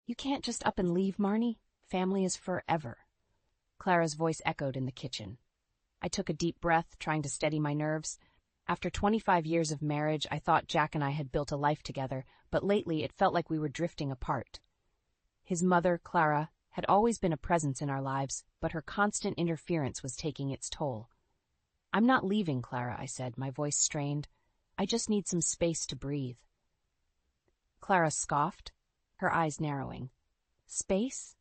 You can't just up and leave, Marnie. Family is forever. Clara's voice echoed in the kitchen. I took a deep breath, trying to steady my nerves. After 25 years of marriage, I thought Jack and I had built a life together, but lately it felt like we were drifting apart. His mother, Clara, had always been a presence in our lives, but her constant interference was taking its toll. I'm not leaving, Clara, I said, my voice strained. I just need some space to breathe. Clara scoffed, her eyes narrowing. Space?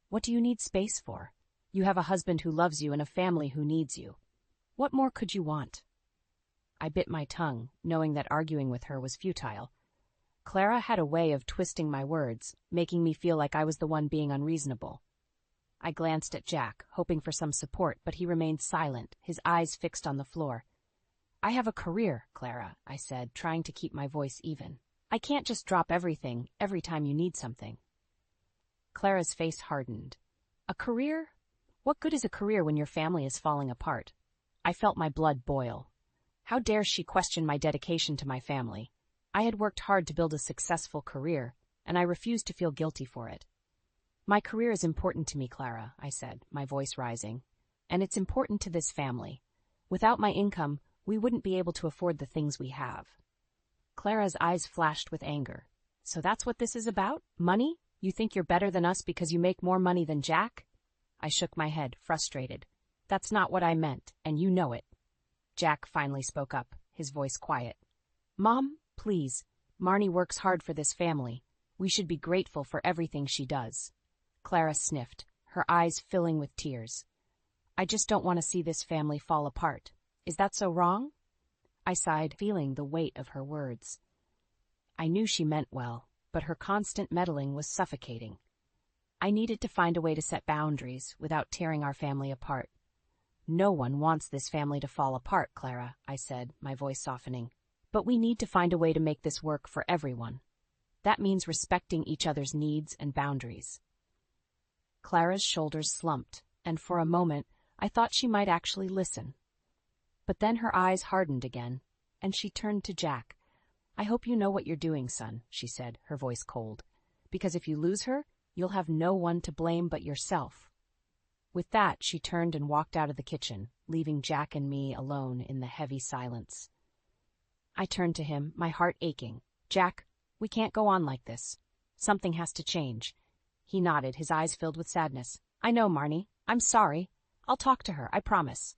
What do you need space for? You have a husband who loves you and a family who needs you. What more could you want? I bit my tongue, knowing that arguing with her was futile. Clara had a way of twisting my words, making me feel like I was the one being unreasonable. I glanced at Jack, hoping for some support, but he remained silent, his eyes fixed on the floor. I have a career, Clara, I said, trying to keep my voice even. I can't just drop everything every time you need something. Clara's face hardened. A career? What good is a career when your family is falling apart? I felt my blood boil. How dare she question my dedication to my family? I had worked hard to build a successful career, and I refused to feel guilty for it. My career is important to me, Clara, I said, my voice rising. And it's important to this family. Without my income, we wouldn't be able to afford the things we have. Clara's eyes flashed with anger. So that's what this is about? Money? You think you're better than us because you make more money than Jack? I shook my head, frustrated. That's not what I meant, and you know it. Jack finally spoke up, his voice quiet. Mom, please. Marnie works hard for this family. We should be grateful for everything she does. Clara sniffed, her eyes filling with tears. I just don't want to see this family fall apart. Is that so wrong? I sighed, feeling the weight of her words. I knew she meant well, but her constant meddling was suffocating. I needed to find a way to set boundaries without tearing our family apart. No one wants this family to fall apart, Clara, I said, my voice softening. But we need to find a way to make this work for everyone. That means respecting each other's needs and boundaries. Clara's shoulders slumped, and for a moment I thought she might actually listen. But then her eyes hardened again, and she turned to Jack. I hope you know what you're doing, son, she said, her voice cold. Because if you lose her, you'll have no one to blame but yourself. With that, she turned and walked out of the kitchen, leaving Jack and me alone in the heavy silence. I turned to him, my heart aching. Jack, we can't go on like this. Something has to change. He nodded, his eyes filled with sadness. I know, Marnie. I'm sorry. I'll talk to her, I promise.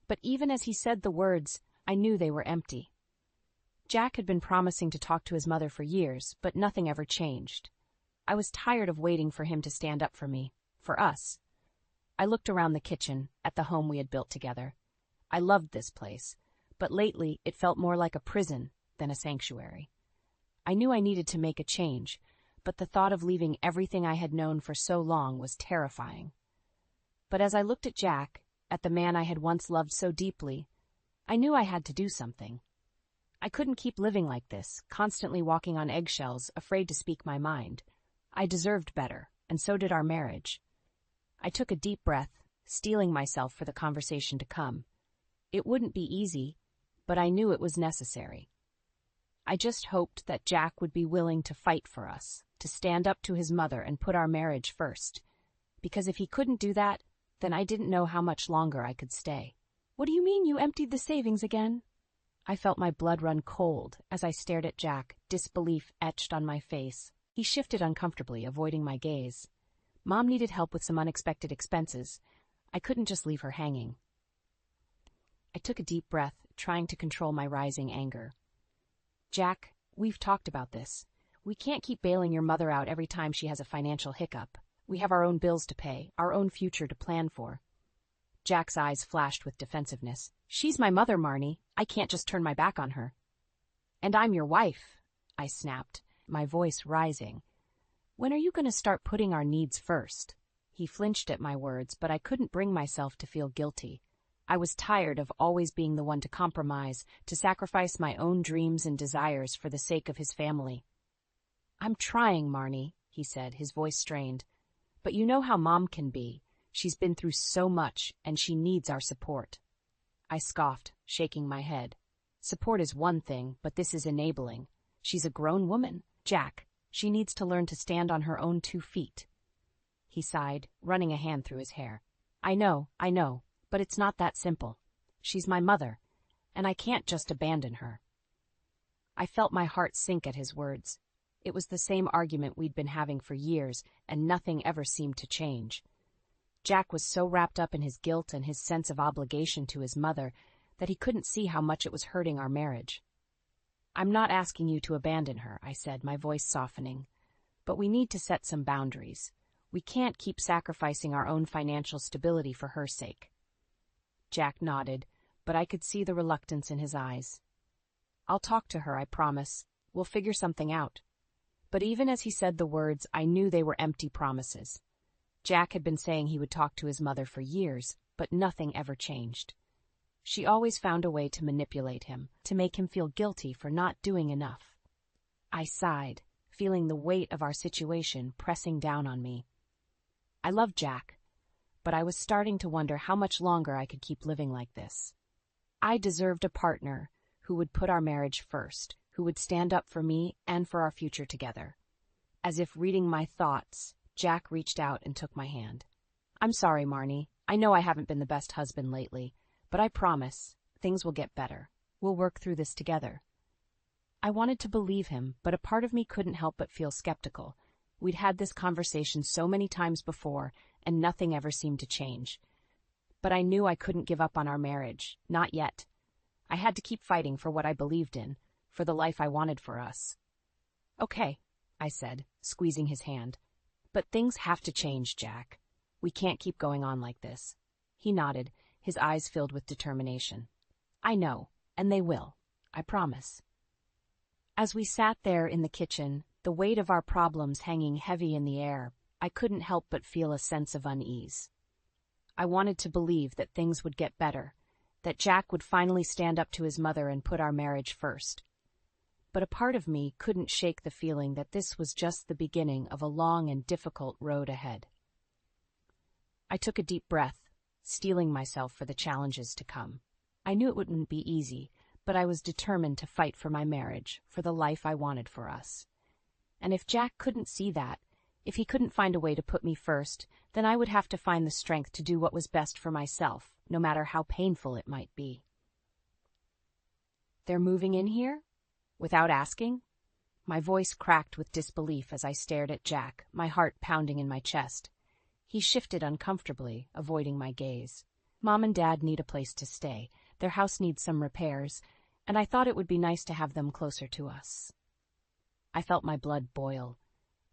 But even as he said the words, I knew they were empty. Jack had been promising to talk to his mother for years, but nothing ever changed. I was tired of waiting for him to stand up for me, for us. I looked around the kitchen, at the home we had built together. I loved this place, but lately it felt more like a prison than a sanctuary. I knew I needed to make a change, but the thought of leaving everything I had known for so long was terrifying. But as I looked at Jack, at the man I had once loved so deeply, I knew I had to do something. I couldn't keep living like this, constantly walking on eggshells, afraid to speak my mind. I deserved better, and so did our marriage. I took a deep breath, steeling myself for the conversation to come. It wouldn't be easy, but I knew it was necessary. I just hoped that Jack would be willing to fight for us, to stand up to his mother and put our marriage first. Because if he couldn't do that, then I didn't know how much longer I could stay. What do you mean you emptied the savings again? I felt my blood run cold as I stared at Jack, disbelief etched on my face. He shifted uncomfortably, avoiding my gaze. Mom needed help with some unexpected expenses. I couldn't just leave her hanging. I took a deep breath, trying to control my rising anger. Jack, we've talked about this. We can't keep bailing your mother out every time she has a financial hiccup. We have our own bills to pay, our own future to plan for. Jack's eyes flashed with defensiveness. She's my mother, Marnie. I can't just turn my back on her. And I'm your wife, I snapped, my voice rising. When are you going to start putting our needs first? He flinched at my words, but I couldn't bring myself to feel guilty. I was tired of always being the one to compromise, to sacrifice my own dreams and desires for the sake of his family. I'm trying, Marnie, he said, his voice strained. But you know how Mom can be. She's been through so much, and she needs our support. I scoffed, shaking my head. Support is one thing, but this is enabling. She's a grown woman. Jack, She needs to learn to stand on her own 2 feet. He sighed, running a hand through his hair. I know, but it's not that simple. She's my mother, and I can't just abandon her. I felt my heart sink at his words. It was the same argument we'd been having for years, and nothing ever seemed to change. Jack was so wrapped up in his guilt and his sense of obligation to his mother that he couldn't see how much it was hurting our marriage. I'm not asking you to abandon her, I said, my voice softening. But we need to set some boundaries. We can't keep sacrificing our own financial stability for her sake. Jack nodded, but I could see the reluctance in his eyes. I'll talk to her, I promise. We'll figure something out. But even as he said the words, I knew they were empty promises. Jack had been saying he would talk to his mother for years, but nothing ever changed. She always found a way to manipulate him, to make him feel guilty for not doing enough. I sighed, feeling the weight of our situation pressing down on me. I loved Jack, but I was starting to wonder how much longer I could keep living like this. I deserved a partner who would put our marriage first, who would stand up for me and for our future together. As if reading my thoughts, Jack reached out and took my hand. I'm sorry, Marnie. I know I haven't been the best husband lately, but I promise things will get better. We'll work through this together. I wanted to believe him, but a part of me couldn't help but feel skeptical. We'd had this conversation so many times before, and nothing ever seemed to change. But I knew I couldn't give up on our marriage, not yet. I had to keep fighting for what I believed in, for the life I wanted for us. Okay, I said, squeezing his hand. But things have to change, Jack. We can't keep going on like this. He nodded, his eyes filled with determination. I know, and they will. I promise. As we sat there in the kitchen, the weight of our problems hanging heavy in the air, I couldn't help but feel a sense of unease. I wanted to believe that things would get better, that Jack would finally stand up to his mother and put our marriage first. But a part of me couldn't shake the feeling that this was just the beginning of a long and difficult road ahead. I took a deep breath, steeling myself for the challenges to come. I knew it wouldn't be easy, but I was determined to fight for my marriage, for the life I wanted for us. And if Jack couldn't see that, if he couldn't find a way to put me first, then I would have to find the strength to do what was best for myself, no matter how painful it might be. They're moving in here? Without asking? My voice cracked with disbelief as I stared at Jack, my heart pounding in my chest. He shifted uncomfortably, avoiding my gaze. Mom and Dad need a place to stay. Their house needs some repairs, and I thought it would be nice to have them closer to us. I felt my blood boil.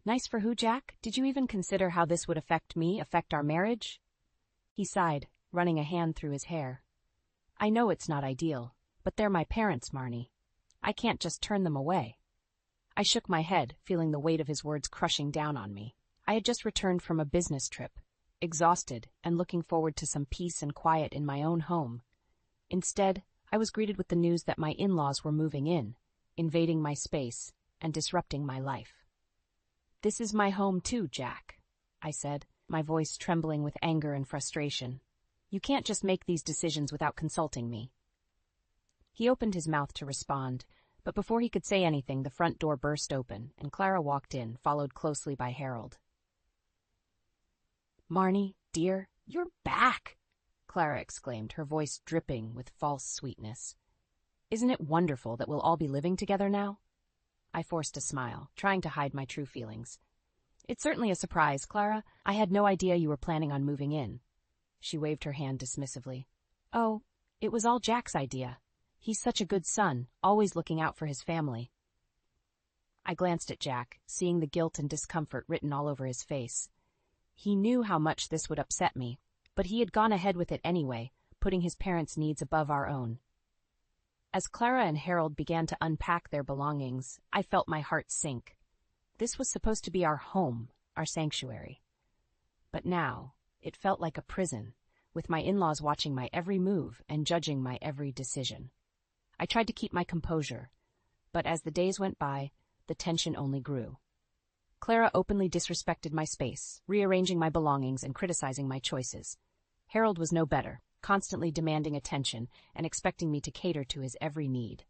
Nice for who, Jack? Did you even consider how this would affect me, affect our marriage? He sighed, running a hand through his hair. I know it's not ideal, but they're my parents, Marnie. I can't just turn them away. I shook my head, feeling the weight of his words crushing down on me. I had just returned from a business trip, exhausted and looking forward to some peace and quiet in my own home. Instead, I was greeted with the news that my in-laws were moving in, invading my space, and disrupting my life. This is my home too, Jack, I said, my voice trembling with anger and frustration. You can't just make these decisions without consulting me. He opened his mouth to respond, but before he could say anything, the front door burst open, and Clara walked in, followed closely by Harold. Marnie, dear, you're back, Clara exclaimed, her voice dripping with false sweetness. Isn't it wonderful that we'll all be living together now? I forced a smile, trying to hide my true feelings. It's certainly a surprise, Clara. I had no idea you were planning on moving in. She waved her hand dismissively. Oh, it was all Jack's idea. He's such a good son, always looking out for his family. I glanced at Jack, seeing the guilt and discomfort written all over his face. He knew how much this would upset me, but he had gone ahead with it anyway, putting his parents' needs above our own. As Clara and Harold began to unpack their belongings, I felt my heart sink. This was supposed to be our home, our sanctuary. But now, it felt like a prison, with my in-laws watching my every move and judging my every decision. I tried to keep my composure, but as the days went by, the tension only grew. Clara openly disrespected my space, rearranging my belongings and criticizing my choices. Harold was no better, constantly demanding attention and expecting me to cater to his every need.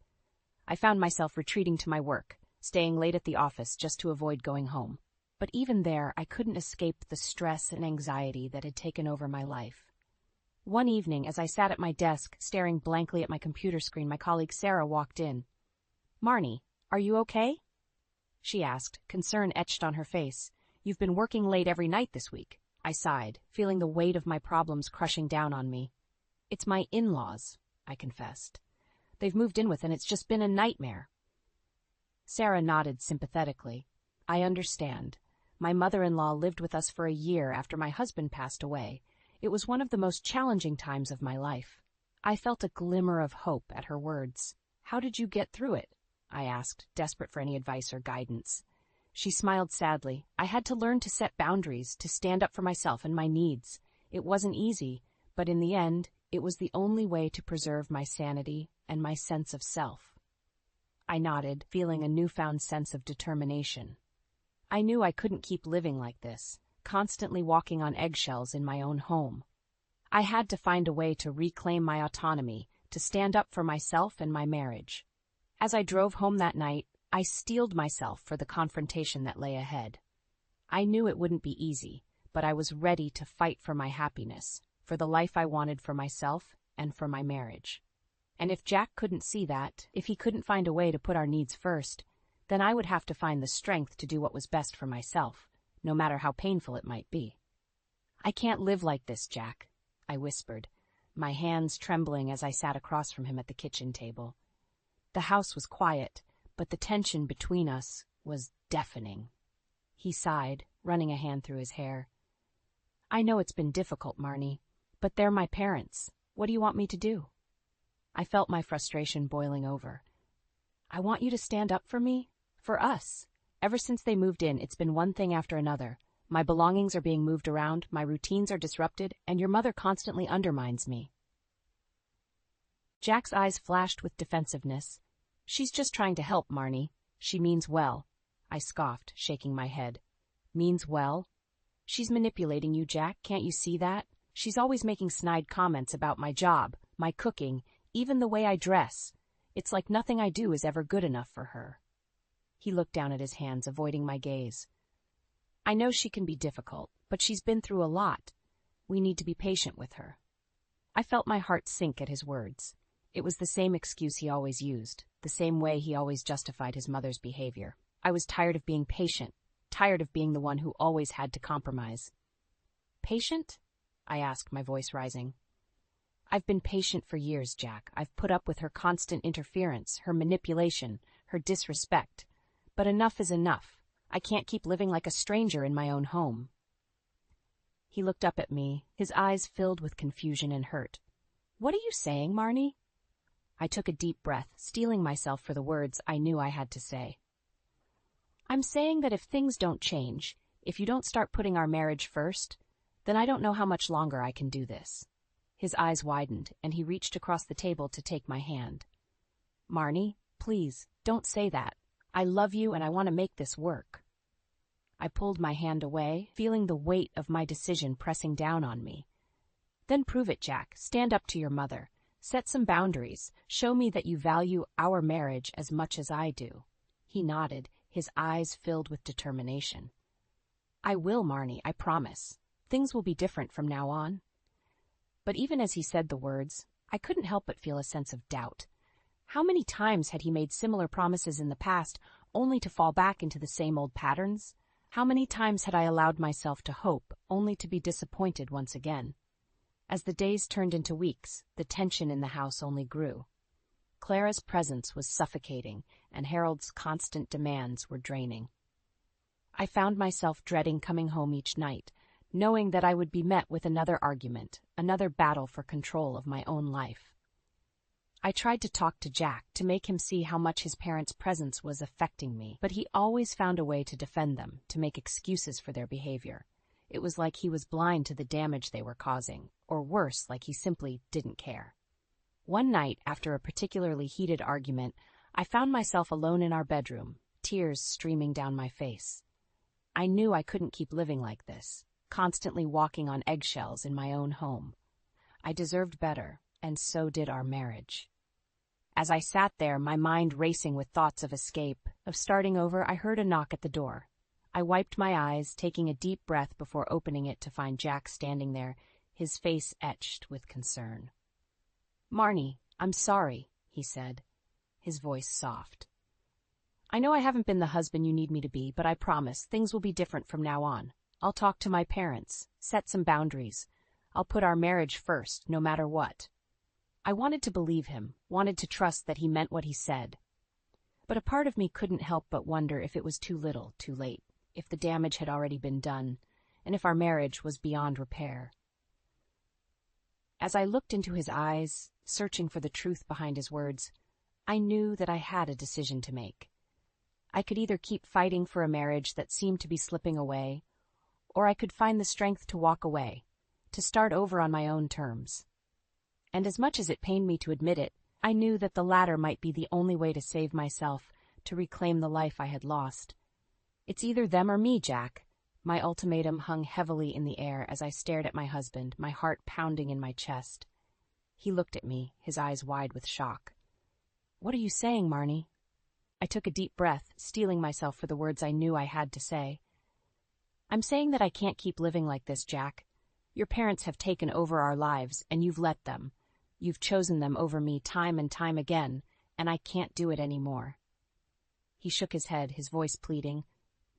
I found myself retreating to my work, staying late at the office just to avoid going home. But even there, I couldn't escape the stress and anxiety that had taken over my life. One evening, as I sat at my desk, staring blankly at my computer screen, my colleague Sarah walked in. "Marnie, are you okay?" she asked, concern etched on her face. "You've been working late every night this week." I sighed, feeling the weight of my problems crushing down on me. "It's my in-laws," I confessed. "They've moved in with, and it's just been a nightmare." Sarah nodded sympathetically. "I understand. My mother-in-law lived with us for a year after my husband passed away. It was one of the most challenging times of my life." I felt a glimmer of hope at her words. "How did you get through it?" I asked, desperate for any advice or guidance. She smiled sadly. "I had to learn to set boundaries, to stand up for myself and my needs. It wasn't easy, but in the end, it was the only way to preserve my sanity and my sense of self." I nodded, feeling a newfound sense of determination. I knew I couldn't keep living like this, constantly walking on eggshells in my own home. I had to find a way to reclaim my autonomy, to stand up for myself and my marriage. As I drove home that night, I steeled myself for the confrontation that lay ahead. I knew it wouldn't be easy, but I was ready to fight for my happiness, for the life I wanted for myself and for my marriage. And if Jack couldn't see that, if he couldn't find a way to put our needs first, then I would have to find the strength to do what was best for myself, no matter how painful it might be. "I can't live like this, Jack," I whispered, my hands trembling as I sat across from him at the kitchen table. The house was quiet, but the tension between us was deafening. He sighed, running a hand through his hair. "I know it's been difficult, Marnie, but they're my parents. What do you want me to do?" I felt my frustration boiling over. "I want you to stand up for me, for us. Ever since they moved in, it's been one thing after another. My belongings are being moved around, my routines are disrupted, and your mother constantly undermines me." Jack's eyes flashed with defensiveness. "She's just trying to help, Marnie. She means well." I scoffed, shaking my head. "Means well? She's manipulating you, Jack. Can't you see that? She's always making snide comments about my job, my cooking, even the way I dress. It's like nothing I do is ever good enough for her." He looked down at his hands, avoiding my gaze. "I know she can be difficult, but she's been through a lot. We need to be patient with her." I felt my heart sink at his words. It was the same excuse he always used, the same way he always justified his mother's behavior. I was tired of being patient, tired of being the one who always had to compromise. "Patient?" I asked, my voice rising. "I've been patient for years, Jack. I've put up with her constant interference, her manipulation, her disrespect. But enough is enough. I can't keep living like a stranger in my own home." He looked up at me, his eyes filled with confusion and hurt. "What are you saying, Marnie?" I took a deep breath, steeling myself for the words I knew I had to say. "I'm saying that if things don't change, if you don't start putting our marriage first, then I don't know how much longer I can do this." His eyes widened, and he reached across the table to take my hand. "Marnie, please, don't say that. I love you and I want to make this work." I pulled my hand away, feeling the weight of my decision pressing down on me. "Then prove it, Jack. Stand up to your mother. Set some boundaries. Show me that you value our marriage as much as I do." He nodded, his eyes filled with determination. "I will, Marnie, I promise. Things will be different from now on." But even as he said the words, I couldn't help but feel a sense of doubt. How many times had he made similar promises in the past, only to fall back into the same old patterns? How many times had I allowed myself to hope, only to be disappointed once again? As the days turned into weeks, the tension in the house only grew. Clara's presence was suffocating, and Harold's constant demands were draining. I found myself dreading coming home each night, knowing that I would be met with another argument, another battle for control of my own life. I tried to talk to Jack, to make him see how much his parents' presence was affecting me, but he always found a way to defend them, to make excuses for their behavior. It was like he was blind to the damage they were causing, or worse, like he simply didn't care. One night, after a particularly heated argument, I found myself alone in our bedroom, tears streaming down my face. I knew I couldn't keep living like this, constantly walking on eggshells in my own home. I deserved better, and so did our marriage. As I sat there, my mind racing with thoughts of escape, of starting over, I heard a knock at the door. I wiped my eyes, taking a deep breath before opening it to find Jack standing there, his face etched with concern. "Marnie, I'm sorry," he said, his voice soft. "I know I haven't been the husband you need me to be, but I promise things will be different from now on. I'll talk to my parents, set some boundaries. I'll put our marriage first, no matter what." I wanted to believe him, wanted to trust that he meant what he said. But a part of me couldn't help but wonder if it was too little, too late, if the damage had already been done, and if our marriage was beyond repair. As I looked into his eyes, searching for the truth behind his words, I knew that I had a decision to make. I could either keep fighting for a marriage that seemed to be slipping away, or I could find the strength to walk away, to start over on my own terms. And as much as it pained me to admit it, I knew that the latter might be the only way to save myself, to reclaim the life I had lost. "It's either them or me, Jack." My ultimatum hung heavily in the air as I stared at my husband, my heart pounding in my chest. He looked at me, his eyes wide with shock. "What are you saying, Marnie?" I took a deep breath, steeling myself for the words I knew I had to say. "I'm saying that I can't keep living like this, Jack. Your parents have taken over our lives, and you've let them. You've chosen them over me time and time again, and I can't do it anymore." He shook his head, his voice pleading.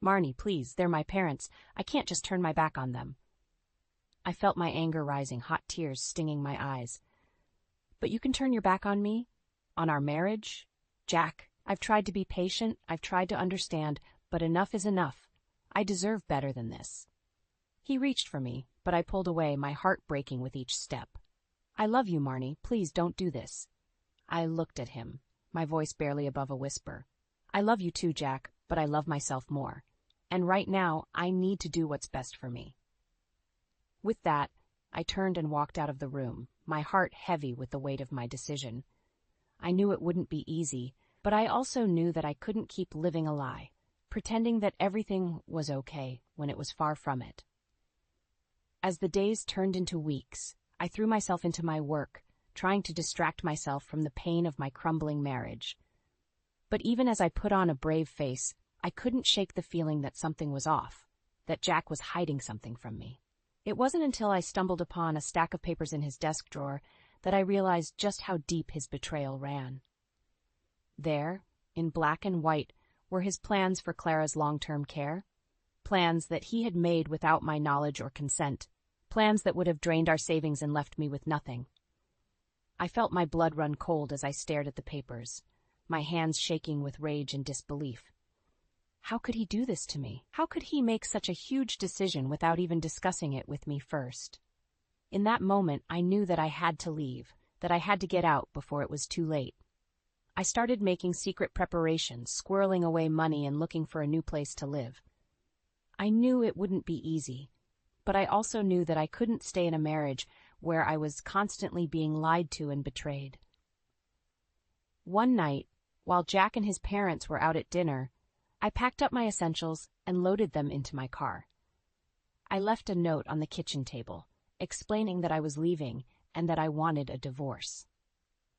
"Marnie, please, they're my parents. I can't just turn my back on them." I felt my anger rising, hot tears stinging my eyes. "But you can turn your back on me? On our marriage? Jack, I've tried to be patient, I've tried to understand, but enough is enough. I deserve better than this." He reached for me, but I pulled away, my heart breaking with each step. "I love you, Marnie. Please don't do this." I looked at him, my voice barely above a whisper. "I love you too, Jack, but I love myself more. And right now, I need to do what's best for me." With that, I turned and walked out of the room, my heart heavy with the weight of my decision. I knew it wouldn't be easy, but I also knew that I couldn't keep living a lie, pretending that everything was okay when it was far from it. As the days turned into weeks, I threw myself into my work, trying to distract myself from the pain of my crumbling marriage. But even as I put on a brave face, I couldn't shake the feeling that something was off, that Jack was hiding something from me. It wasn't until I stumbled upon a stack of papers in his desk drawer that I realized just how deep his betrayal ran. There, in black and white, were his plans for Clara's long-term care, plans that he had made without my knowledge or consent, plans that would have drained our savings and left me with nothing. I felt my blood run cold as I stared at the papers, my hands shaking with rage and disbelief. How could he do this to me? How could he make such a huge decision without even discussing it with me first? In that moment, I knew that I had to leave, that I had to get out before it was too late. I started making secret preparations, squirreling away money and looking for a new place to live. I knew it wouldn't be easy, but I also knew that I couldn't stay in a marriage where I was constantly being lied to and betrayed. One night, while Jack and his parents were out at dinner, I packed up my essentials and loaded them into my car. I left a note on the kitchen table, explaining that I was leaving and that I wanted a divorce.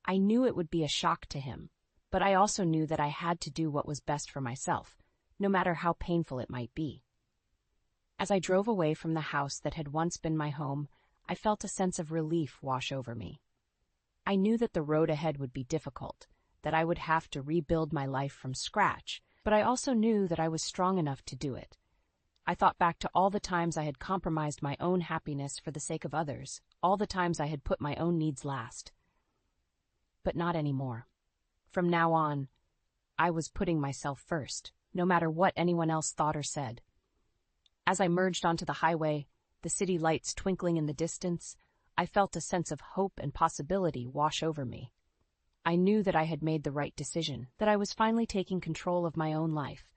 I knew it would be a shock to him, but I also knew that I had to do what was best for myself, no matter how painful it might be. As I drove away from the house that had once been my home, I felt a sense of relief wash over me. I knew that the road ahead would be difficult, that I would have to rebuild my life from scratch, but I also knew that I was strong enough to do it. I thought back to all the times I had compromised my own happiness for the sake of others, all the times I had put my own needs last. But not anymore. From now on, I was putting myself first, no matter what anyone else thought or said. As I merged onto the highway, the city lights twinkling in the distance, I felt a sense of hope and possibility wash over me. I knew that I had made the right decision, that I was finally taking control of my own life.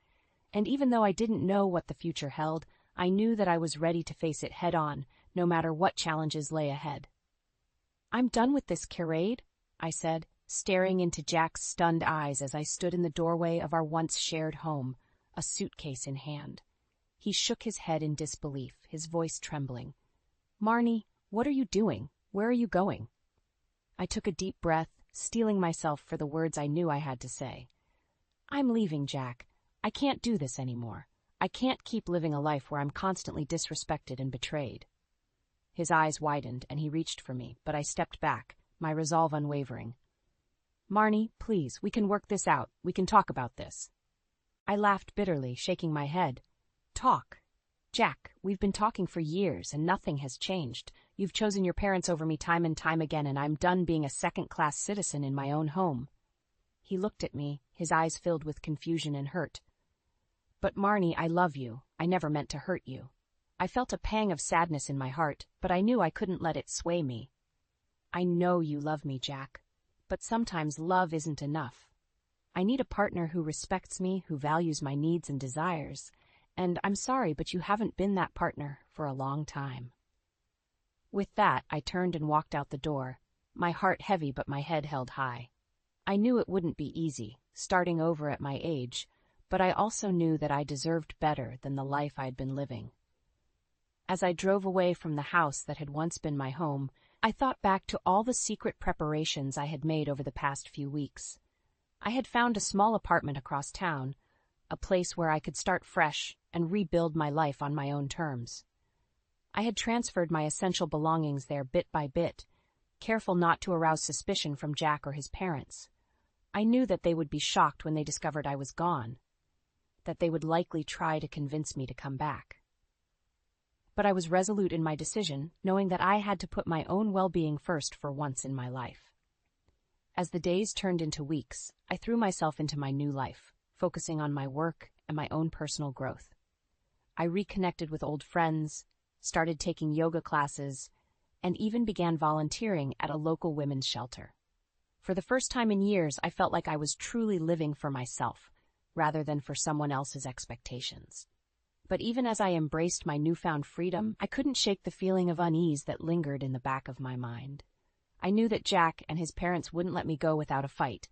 And even though I didn't know what the future held, I knew that I was ready to face it head-on, no matter what challenges lay ahead. "I'm done with this charade," I said, staring into Jack's stunned eyes as I stood in the doorway of our once shared home, a suitcase in hand. He shook his head in disbelief, his voice trembling. "Marnie, what are you doing? Where are you going?" I took a deep breath, steeling myself for the words I knew I had to say. "I'm leaving, Jack. I can't do this anymore. I can't keep living a life where I'm constantly disrespected and betrayed." His eyes widened, and he reached for me, but I stepped back, my resolve unwavering. "Marnie, please, we can work this out. We can talk about this." I laughed bitterly, shaking my head. "Talk? Jack, we've been talking for years, and nothing has changed. You've chosen your parents over me time and time again, and I'm done being a second-class citizen in my own home." He looked at me, his eyes filled with confusion and hurt. "But Marnie, I love you. I never meant to hurt you." I felt a pang of sadness in my heart, but I knew I couldn't let it sway me. "I know you love me, Jack, but sometimes love isn't enough. I need a partner who respects me, who values my needs and desires, and I'm sorry, but you haven't been that partner for a long time." With that, I turned and walked out the door, my heart heavy but my head held high. I knew it wouldn't be easy, starting over at my age, but I also knew that I deserved better than the life I'd been living. As I drove away from the house that had once been my home, I thought back to all the secret preparations I had made over the past few weeks. I had found a small apartment across town, a place where I could start fresh and rebuild my life on my own terms. I had transferred my essential belongings there bit by bit, careful not to arouse suspicion from Jack or his parents. I knew that they would be shocked when they discovered I was gone, that they would likely try to convince me to come back. But I was resolute in my decision, knowing that I had to put my own well-being first for once in my life. As the days turned into weeks, I threw myself into my new life, focusing on my work and my own personal growth. I reconnected with old friends, started taking yoga classes, and even began volunteering at a local women's shelter. For the first time in years, I felt like I was truly living for myself, rather than for someone else's expectations. But even as I embraced my newfound freedom, I couldn't shake the feeling of unease that lingered in the back of my mind. I knew that Jack and his parents wouldn't let me go without a fight,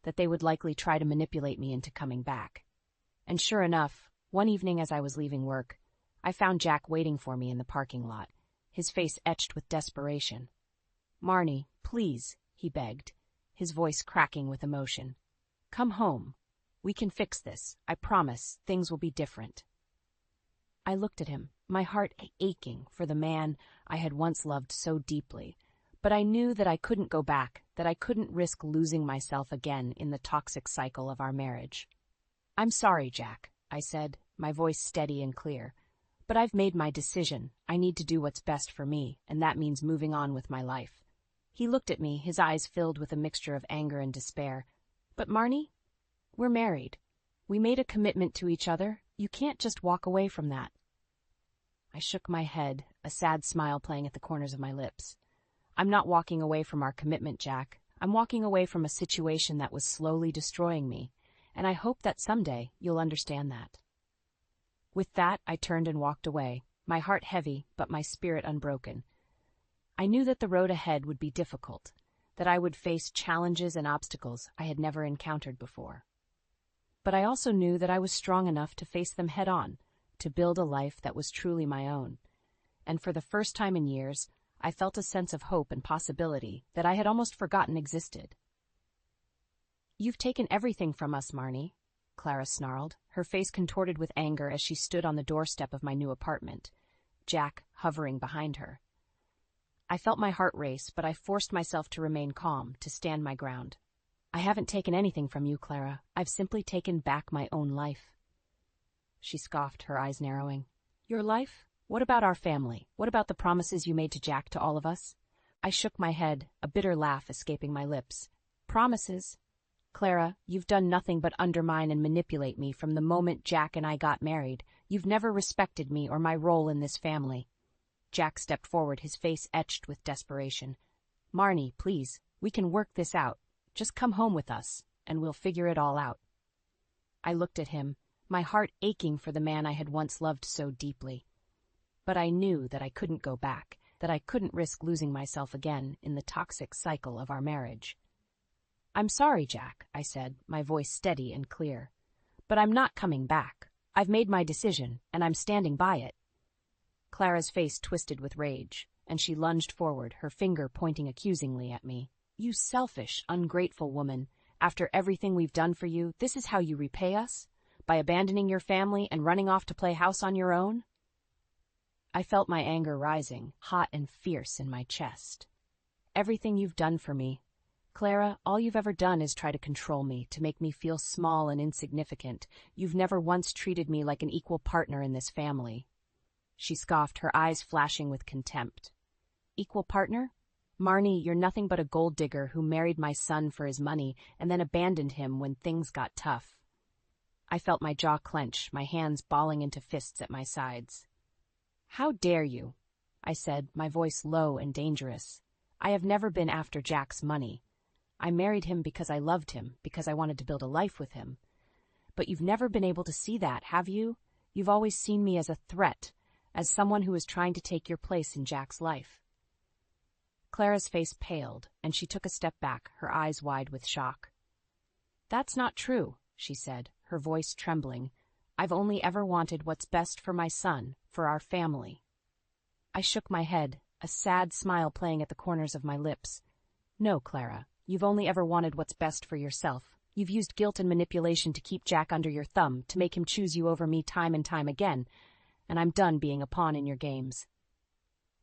that they would likely try to manipulate me into coming back. And sure enough, one evening as I was leaving work, I found Jack waiting for me in the parking lot, his face etched with desperation. "Marnie, please," he begged, his voice cracking with emotion. "Come home. We can fix this. I promise things will be different." I looked at him, my heart aching for the man I had once loved so deeply, but I knew that I couldn't go back, that I couldn't risk losing myself again in the toxic cycle of our marriage. "I'm sorry, Jack," I said, my voice steady and clear, "but I've made my decision. I need to do what's best for me, and that means moving on with my life." He looked at me, his eyes filled with a mixture of anger and despair. "But Marnie, we're married. We made a commitment to each other. You can't just walk away from that." I shook my head, a sad smile playing at the corners of my lips. "I'm not walking away from our commitment, Jack. I'm walking away from a situation that was slowly destroying me, and I hope that someday you'll understand that." With that, I turned and walked away, my heart heavy, but my spirit unbroken. I knew that the road ahead would be difficult, that I would face challenges and obstacles I had never encountered before. But I also knew that I was strong enough to face them head-on, to build a life that was truly my own. And for the first time in years, I felt a sense of hope and possibility that I had almost forgotten existed. "You've taken everything from us, Marnie," Clara snarled, her face contorted with anger as she stood on the doorstep of my new apartment, Jack hovering behind her. I felt my heart race, but I forced myself to remain calm, to stand my ground. "I haven't taken anything from you, Clara. I've simply taken back my own life." She scoffed, her eyes narrowing. "Your life? What about our family? What about the promises you made to Jack, to all of us?" I shook my head, a bitter laugh escaping my lips. "Promises? Clara, you've done nothing but undermine and manipulate me from the moment Jack and I got married. You've never respected me or my role in this family." Jack stepped forward, his face etched with desperation. "Marnie, please, we can work this out. Just come home with us, and we'll figure it all out." I looked at him, my heart aching for the man I had once loved so deeply. But I knew that I couldn't go back, that I couldn't risk losing myself again in the toxic cycle of our marriage. "I'm sorry, Jack," I said, my voice steady and clear. "But I'm not coming back. I've made my decision, and I'm standing by it." Clara's face twisted with rage, and she lunged forward, her finger pointing accusingly at me. You selfish, ungrateful woman. After everything we've done for you, this is how you repay us? By abandoning your family and running off to play house on your own?" I felt my anger rising, hot and fierce in my chest. "Everything you've done for me. Clara, all you've ever done is try to control me, to make me feel small and insignificant. You've never once treated me like an equal partner in this family." She scoffed, her eyes flashing with contempt. "Equal partner? Marnie, you're nothing but a gold digger who married my son for his money and then abandoned him when things got tough." I felt my jaw clench, my hands balling into fists at my sides. "How dare you?" I said, my voice low and dangerous. "I have never been after Jack's money. I married him because I loved him, because I wanted to build a life with him. But you've never been able to see that, have you? You've always seen me as a threat, as someone who is trying to take your place in Jack's life." Clara's face paled, and she took a step back, her eyes wide with shock. "That's not true," she said, her voice trembling. "I've only ever wanted what's best for my son, for our family." I shook my head, a sad smile playing at the corners of my lips. "No, Clara, you've only ever wanted what's best for yourself. You've used guilt and manipulation to keep Jack under your thumb, to make him choose you over me time and time again, and I'm done being a pawn in your games."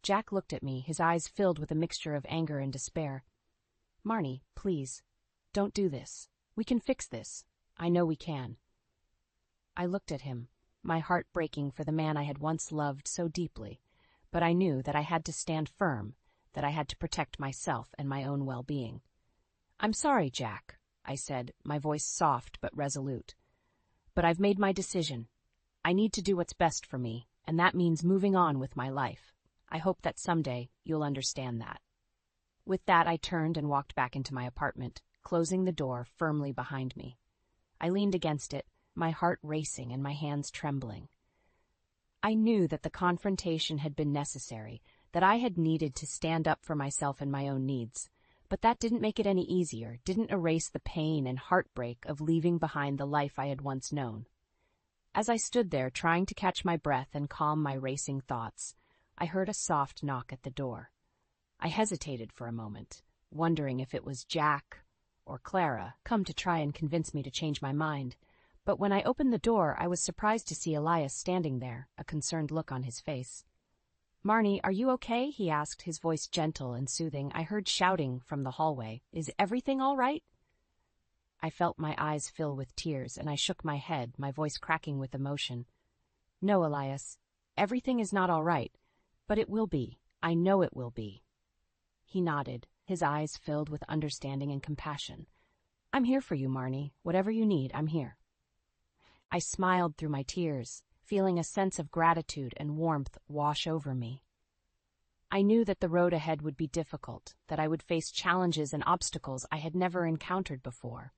Jack looked at me, his eyes filled with a mixture of anger and despair. "Marnie, please, don't do this. We can fix this. I know we can." I looked at him, my heart breaking for the man I had once loved so deeply, but I knew that I had to stand firm, that I had to protect myself and my own well-being. "I'm sorry, Jack," I said, my voice soft but resolute. "But I've made my decision. I need to do what's best for me, and that means moving on with my life. I hope that someday you'll understand that." With that, I turned and walked back into my apartment, closing the door firmly behind me. I leaned against it, my heart racing and my hands trembling. I knew that the confrontation had been necessary, that I had needed to stand up for myself and my own needs, but that didn't make it any easier, didn't erase the pain and heartbreak of leaving behind the life I had once known. As I stood there trying to catch my breath and calm my racing thoughts, I heard a soft knock at the door. I hesitated for a moment, wondering if it was Jack or Clara come to try and convince me to change my mind. But when I opened the door, I was surprised to see Elias standing there, a concerned look on his face. "Marnie, are you okay?" he asked, his voice gentle and soothing. I heard shouting from the hallway. "Is everything all right?" I felt my eyes fill with tears, and I shook my head, my voice cracking with emotion. "No, Elias, everything is not all right. But it will be. I know it will be." He nodded, his eyes filled with understanding and compassion. "I'm here for you, Marnie. Whatever you need, I'm here." I smiled through my tears, feeling a sense of gratitude and warmth wash over me. I knew that the road ahead would be difficult, that I would face challenges and obstacles I had never encountered before.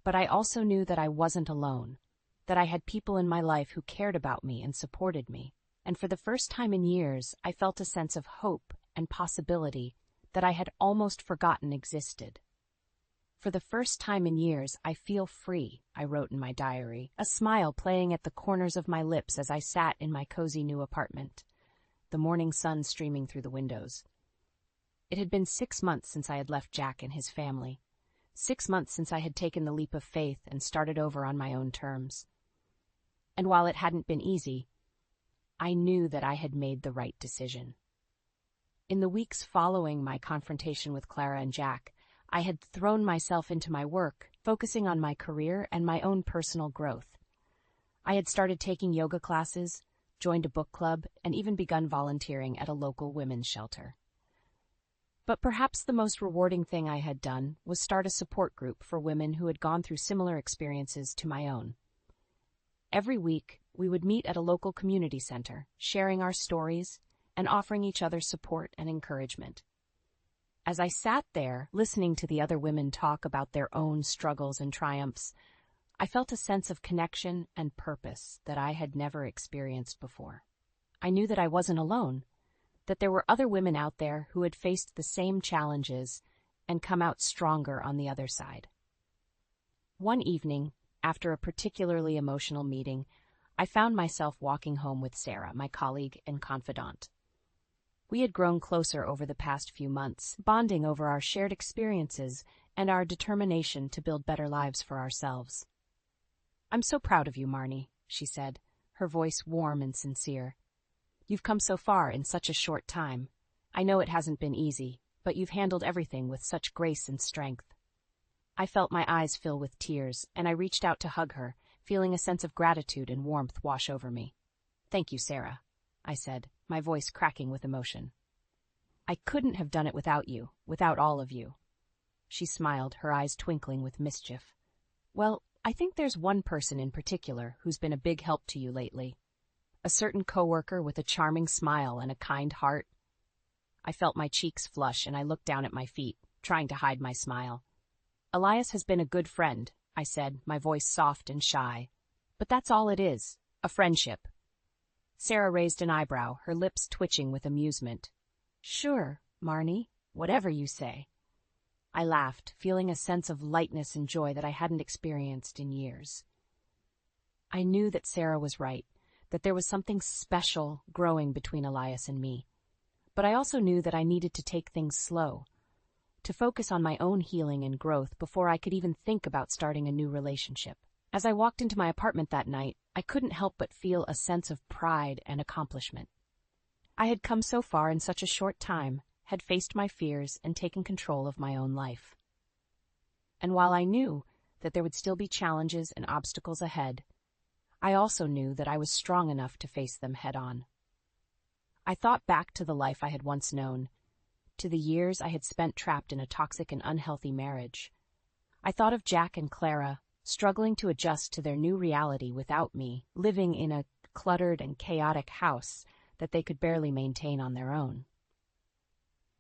But I also knew that I wasn't alone, that I had people in my life who cared about me and supported me. And for the first time in years, I felt a sense of hope and possibility that I had almost forgotten existed. "For the first time in years, I feel free," I wrote in my diary, a smile playing at the corners of my lips as I sat in my cozy new apartment, the morning sun streaming through the windows. It had been 6 months since I had left Jack and his family, 6 months since I had taken the leap of faith and started over on my own terms. And while it hadn't been easy, I knew that I had made the right decision. In the weeks following my confrontation with Clara and Jack, I had thrown myself into my work, focusing on my career and my own personal growth. I had started taking yoga classes, joined a book club, and even begun volunteering at a local women's shelter. But perhaps the most rewarding thing I had done was start a support group for women who had gone through similar experiences to my own. Every week, we would meet at a local community center, sharing our stories and offering each other support and encouragement. As I sat there, listening to the other women talk about their own struggles and triumphs, I felt a sense of connection and purpose that I had never experienced before. I knew that I wasn't alone, that there were other women out there who had faced the same challenges and come out stronger on the other side. One evening, after a particularly emotional meeting, I found myself walking home with Sarah, my colleague and confidant. We had grown closer over the past few months, bonding over our shared experiences and our determination to build better lives for ourselves. "I'm so proud of you, Marnie," she said, her voice warm and sincere. "You've come so far in such a short time. I know it hasn't been easy, but you've handled everything with such grace and strength." I felt my eyes fill with tears, and I reached out to hug her, feeling a sense of gratitude and warmth wash over me. "Thank you, Sarah," I said, my voice cracking with emotion. "I couldn't have done it without you, without all of you." She smiled, her eyes twinkling with mischief. "Well, I think there's one person in particular who's been a big help to you lately. A certain coworker with a charming smile and a kind heart." I felt my cheeks flush and I looked down at my feet, trying to hide my smile. "Elias has been a good friend," I said, my voice soft and shy. "But that's all it is, a friendship." Sarah raised an eyebrow, her lips twitching with amusement. "Sure, Marnie, whatever you say." I laughed, feeling a sense of lightness and joy that I hadn't experienced in years. I knew that Sarah was right, that there was something special growing between Elias and me. But I also knew that I needed to take things slow, to focus on my own healing and growth before I could even think about starting a new relationship. As I walked into my apartment that night, I couldn't help but feel a sense of pride and accomplishment. I had come so far in such a short time, had faced my fears and taken control of my own life. And while I knew that there would still be challenges and obstacles ahead, I also knew that I was strong enough to face them head-on. I thought back to the life I had once known, to the years I had spent trapped in a toxic and unhealthy marriage. I thought of Jack and Clara, struggling to adjust to their new reality without me, living in a cluttered and chaotic house that they could barely maintain on their own.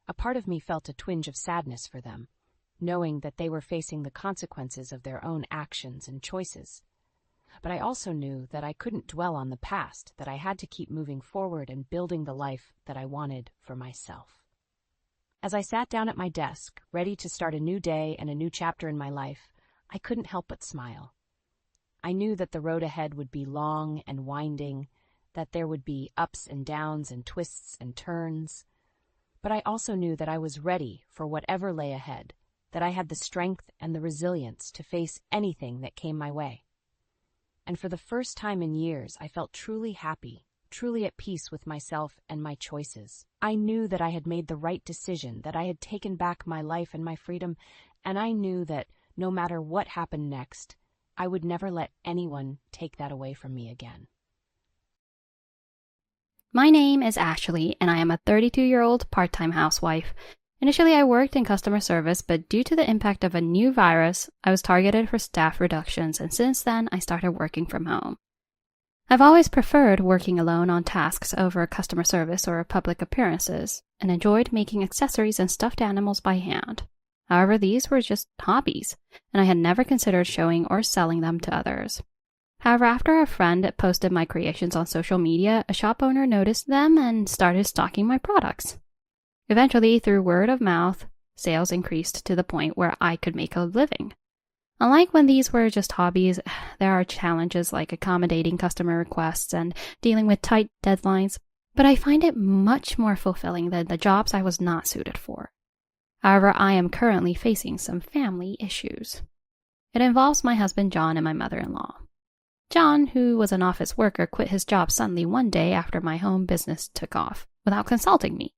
A part of me felt a twinge of sadness for them, knowing that they were facing the consequences of their own actions and choices. But I also knew that I couldn't dwell on the past, that I had to keep moving forward and building the life that I wanted for myself. As I sat down at my desk, ready to start a new day and a new chapter in my life, I couldn't help but smile. I knew that the road ahead would be long and winding, that there would be ups and downs and twists and turns. But I also knew that I was ready for whatever lay ahead, that I had the strength and the resilience to face anything that came my way. And for the first time in years, I felt truly happy, truly at peace with myself and my choices. I knew that I had made the right decision, that I had taken back my life and my freedom, and I knew that no matter what happened next, I would never let anyone take that away from me again. My name is Ashley, and I am a 32-year-old part-time housewife. Initially, I worked in customer service, but due to the impact of a new virus, I was targeted for staff reductions, and since then, I started working from home. I've always preferred working alone on tasks over customer service or public appearances, and enjoyed making accessories and stuffed animals by hand. However, these were just hobbies, and I had never considered showing or selling them to others. However, after a friend posted my creations on social media, a shop owner noticed them and started stocking my products. Eventually, through word of mouth, sales increased to the point where I could make a living. Unlike when these were just hobbies, there are challenges like accommodating customer requests and dealing with tight deadlines, but I find it much more fulfilling than the jobs I was not suited for. However, I am currently facing some family issues. It involves my husband John and my mother-in-law. John, who was an office worker, quit his job suddenly one day after my home business took off, without consulting me.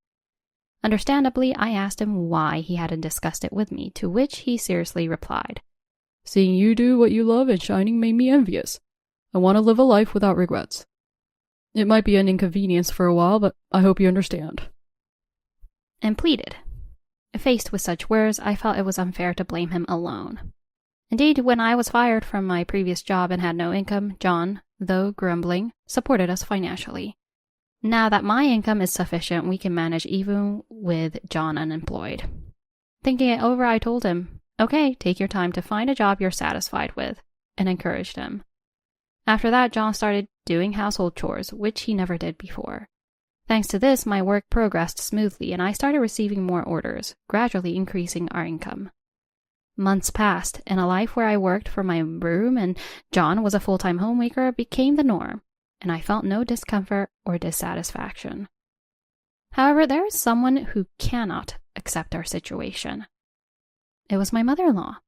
Understandably, I asked him why he hadn't discussed it with me, to which he seriously replied, "Seeing you do what you love and shining made me envious. I want to live a life without regrets. It might be an inconvenience for a while, but I hope you understand." And pleaded. Faced with such words, I felt it was unfair to blame him alone. Indeed, when I was fired from my previous job and had no income, John, though grumbling, supported us financially. Now that my income is sufficient, we can manage even with John unemployed. Thinking it over, I told him, "Okay, take your time to find a job you're satisfied with," and encouraged him. After that, John started doing household chores, which he never did before. Thanks to this, my work progressed smoothly and I started receiving more orders, gradually increasing our income. Months passed, and a life where I worked from my room and John was a full-time homemaker became the norm, and I felt no discomfort or dissatisfaction. However, there is someone who cannot accept our situation. It was my mother-in-law.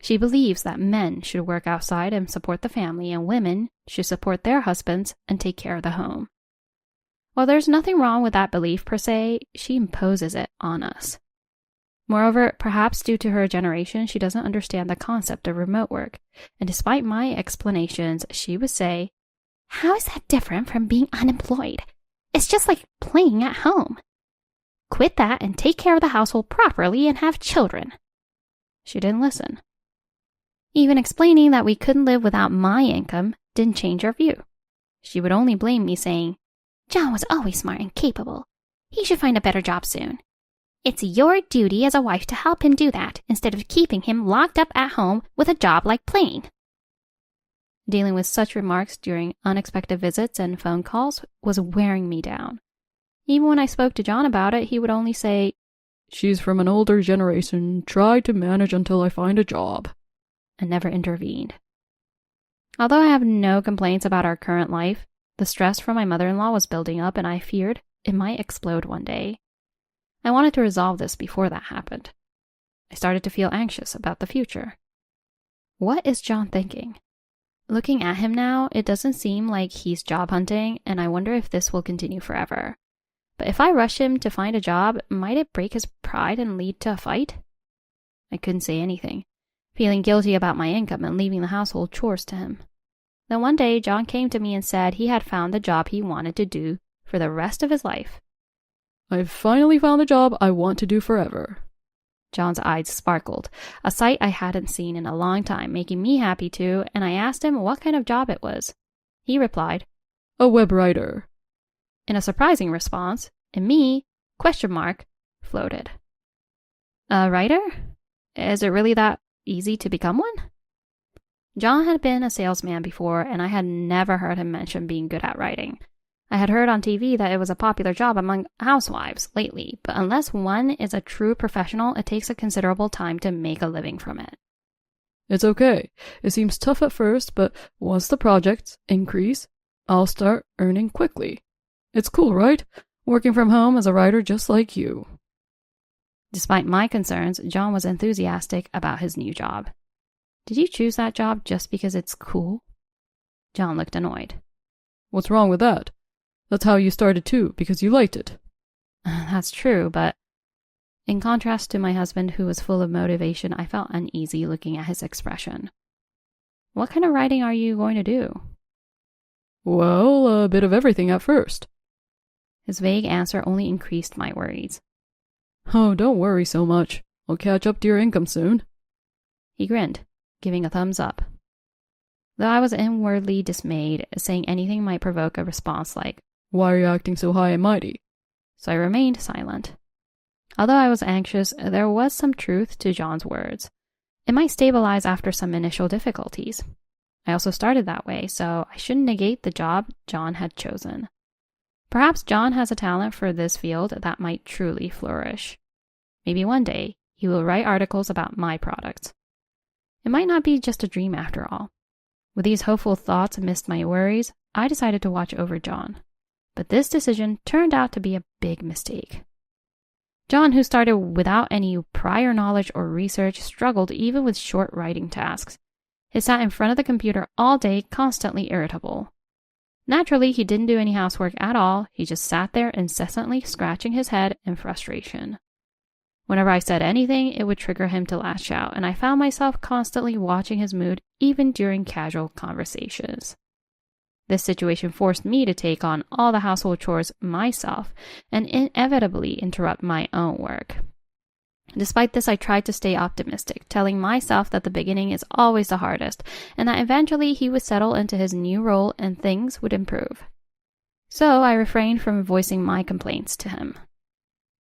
She believes that men should work outside and support the family, and women should support their husbands and take care of the home. While there's nothing wrong with that belief per se, she imposes it on us. Moreover, perhaps due to her generation, she doesn't understand the concept of remote work, and despite my explanations, she would say, "How is that different from being unemployed? It's just like playing at home. Quit that and take care of the household properly and have children." She didn't listen. Even explaining that we couldn't live without my income didn't change her view. She would only blame me, saying, "John was always smart and capable. He should find a better job soon. It's your duty as a wife to help him do that instead of keeping him locked up at home with a job like playing." Dealing with such remarks during unexpected visits and phone calls was wearing me down. Even when I spoke to John about it, he would only say, "She's from an older generation. Try to manage until I find a job," and never intervened. Although I have no complaints about our current life, the stress from my mother-in-law was building up and I feared it might explode one day. I wanted to resolve this before that happened. I started to feel anxious about the future. What is John thinking? Looking at him now, it doesn't seem like he's job hunting, and I wonder if this will continue forever. But if I rush him to find a job, might it break his pride and lead to a fight? I couldn't say anything, feeling guilty about my income and leaving the household chores to him. Then one day, John came to me and said he had found the job he wanted to do for the rest of his life. "I've finally found the job I want to do forever." John's eyes sparkled, a sight I hadn't seen in a long time, making me happy too, and I asked him what kind of job it was. He replied, "A web writer." In a surprising response, and me, floated. "A writer? Is it really that easy to become one?" John had been a salesman before, and I had never heard him mention being good at writing. I had heard on TV that it was a popular job among housewives lately, but unless one is a true professional, it takes a considerable time to make a living from it. "It's okay. It seems tough at first, but once the projects increase, I'll start earning quickly. It's cool, right? Working from home as a writer just like you." Despite my concerns, John was enthusiastic about his new job. "Did you choose that job just because it's cool?" John looked annoyed. "What's wrong with that? That's how you started too, because you liked it." That's true, but in contrast to my husband who was full of motivation, I felt uneasy looking at his expression. "What kind of writing are you going to do?" "Well, a bit of everything at first." His vague answer only increased my worries. "Oh, don't worry so much. I'll catch up to your income soon." He grinned, giving a thumbs up. Though I was inwardly dismayed, saying anything might provoke a response like, "Why are you acting so high and mighty?" So I remained silent. Although I was anxious, there was some truth to John's words. It might stabilize after some initial difficulties. I also started that way, so I shouldn't negate the job John had chosen. Perhaps John has a talent for this field that might truly flourish. Maybe one day he will write articles about my products. It might not be just a dream after all. With these hopeful thoughts amidst my worries, I decided to watch over John. But this decision turned out to be a big mistake. John, who started without any prior knowledge or research, struggled even with short writing tasks. He sat in front of the computer all day, constantly irritable. Naturally, he didn't do any housework at all. He just sat there incessantly scratching his head in frustration. Whenever I said anything, it would trigger him to lash out, and I found myself constantly watching his mood even during casual conversations. This situation forced me to take on all the household chores myself and inevitably interrupt my own work. Despite this, I tried to stay optimistic, telling myself that the beginning is always the hardest and that eventually he would settle into his new role and things would improve. So I refrained from voicing my complaints to him.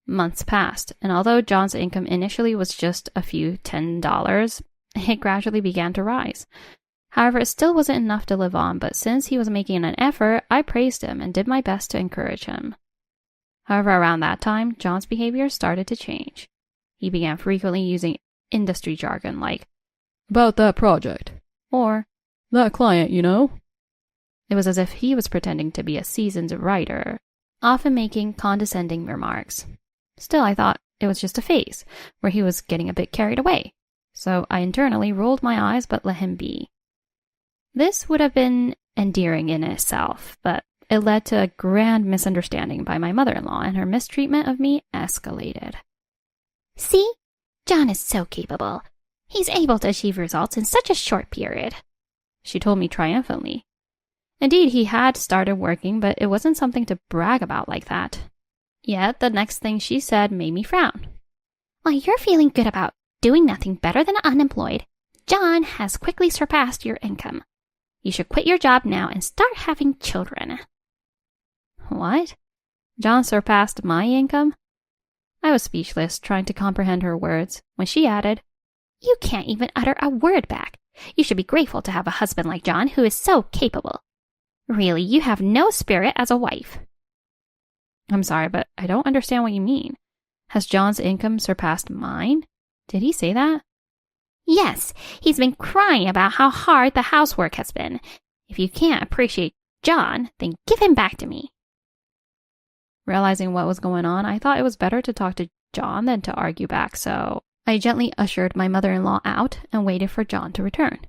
Months passed, and although John's income initially was just a few $10, it gradually began to rise. However, it still wasn't enough to live on, but since he was making an effort, I praised him and did my best to encourage him. However, around that time, John's behavior started to change. He began frequently using industry jargon like, "About that project," or "that client, you know." It was as if he was pretending to be a seasoned writer, often making condescending remarks. Still, I thought it was just a phase, where he was getting a bit carried away. So I internally rolled my eyes but let him be. This would have been endearing in itself, but it led to a grand misunderstanding by my mother-in-law, and her mistreatment of me escalated. See? John is so capable. He's able to achieve results in such a short period, she told me triumphantly. Indeed, he had started working, but it wasn't something to brag about like that. Yet the next thing she said made me frown. While you're feeling good about doing nothing better than unemployed, John has quickly surpassed your income. You should quit your job now and start having children. What? John surpassed my income? I was speechless, trying to comprehend her words, when she added, You can't even utter a word back. You should be grateful to have a husband like John who is so capable. Really, you have no spirit as a wife. I'm sorry, but I don't understand what you mean. Has John's income surpassed mine? Did he say that? Yes, he's been crying about how hard the housework has been. If you can't appreciate John, then give him back to me. Realizing what was going on, I thought it was better to talk to John than to argue back, so I gently ushered my mother-in-law out and waited for John to return.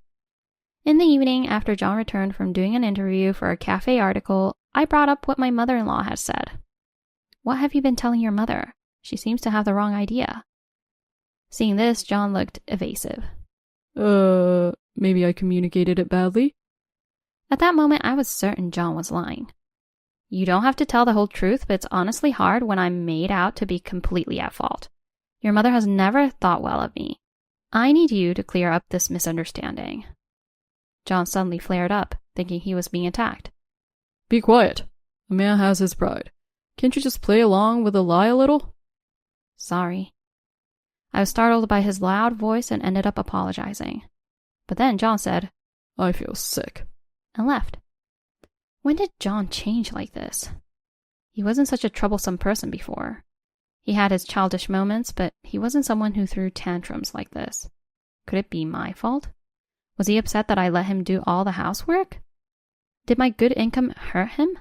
In the evening, after John returned from doing an interview for a cafe article, I brought up what my mother-in-law had said. What have you been telling your mother? She seems to have the wrong idea. Seeing this, John looked evasive. Maybe I communicated it badly? At that moment, I was certain John was lying. You don't have to tell the whole truth, but it's honestly hard when I'm made out to be completely at fault. Your mother has never thought well of me. I need you to clear up this misunderstanding. John suddenly flared up, thinking he was being attacked. Be quiet. A man has his pride. Can't you just play along with the lie a little? Sorry. I was startled by his loud voice and ended up apologizing. But then John said, I feel sick, and left. When did John change like this? He wasn't such a troublesome person before. He had his childish moments, but he wasn't someone who threw tantrums like this. Could it be my fault? Was he upset that I let him do all the housework? Did my good income hurt him?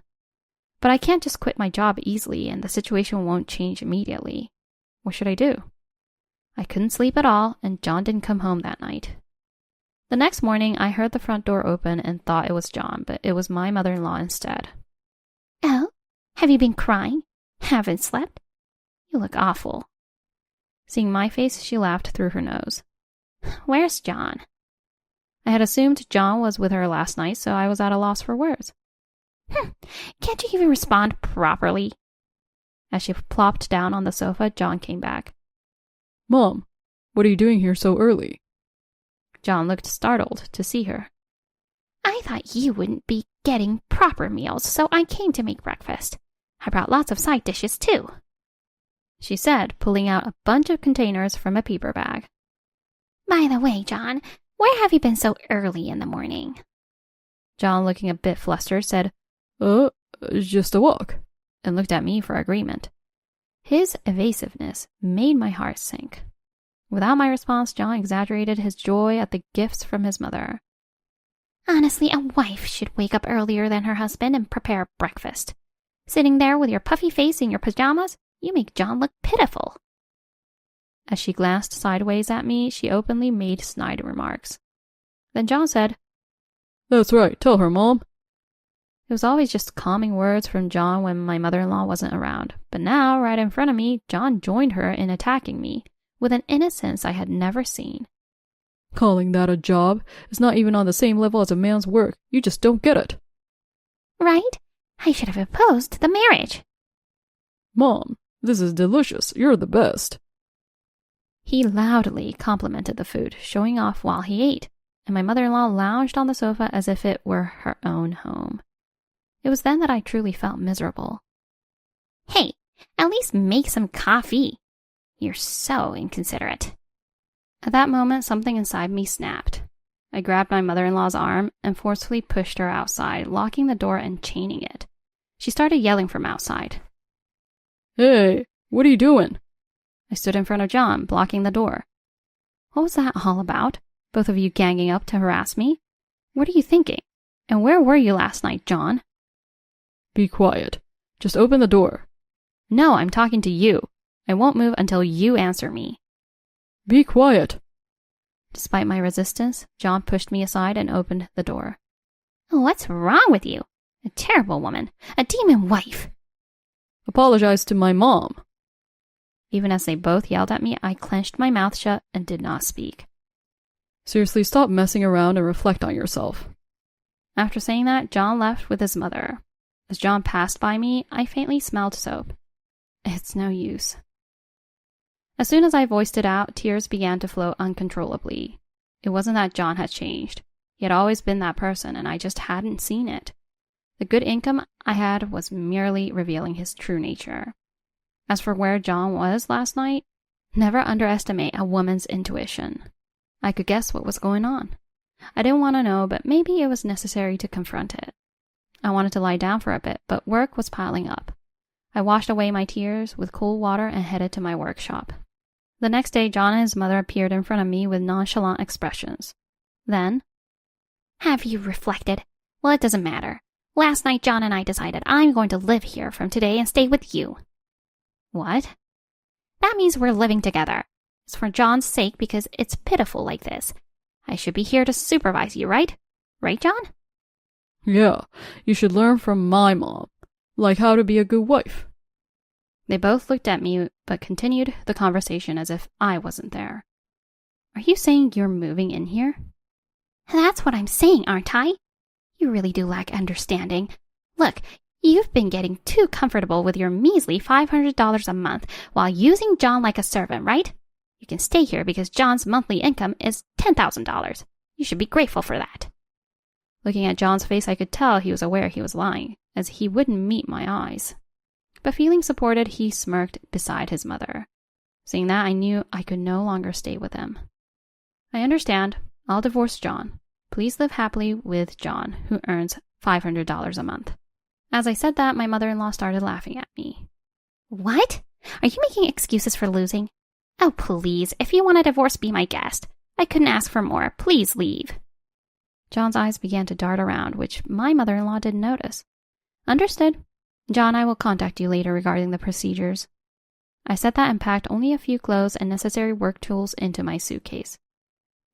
But I can't just quit my job easily and the situation won't change immediately. What should I do? I couldn't sleep at all, and John didn't come home that night. The next morning, I heard the front door open and thought it was John, but it was my mother-in-law instead. Oh, have you been crying? Haven't slept? You look awful. Seeing my face, she laughed through her nose. Where's John? I had assumed John was with her last night, so I was at a loss for words. Can't you even respond properly? As she plopped down on the sofa, John came back. Mom, what are you doing here so early? John looked startled to see her. I thought you wouldn't be getting proper meals, so I came to make breakfast. I brought lots of side dishes, too, she said, pulling out a bunch of containers from a paper bag. By the way, John, where have you been so early in the morning? John, looking a bit flustered, said, Just a walk, and looked at me for agreement. His evasiveness made my heart sink. Without my response, John exaggerated his joy at the gifts from his mother. Honestly, a wife should wake up earlier than her husband and prepare breakfast. Sitting there with your puffy face in your pajamas, you make John look pitiful. As she glanced sideways at me, she openly made snide remarks. Then John said, That's right, tell her, Mom. It was always just calming words from John when my mother-in-law wasn't around. But now, right in front of me, John joined her in attacking me, with an innocence I had never seen. Calling that a job is not even on the same level as a man's work. You just don't get it. Right? I should have opposed the marriage. Mom, this is delicious. You're the best. He loudly complimented the food, showing off while he ate, and my mother-in-law lounged on the sofa as if it were her own home. It was then that I truly felt miserable. Hey, at least make some coffee. You're so inconsiderate. At that moment, something inside me snapped. I grabbed my mother-in-law's arm and forcefully pushed her outside, locking the door and chaining it. She started yelling from outside. Hey, what are you doing? I stood in front of John, blocking the door. What was that all about? Both of you ganging up to harass me? What are you thinking? And where were you last night, John? Be quiet. Just open the door. No, I'm talking to you. I won't move until you answer me. Be quiet. Despite my resistance, John pushed me aside and opened the door. What's wrong with you? A terrible woman. A demon wife. Apologize to my mom. Even as they both yelled at me, I clenched my mouth shut and did not speak. Seriously, stop messing around and reflect on yourself. After saying that, John left with his mother. As John passed by me, I faintly smelled soap. It's no use. As soon as I voiced it out, tears began to flow uncontrollably. It wasn't that John had changed. He had always been that person, and I just hadn't seen it. The good income I had was merely revealing his true nature. As for where John was last night, never underestimate a woman's intuition. I could guess what was going on. I didn't want to know, but maybe it was necessary to confront it. I wanted to lie down for a bit, but work was piling up. I washed away my tears with cool water and headed to my workshop. The next day, John and his mother appeared in front of me with nonchalant expressions. Then, Have you reflected? Well, it doesn't matter. Last night, John and I decided I'm going to live here from today and stay with you. what? That means we're living together. It's for John's sake because it's pitiful like this. I should be here to supervise you, right? Right, John? Yeah, you should learn from my mom. Like how to be a good wife. They both looked at me, but continued the conversation as if I wasn't there. Are you saying you're moving in here? That's what I'm saying, aren't I? You really do lack understanding. Look, you've been getting too comfortable with your measly $500 a month while using John like a servant, right? You can stay here because John's monthly income is $10,000. You should be grateful for that. Looking at John's face, I could tell he was aware he was lying, as he wouldn't meet my eyes. But feeling supported, he smirked beside his mother. Seeing that, I knew I could no longer stay with him. I understand. I'll divorce John. Please live happily with John, who earns $500 a month. As I said that, my mother-in-law started laughing at me. What? Are you making excuses for losing? Oh, please, if you want a divorce, be my guest. I couldn't ask for more. Please leave. John's eyes began to dart around, which my mother-in-law didn't notice. Understood. John, I will contact you later regarding the procedures. I said that and packed only a few clothes and necessary work tools into my suitcase.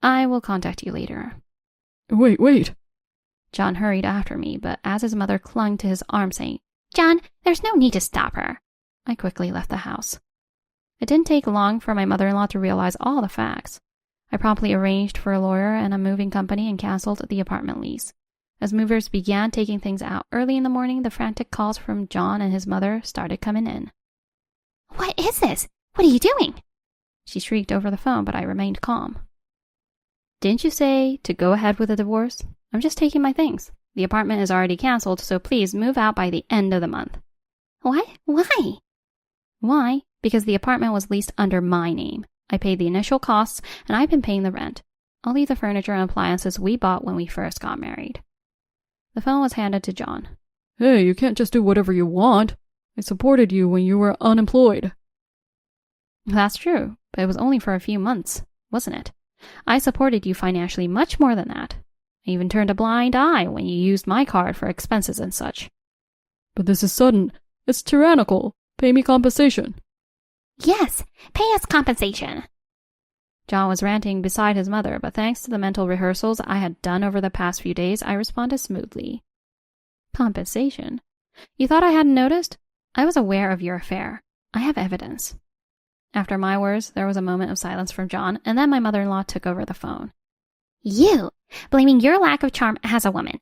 I will contact you later. Wait. John hurried after me, but as his mother clung to his arm saying, John, there's no need to stop her, I quickly left the house. It didn't take long for my mother-in-law to realize all the facts. I promptly arranged for a lawyer and a moving company and canceled the apartment lease. As movers began taking things out early in the morning, the frantic calls from John and his mother started coming in. What is this? What are you doing? She shrieked over the phone, but I remained calm. Didn't you say to go ahead with the divorce? I'm just taking my things. The apartment is already canceled, so please move out by the end of the month. What? Why? Why? Because the apartment was leased under my name. I paid the initial costs, and I've been paying the rent. I'll leave the furniture and appliances we bought when we first got married. The phone was handed to John. Hey, you can't just do whatever you want. I supported you when you were unemployed. That's true, but it was only for a few months, wasn't it? I supported you financially much more than that. I even turned a blind eye when you used my card for expenses and such. But this is sudden. It's tyrannical. Pay me compensation. Yes, pay us compensation. John was ranting beside his mother, but thanks to the mental rehearsals I had done over the past few days, I responded smoothly. Compensation? You thought I hadn't noticed? I was aware of your affair. I have evidence. After my words, there was a moment of silence from John, and then my mother-in-law took over the phone. You, blaming your lack of charm as a woman.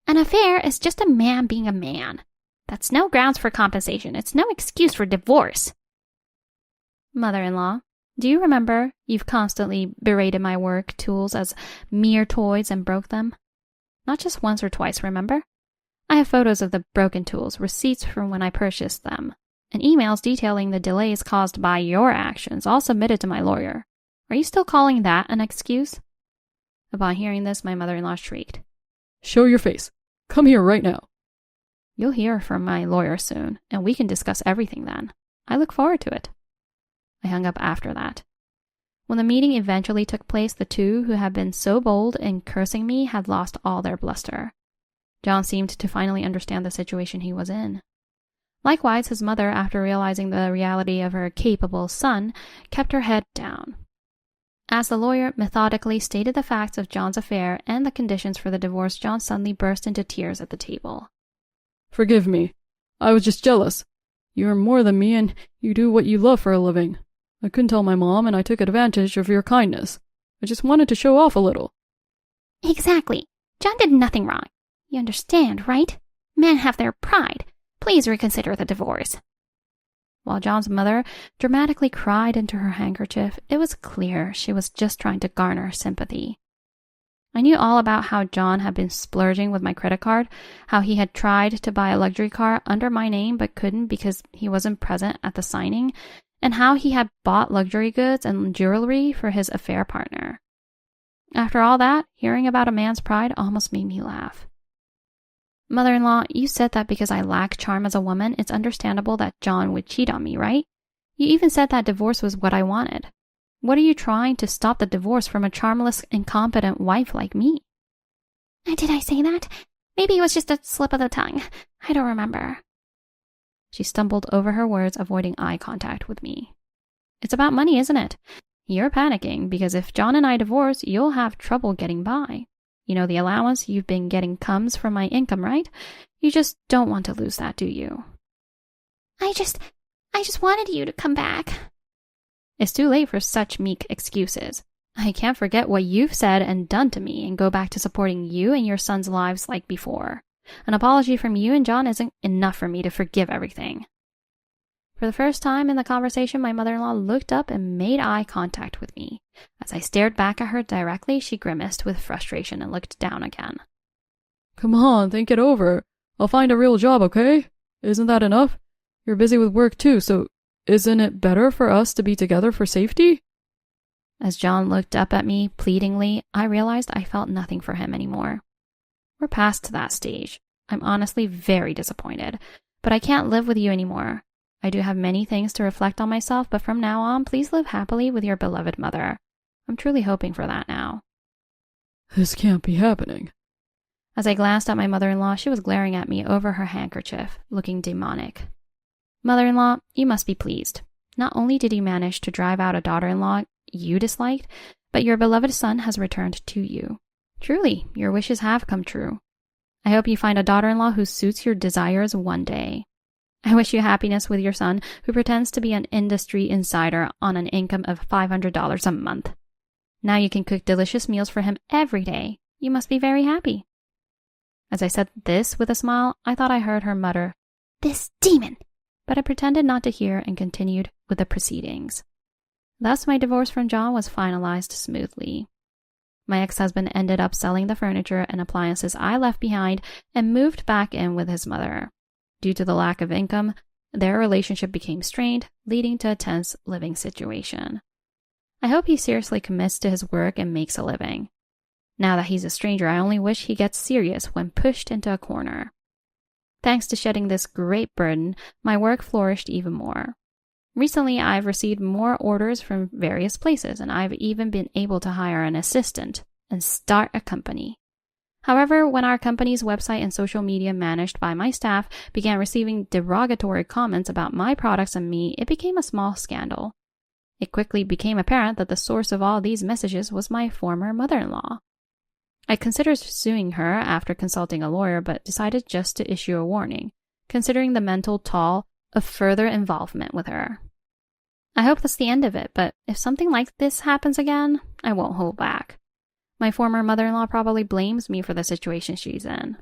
An affair is just a man being a man. That's no grounds for compensation. It's no excuse for divorce. Mother-in-law, do you remember you've constantly berated my work tools as mere toys and broke them? Not just once or twice, remember? I have photos of the broken tools, receipts from when I purchased them, and emails detailing the delays caused by your actions, all submitted to my lawyer. Are you still calling that an excuse? Upon hearing this, my mother-in-law shrieked. Show your face. Come here right now. You'll hear from my lawyer soon, and we can discuss everything then. I look forward to it. I hung up after that. When the meeting eventually took place, the two who had been so bold in cursing me had lost all their bluster. John seemed to finally understand the situation he was in. Likewise, his mother, after realizing the reality of her capable son, kept her head down. As the lawyer methodically stated the facts of John's affair and the conditions for the divorce, John suddenly burst into tears at the table. Forgive me. I was just jealous. You are more than me and you do what you love for a living. I couldn't tell my mom and I took advantage of your kindness. I just wanted to show off a little. Exactly. John did nothing wrong. You understand, right? Men have their pride. Please reconsider the divorce. While John's mother dramatically cried into her handkerchief, it was clear she was just trying to garner sympathy. I knew all about how John had been splurging with my credit card, how he had tried to buy a luxury car under my name but couldn't because he wasn't present at the signing, and how he had bought luxury goods and jewelry for his affair partner. After all that, hearing about a man's pride almost made me laugh. Mother-in-law, you said that because I lack charm as a woman, it's understandable that John would cheat on me, right? You even said that divorce was what I wanted. What are you trying to stop the divorce from a charmless, incompetent wife like me? Did I say that? Maybe it was just a slip of the tongue. I don't remember. She stumbled over her words, avoiding eye contact with me. It's about money, isn't it? You're panicking because if John and I divorce, you'll have trouble getting by. You know the allowance you've been getting comes from my income, right? You just don't want to lose that, do you? I just wanted you to come back. It's too late for such meek excuses. I can't forget what you've said and done to me and go back to supporting you and your son's lives like before. An apology from you and John isn't enough for me to forgive everything. For the first time in the conversation, my mother-in-law looked up and made eye contact with me. As I stared back at her directly, she grimaced with frustration and looked down again. Come on, think it over. I'll find a real job, okay? Isn't that enough? You're busy with work too, so isn't it better for us to be together for safety? As John looked up at me pleadingly, I realized I felt nothing for him anymore. We're past that stage. I'm honestly very disappointed, but I can't live with you anymore. I do have many things to reflect on myself, but from now on, please live happily with your beloved mother. I'm truly hoping for that now. This can't be happening. As I glanced at my mother-in-law, she was glaring at me over her handkerchief, looking demonic. Mother-in-law, you must be pleased. Not only did you manage to drive out a daughter-in-law you disliked, but your beloved son has returned to you. Truly, your wishes have come true. I hope you find a daughter-in-law who suits your desires one day. I wish you happiness with your son, who pretends to be an industry insider on an income of $500 a month. Now you can cook delicious meals for him every day. You must be very happy. As I said this with a smile, I thought I heard her mutter, "This demon!" but I pretended not to hear and continued with the proceedings. Thus, my divorce from John was finalized smoothly. My ex-husband ended up selling the furniture and appliances I left behind and moved back in with his mother. Due to the lack of income, their relationship became strained, leading to a tense living situation. I hope he seriously commits to his work and makes a living. Now that he's a stranger, I only wish he gets serious when pushed into a corner. Thanks to shedding this great burden, my work flourished even more. Recently, I've received more orders from various places, and I've even been able to hire an assistant and start a company. However, when our company's website and social media managed by my staff began receiving derogatory comments about my products and me, it became a small scandal. It quickly became apparent that the source of all these messages was my former mother-in-law. I considered suing her after consulting a lawyer, but decided just to issue a warning, considering the mental toll of further involvement with her. I hope that's the end of it, but if something like this happens again, I won't hold back. My former mother-in-law probably blames me for the situation she's in.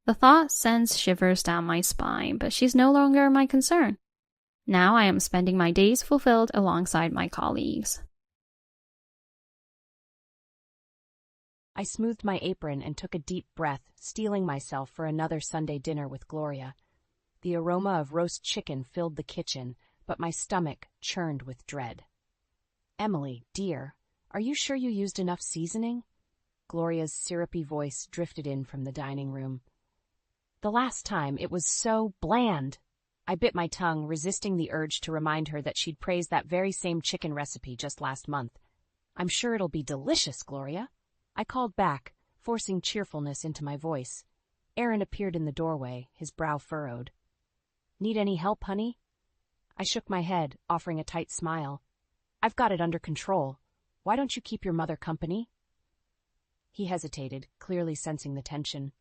The thought sends shivers down my spine, but she's no longer my concern. Now I am spending my days fulfilled alongside my colleagues. I smoothed my apron and took a deep breath, steeling myself for another Sunday dinner with Gloria. The aroma of roast chicken filled the kitchen, but my stomach churned with dread. "Emily, dear, are you sure you used enough seasoning?" Gloria's syrupy voice drifted in from the dining room. "The last time it was so bland." I bit my tongue, resisting the urge to remind her that she'd praised that very same chicken recipe just last month. "I'm sure it'll be delicious, Gloria." I called back, forcing cheerfulness into my voice. Aaron appeared in the doorway, his brow furrowed. Need any help, honey? I shook my head, offering a tight smile. I've got it under control. Why don't you keep your mother company? He hesitated, clearly sensing the tension.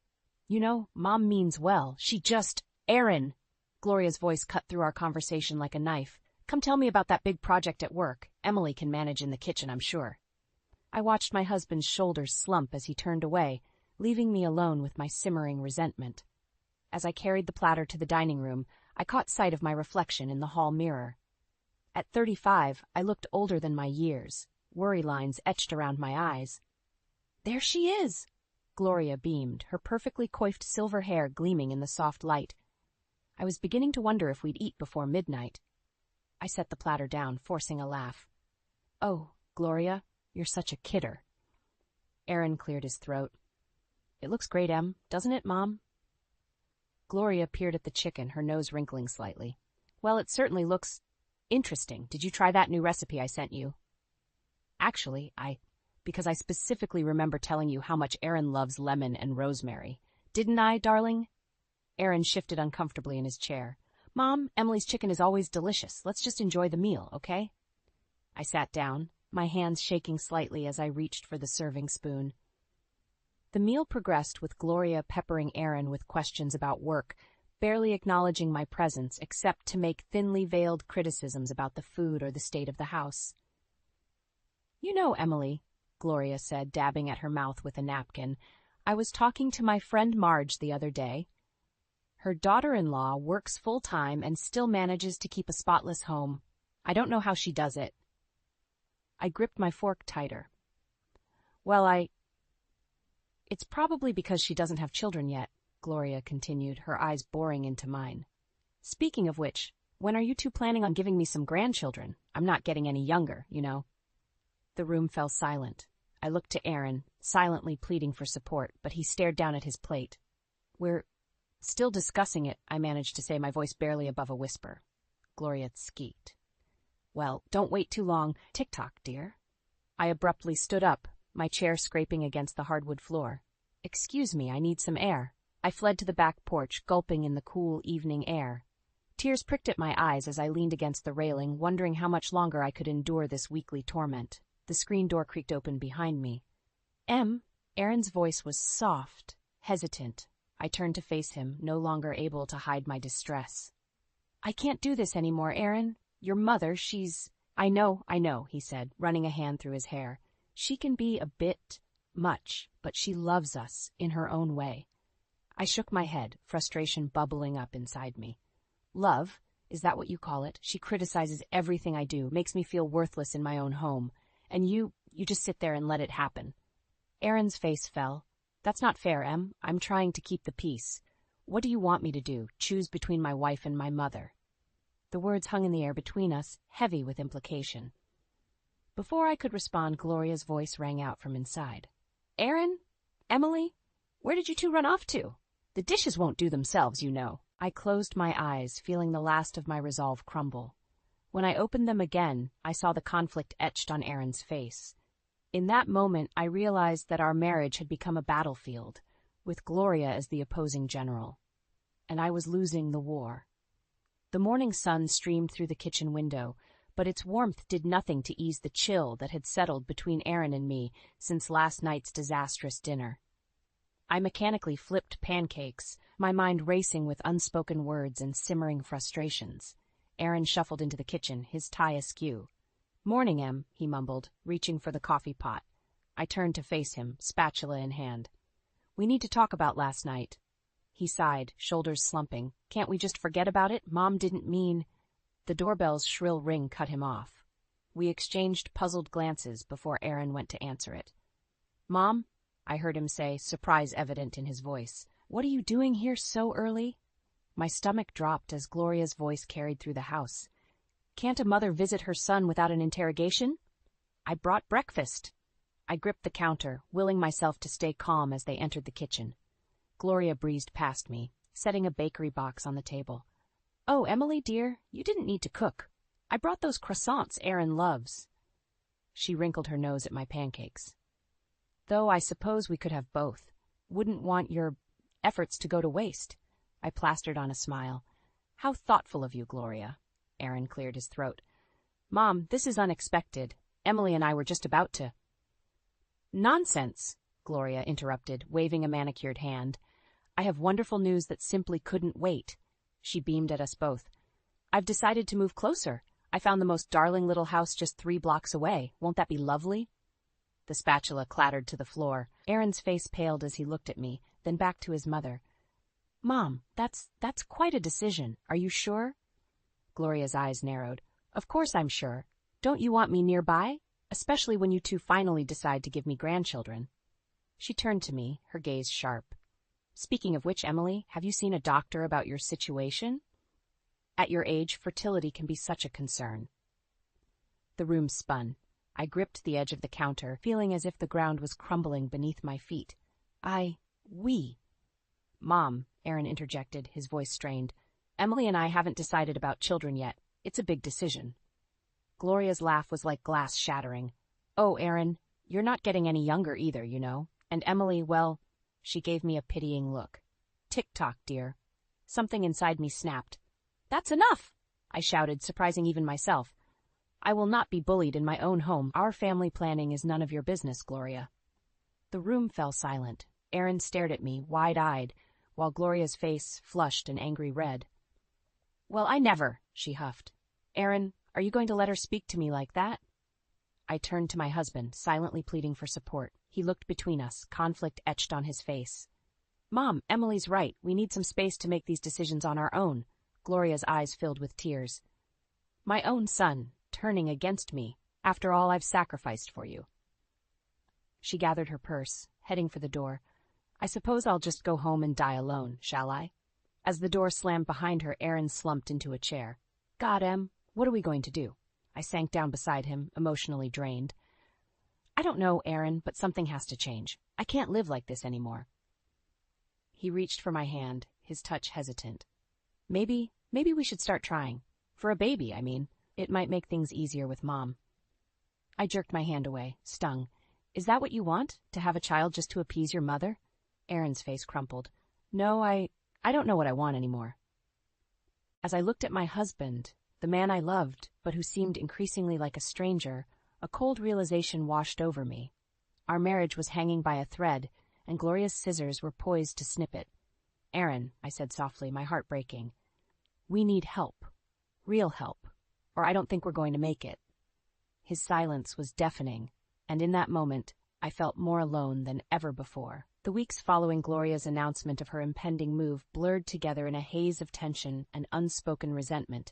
You know, Mom means well. She just... Aaron! Gloria's voice cut through our conversation like a knife. Come tell me about that big project at work. Emily can manage in the kitchen, I'm sure. I watched my husband's shoulders slump as he turned away, leaving me alone with my simmering resentment. As I carried the platter to the dining room, I caught sight of my reflection in the hall mirror. At 35, I looked older than my years, worry lines etched around my eyes. There she is! Gloria beamed, her perfectly coiffed silver hair gleaming in the soft light. I was beginning to wonder if we'd eat before midnight. I set the platter down, forcing a laugh. Oh, Gloria, you're such a kidder. Aaron cleared his throat. It looks great, Em, doesn't it, Mom? Gloria peered at the chicken, her nose wrinkling slightly. Well, it certainly looks interesting. Did you try that new recipe I sent you? Actually, because I specifically remember telling you how much Aaron loves lemon and rosemary. Didn't I, darling? Aaron shifted uncomfortably in his chair. Mom, Emily's chicken is always delicious. Let's just enjoy the meal, okay? I sat down, my hands shaking slightly as I reached for the serving spoon. The meal progressed with Gloria peppering Aaron with questions about work, barely acknowledging my presence except to make thinly veiled criticisms about the food or the state of the house. You know, Emily, Gloria said, dabbing at her mouth with a napkin, I was talking to my friend Marge the other day. Her daughter-in-law works full-time and still manages to keep a spotless home. I don't know how she does it. I gripped my fork tighter. Well, It's probably because she doesn't have children yet, Gloria continued, her eyes boring into mine. Speaking of which, when are you two planning on giving me some grandchildren? I'm not getting any younger, you know. The room fell silent. I looked to Aaron, silently pleading for support, but he stared down at his plate. We're still discussing it, I managed to say, my voice barely above a whisper. Gloria squeaked. Well, don't wait too long. Tick-tock, dear. I abruptly stood up, my chair scraping against the hardwood floor. Excuse me, I need some air. I fled to the back porch, gulping in the cool evening air. Tears pricked at my eyes as I leaned against the railing, wondering how much longer I could endure this weekly torment. The screen door creaked open behind me. Aaron's voice was soft, hesitant. I turned to face him, no longer able to hide my distress. I can't do this anymore, Aaron. Your mother, she's... I know, he said, running a hand through his hair. She can be a bit much, but she loves us in her own way. I shook my head, frustration bubbling up inside me. Love? Is that what you call it? She criticizes everything I do, makes me feel worthless in my own home. And you just sit there and let it happen. Aaron's face fell. That's not fair, Em. I'm trying to keep the peace. What do you want me to do? Choose between my wife and my mother? The words hung in the air between us, heavy with implication. Before I could respond, Gloria's voice rang out from inside. Aaron? Emily? Where did you two run off to? The dishes won't do themselves, you know. I closed my eyes, feeling the last of my resolve crumble. When I opened them again, I saw the conflict etched on Aaron's face. In that moment, I realized that our marriage had become a battlefield, with Gloria as the opposing general. And I was losing the war. The morning sun streamed through the kitchen window, but its warmth did nothing to ease the chill that had settled between Aaron and me since last night's disastrous dinner. I mechanically flipped pancakes, my mind racing with unspoken words and simmering frustrations. Aaron shuffled into the kitchen, his tie askew. Morning, Em, he mumbled, reaching for the coffee pot. I turned to face him, spatula in hand. We need to talk about last night. He sighed, shoulders slumping. Can't we just forget about it? Mom didn't mean... The doorbell's shrill ring cut him off. We exchanged puzzled glances before Aaron went to answer it. Mom, I heard him say, surprise evident in his voice. What are you doing here so early? My stomach dropped as Gloria's voice carried through the house. Can't a mother visit her son without an interrogation? I brought breakfast. I gripped the counter, willing myself to stay calm as they entered the kitchen. Gloria breezed past me, setting a bakery box on the table. Oh, Emily, dear, you didn't need to cook. I brought those croissants Aaron loves. She wrinkled her nose at my pancakes. Though I suppose we could have both. Wouldn't want your efforts to go to waste. I plastered on a smile. How thoughtful of you, Gloria. Aaron cleared his throat. Mom, this is unexpected. Emily and I were just about to. Nonsense, Gloria interrupted, waving a manicured hand. I have wonderful news that simply couldn't wait. She beamed at us both. I've decided to move closer. I found the most darling little house just 3 blocks away. Won't that be lovely? The spatula clattered to the floor. Aaron's face paled as he looked at me, then back to his mother. Mom, that's quite a decision. Are you sure? Gloria's eyes narrowed. Of course I'm sure. Don't you want me nearby? Especially when you two finally decide to give me grandchildren. She turned to me, her gaze sharp. Speaking of which, Emily, have you seen a doctor about your situation? At your age, fertility can be such a concern. The room spun. I gripped the edge of the counter, feeling as if the ground was crumbling beneath my feet. We. Mom, Aaron interjected, his voice strained. Emily and I haven't decided about children yet. It's a big decision. Gloria's laugh was like glass shattering. Oh, Aaron, you're not getting any younger either, you know. And Emily, well, she gave me a pitying look. Tick-tock, dear. Something inside me snapped. That's enough, I shouted, surprising even myself. I will not be bullied in my own home. Our family planning is none of your business, Gloria. The room fell silent. Aaron stared at me, wide-eyed, while Gloria's face flushed an angry red. Well, I never, she huffed. Aaron, are you going to let her speak to me like that? I turned to my husband, silently pleading for support. He looked between us, conflict etched on his face. Mom, Emily's right. We need some space to make these decisions on our own. Gloria's eyes filled with tears. My own son, turning against me, after all I've sacrificed for you. She gathered her purse, heading for the door. I suppose I'll just go home and die alone, shall I? As the door slammed behind her, Aaron slumped into a chair. God, Em, what are we going to do? I sank down beside him, emotionally drained. I don't know, Aaron, but something has to change. I can't live like this anymore. He reached for my hand, his touch hesitant. Maybe we should start trying. For a baby, I mean. It might make things easier with Mom. I jerked my hand away, stung. Is that what you want? To have a child just to appease your mother? Aaron's face crumpled. No, I don't know what I want anymore. As I looked at my husband, the man I loved, but who seemed increasingly like a stranger, a cold realization washed over me. Our marriage was hanging by a thread, and Gloria's scissors were poised to snip it. Aaron, I said softly, my heart breaking. We need help. Real help. Or I don't think we're going to make it. His silence was deafening, and in that moment, I felt more alone than ever before. The weeks following Gloria's announcement of her impending move blurred together in a haze of tension and unspoken resentment.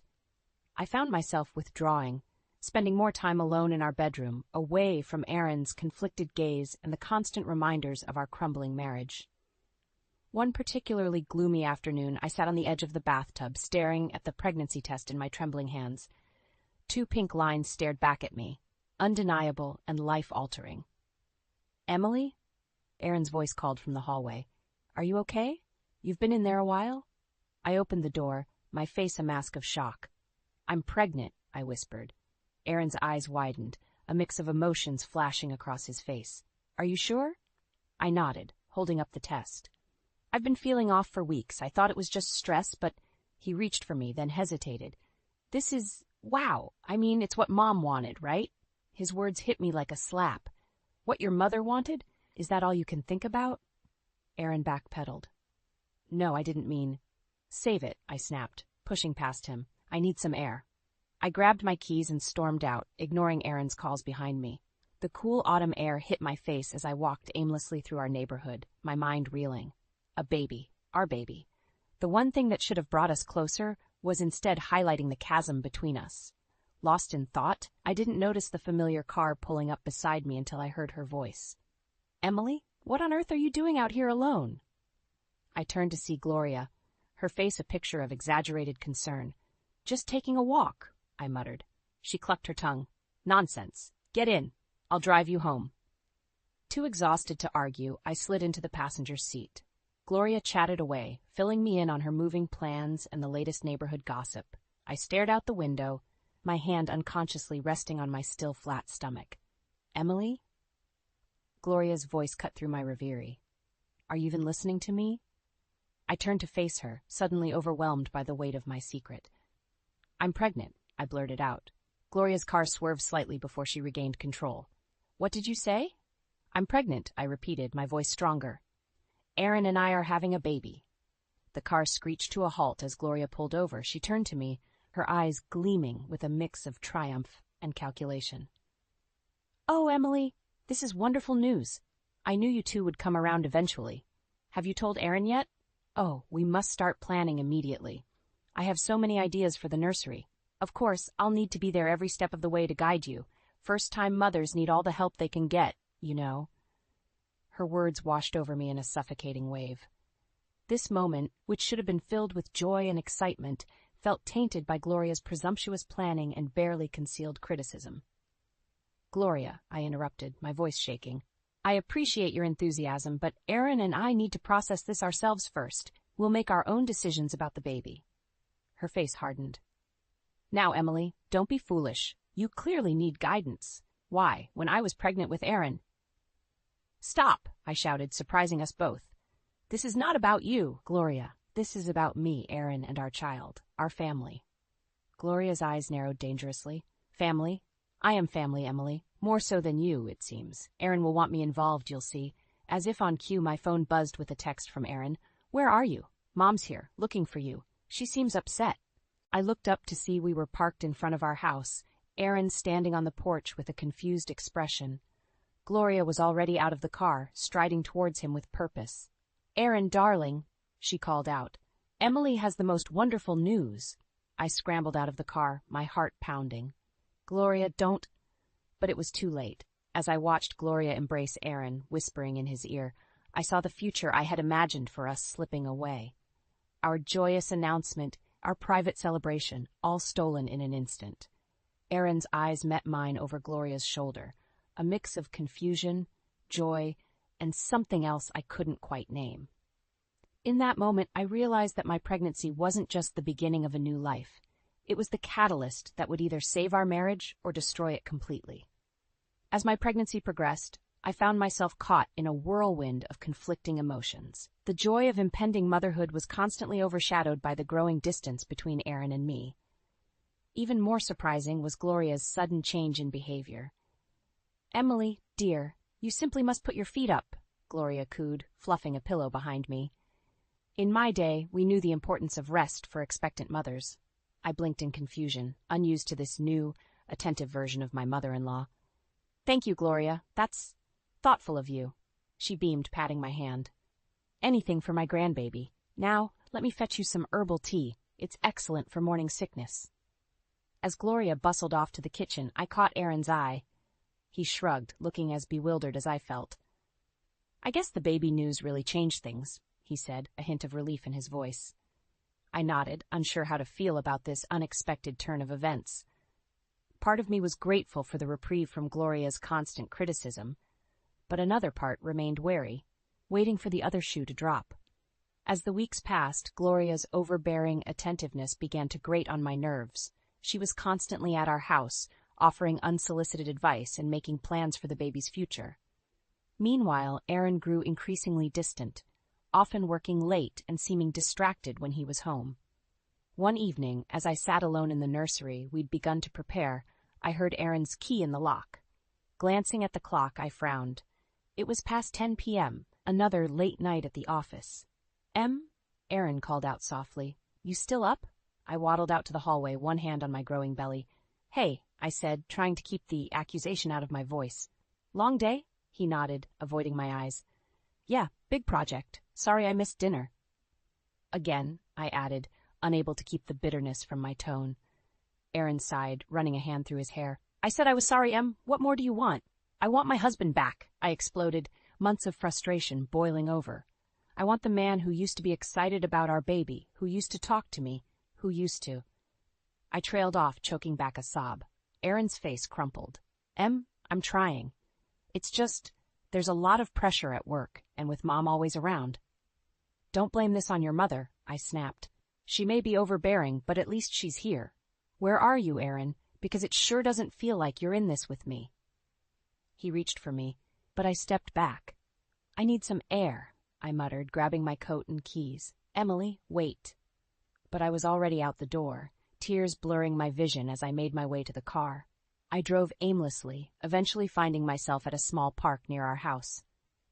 I found myself withdrawing, spending more time alone in our bedroom, away from Aaron's conflicted gaze and the constant reminders of our crumbling marriage. One particularly gloomy afternoon, I sat on the edge of the bathtub, staring at the pregnancy test in my trembling hands. 2 pink lines stared back at me, undeniable and life-altering. Emily? Aaron's voice called from the hallway. Are you okay? You've been in there a while? I opened the door, my face a mask of shock. I'm pregnant, I whispered. Aaron's eyes widened, a mix of emotions flashing across his face. Are you sure? I nodded, holding up the test. I've been feeling off for weeks. I thought it was just stress, but he reached for me, then hesitated. This is... wow. I mean, it's what Mom wanted, right? His words hit me like a slap. What your mother wanted? Is that all you can think about? Aaron backpedaled. No, I didn't mean... Save it, I snapped, pushing past him. I need some air. I grabbed my keys and stormed out, ignoring Aaron's calls behind me. The cool autumn air hit my face as I walked aimlessly through our neighborhood, my mind reeling. A baby. Our baby. The one thing that should have brought us closer was instead highlighting the chasm between us. Lost in thought, I didn't notice the familiar car pulling up beside me until I heard her voice. Emily, what on earth are you doing out here alone? I turned to see Gloria, her face a picture of exaggerated concern. Just taking a walk, I muttered. She clucked her tongue. Nonsense. Get in. I'll drive you home. Too exhausted to argue, I slid into the passenger's seat. Gloria chatted away, filling me in on her moving plans and the latest neighborhood gossip. I stared out the window, my hand unconsciously resting on my still flat stomach. Emily? Gloria's voice cut through my reverie. Are you even listening to me? I turned to face her, suddenly overwhelmed by the weight of my secret. "I'm pregnant," I blurted out. Gloria's car swerved slightly before she regained control. "What did you say?" "I'm pregnant," I repeated, my voice stronger. "Aaron and I are having a baby." The car screeched to a halt as Gloria pulled over. She turned to me, her eyes gleaming with a mix of triumph and calculation. "Oh, Emily, this is wonderful news. I knew you two would come around eventually. Have you told Aaron yet? Oh, we must start planning immediately. I have so many ideas for the nursery. Of course, I'll need to be there every step of the way to guide you. First-time mothers need all the help they can get, you know." Her words washed over me in a suffocating wave. This moment, which should have been filled with joy and excitement, felt tainted by Gloria's presumptuous planning and barely concealed criticism. "Gloria," I interrupted, my voice shaking, "I appreciate your enthusiasm, but Aaron and I need to process this ourselves first. We'll make our own decisions about the baby." Her face hardened. "Now, Emily, don't be foolish. You clearly need guidance. Why, when I was pregnant with Aaron—" "Stop!" I shouted, surprising us both. "This is not about you, Gloria. This is about me, Aaron, and our child, our family." Gloria's eyes narrowed dangerously. "Family? I am family, Emily. More so than you, it seems. Aaron will want me involved, you'll see." As if on cue, my phone buzzed with a text from Aaron. "Where are you? Mom's here, looking for you. She seems upset." I looked up to see we were parked in front of our house, Aaron standing on the porch with a confused expression. Gloria was already out of the car, striding towards him with purpose. "Aaron, darling," she called out. "Emily has the most wonderful news." I scrambled out of the car, my heart pounding. "Gloria, don't—" But it was too late. As I watched Gloria embrace Aaron, whispering in his ear, I saw the future I had imagined for us slipping away. Our joyous announcement, our private celebration, all stolen in an instant. Aaron's eyes met mine over Gloria's shoulder, a mix of confusion, joy, and something else I couldn't quite name. In that moment, I realized that my pregnancy wasn't just the beginning of a new life. It was the catalyst that would either save our marriage or destroy it completely. As my pregnancy progressed, I found myself caught in a whirlwind of conflicting emotions. The joy of impending motherhood was constantly overshadowed by the growing distance between Aaron and me. Even more surprising was Gloria's sudden change in behavior. "Emily, dear, you simply must put your feet up," Gloria cooed, fluffing a pillow behind me. In my day, we knew the importance of rest for expectant mothers. I blinked in confusion, unused to this new, attentive version of my mother-in-law. "Thank you, Gloria. That's thoughtful of you." She beamed, patting my hand. "Anything for my grandbaby. Now, let me fetch you some herbal tea. It's excellent for morning sickness." As Gloria bustled off to the kitchen, I caught Aaron's eye. He shrugged, looking as bewildered as I felt. "I guess the baby news really changed things," he said, a hint of relief in his voice. I nodded, unsure how to feel about this unexpected turn of events. Part of me was grateful for the reprieve from Gloria's constant criticism, but another part remained wary, waiting for the other shoe to drop. As the weeks passed, Gloria's overbearing attentiveness began to grate on my nerves. She was constantly at our house, offering unsolicited advice and making plans for the baby's future. Meanwhile, Aaron grew increasingly distant, often working late and seeming distracted when he was home. One evening, as I sat alone in the nursery we'd begun to prepare, I heard Aaron's key in the lock. Glancing at the clock, I frowned. It was past 10 p.m., another late night at the office. "Em?" Aaron called out softly. "You still up?" I waddled out to the hallway, one hand on my growing belly. "Hey," I said, trying to keep the accusation out of my voice. "Long day?" He nodded, avoiding my eyes. "Yeah, big project. Sorry I missed dinner." "Again," I added, unable to keep the bitterness from my tone. Aaron sighed, running a hand through his hair. "I said I was sorry, Em. What more do you want?" "I want my husband back," I exploded, months of frustration boiling over. "I want the man who used to be excited about our baby, who used to talk to me, who used to—" I trailed off, choking back a sob. Aaron's face crumpled. "Em, I'm trying. It's just, there's a lot of pressure at work, and with Mom always around." "Don't blame this on your mother," I snapped. "She may be overbearing, but at least she's here. Where are you, Aaron? Because it sure doesn't feel like you're in this with me." He reached for me, but I stepped back. "I need some air," I muttered, grabbing my coat and keys. Emily, wait. But I was already out the door, tears blurring my vision as I made my way to the car. I drove aimlessly, eventually finding myself at a small park near our house.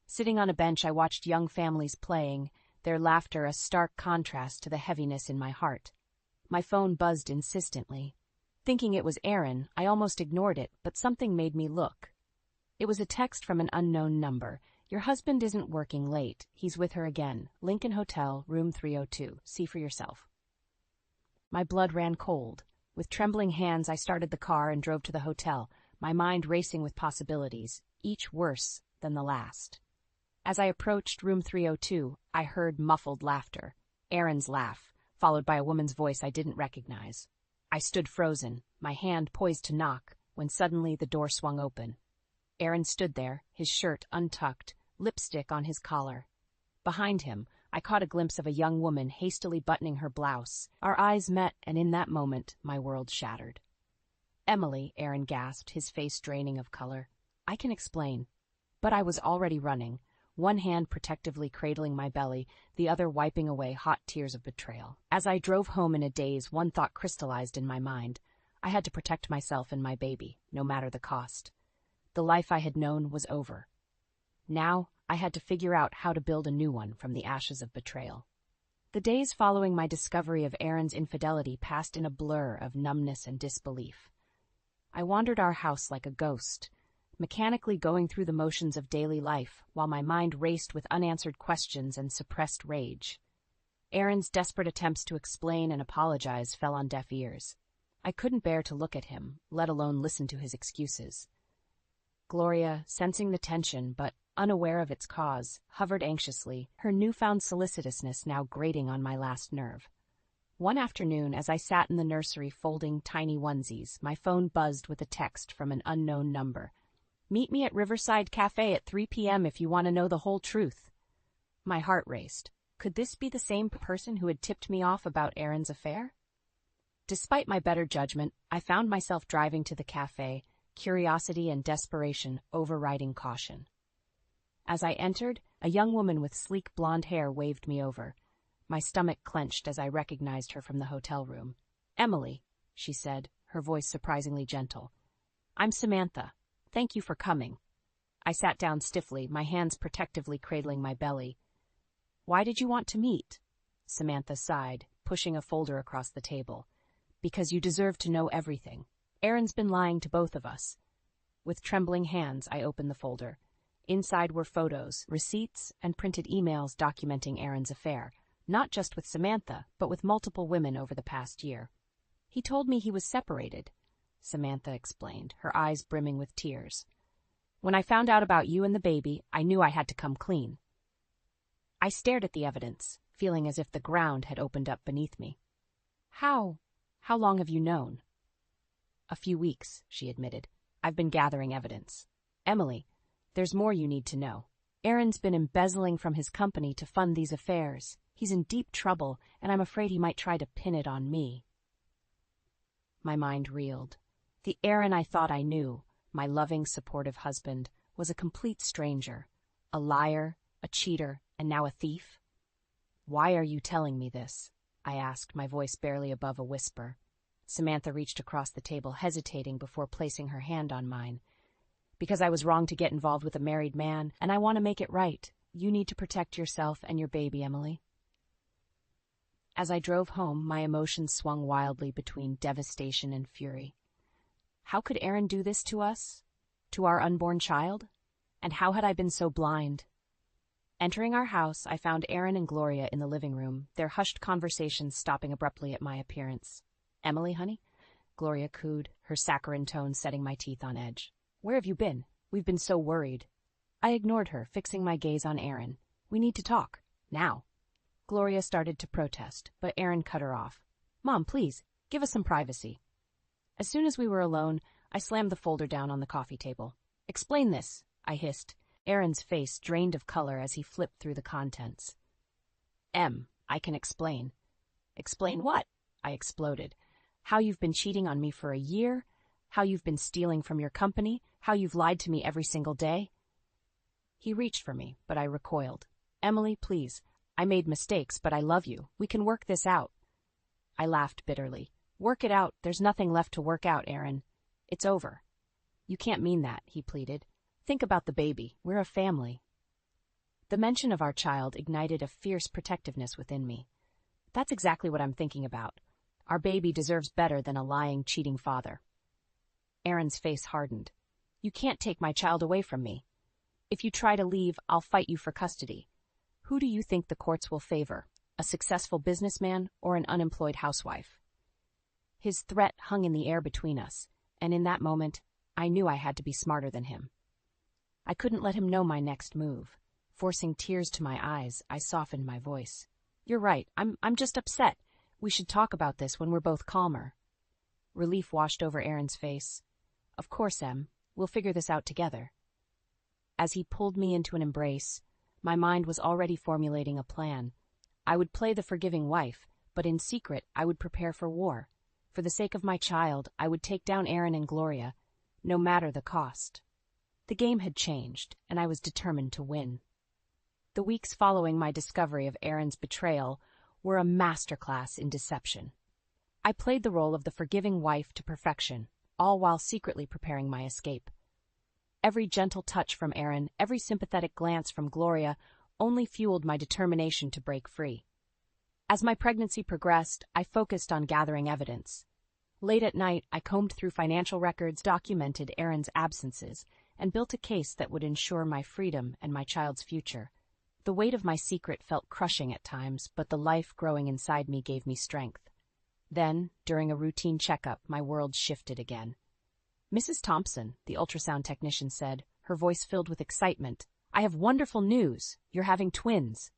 Sitting on a bench, I watched young families playing, their laughter a stark contrast to the heaviness in my heart. My phone buzzed insistently. Thinking it was Aaron, I almost ignored it, but something made me look. It was a text from an unknown number. Your husband isn't working late. He's with her again. Lincoln Hotel, room 302. See for yourself. My blood ran cold. With trembling hands, I started the car and drove to the hotel, my mind racing with possibilities, each worse than the last. As I approached room 302, I heard muffled laughter. Aaron's laugh, followed by a woman's voice I didn't recognize. I stood frozen, my hand poised to knock, when suddenly the door swung open. Aaron stood there, his shirt untucked, lipstick on his collar. Behind him, I caught a glimpse of a young woman hastily buttoning her blouse. Our eyes met, and in that moment, my world shattered. Emily, Aaron gasped, his face draining of color. I can explain. But I was already running, one hand protectively cradling my belly, the other wiping away hot tears of betrayal. As I drove home in a daze, one thought crystallized in my mind. I had to protect myself and my baby, no matter the cost. The life I had known was over. Now, I had to figure out how to build a new one from the ashes of betrayal. The days following my discovery of Aaron's infidelity passed in a blur of numbness and disbelief. I wandered our house like a ghost, mechanically going through the motions of daily life while my mind raced with unanswered questions and suppressed rage. Aaron's desperate attempts to explain and apologize fell on deaf ears. I couldn't bear to look at him, let alone listen to his excuses. Gloria, sensing the tension but unaware of its cause, hovered anxiously, her newfound solicitousness now grating on my last nerve. One afternoon, as I sat in the nursery folding tiny onesies, my phone buzzed with a text from an unknown number. Meet me at Riverside Cafe at 3 p.m. if you want to know the whole truth. My heart raced. Could this be the same person who had tipped me off about Aaron's affair? Despite my better judgment, I found myself driving to the cafe, curiosity and desperation overriding caution. As I entered, a young woman with sleek blonde hair waved me over. My stomach clenched as I recognized her from the hotel room. Emily, she said, her voice surprisingly gentle. I'm Samantha. Thank you for coming. I sat down stiffly, my hands protectively cradling my belly. Why did you want to meet? Samantha sighed, pushing a folder across the table. Because you deserve to know everything. Aaron's been lying to both of us. With trembling hands, I opened the folder. Inside were photos, receipts, and printed emails documenting Aaron's affair, not just with Samantha, but with multiple women over the past year. He told me he was separated, Samantha explained, her eyes brimming with tears. When I found out about you and the baby, I knew I had to come clean. I stared at the evidence, feeling as if the ground had opened up beneath me. How long have you known? A few weeks, she admitted. I've been gathering evidence. Emily, there's more you need to know. Aaron's been embezzling from his company to fund these affairs. He's in deep trouble, and I'm afraid he might try to pin it on me. My mind reeled. The Aaron I thought I knew, my loving, supportive husband, was a complete stranger. A liar, a cheater, and now a thief. Why are you telling me this? I asked, my voice barely above a whisper. Samantha reached across the table, hesitating before placing her hand on mine. Because I was wrong to get involved with a married man, and I want to make it right. You need to protect yourself and your baby, Emily. As I drove home, my emotions swung wildly between devastation and fury. How could Aaron do this to us? To our unborn child? And how had I been so blind? Entering our house, I found Aaron and Gloria in the living room, their hushed conversations stopping abruptly at my appearance. Emily, honey? Gloria cooed, her saccharine tone setting my teeth on edge. Where have you been? We've been so worried. I ignored her, fixing my gaze on Aaron. We need to talk. Now. Gloria started to protest, but Aaron cut her off. Mom, please, give us some privacy. As soon as we were alone, I slammed the folder down on the coffee table. Explain this, I hissed, Aaron's face drained of color as he flipped through the contents. I can explain. Explain what? I exploded. How you've been cheating on me for a year? How you've been stealing from your company? How you've lied to me every single day? He reached for me, but I recoiled. Emily, please. I made mistakes, but I love you. We can work this out. I laughed bitterly. Work it out? There's nothing left to work out, Aaron. It's over. You can't mean that, he pleaded. Think about the baby. We're a family. The mention of our child ignited a fierce protectiveness within me. That's exactly what I'm thinking about. Our baby deserves better than a lying, cheating father. Aaron's face hardened. You can't take my child away from me. If you try to leave, I'll fight you for custody. Who do you think the courts will favor? A successful businessman or an unemployed housewife? His threat hung in the air between us, and in that moment, I knew I had to be smarter than him. I couldn't let him know my next move. Forcing tears to my eyes, I softened my voice. You're right, I'm just upset. We should talk about this when we're both calmer. Relief washed over Aaron's face. Of course, Em. We'll figure this out together. As he pulled me into an embrace, my mind was already formulating a plan. I would play the forgiving wife, but in secret I would prepare for war. For the sake of my child, I would take down Aaron and Gloria, no matter the cost. The game had changed, and I was determined to win. The weeks following my discovery of Aaron's betrayal were a masterclass in deception. I played the role of the forgiving wife to perfection, all while secretly preparing my escape. Every gentle touch from Aaron, every sympathetic glance from Gloria only fueled my determination to break free. As my pregnancy progressed, I focused on gathering evidence. Late at night, I combed through financial records, documented Aaron's absences, and built a case that would ensure my freedom and my child's future. The weight of my secret felt crushing at times, but the life growing inside me gave me strength. Then, during a routine checkup, my world shifted again. Mrs. Thompson, the ultrasound technician, said, her voice filled with excitement, I have wonderful news. You're having twins.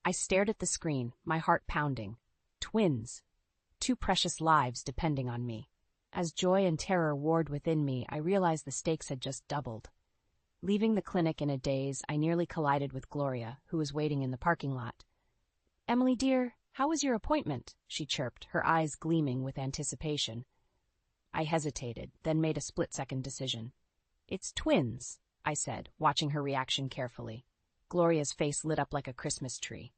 I stared at the screen, my heart pounding. Twins. 2 precious lives depending on me. As joy and terror warred within me, I realized the stakes had just doubled. Leaving the clinic in a daze, I nearly collided with Gloria, who was waiting in the parking lot. Emily, dear, how was your appointment? She chirped, her eyes gleaming with anticipation. I hesitated, then made a split-second decision. It's twins, I said, watching her reaction carefully. Gloria's face lit up like a Christmas tree.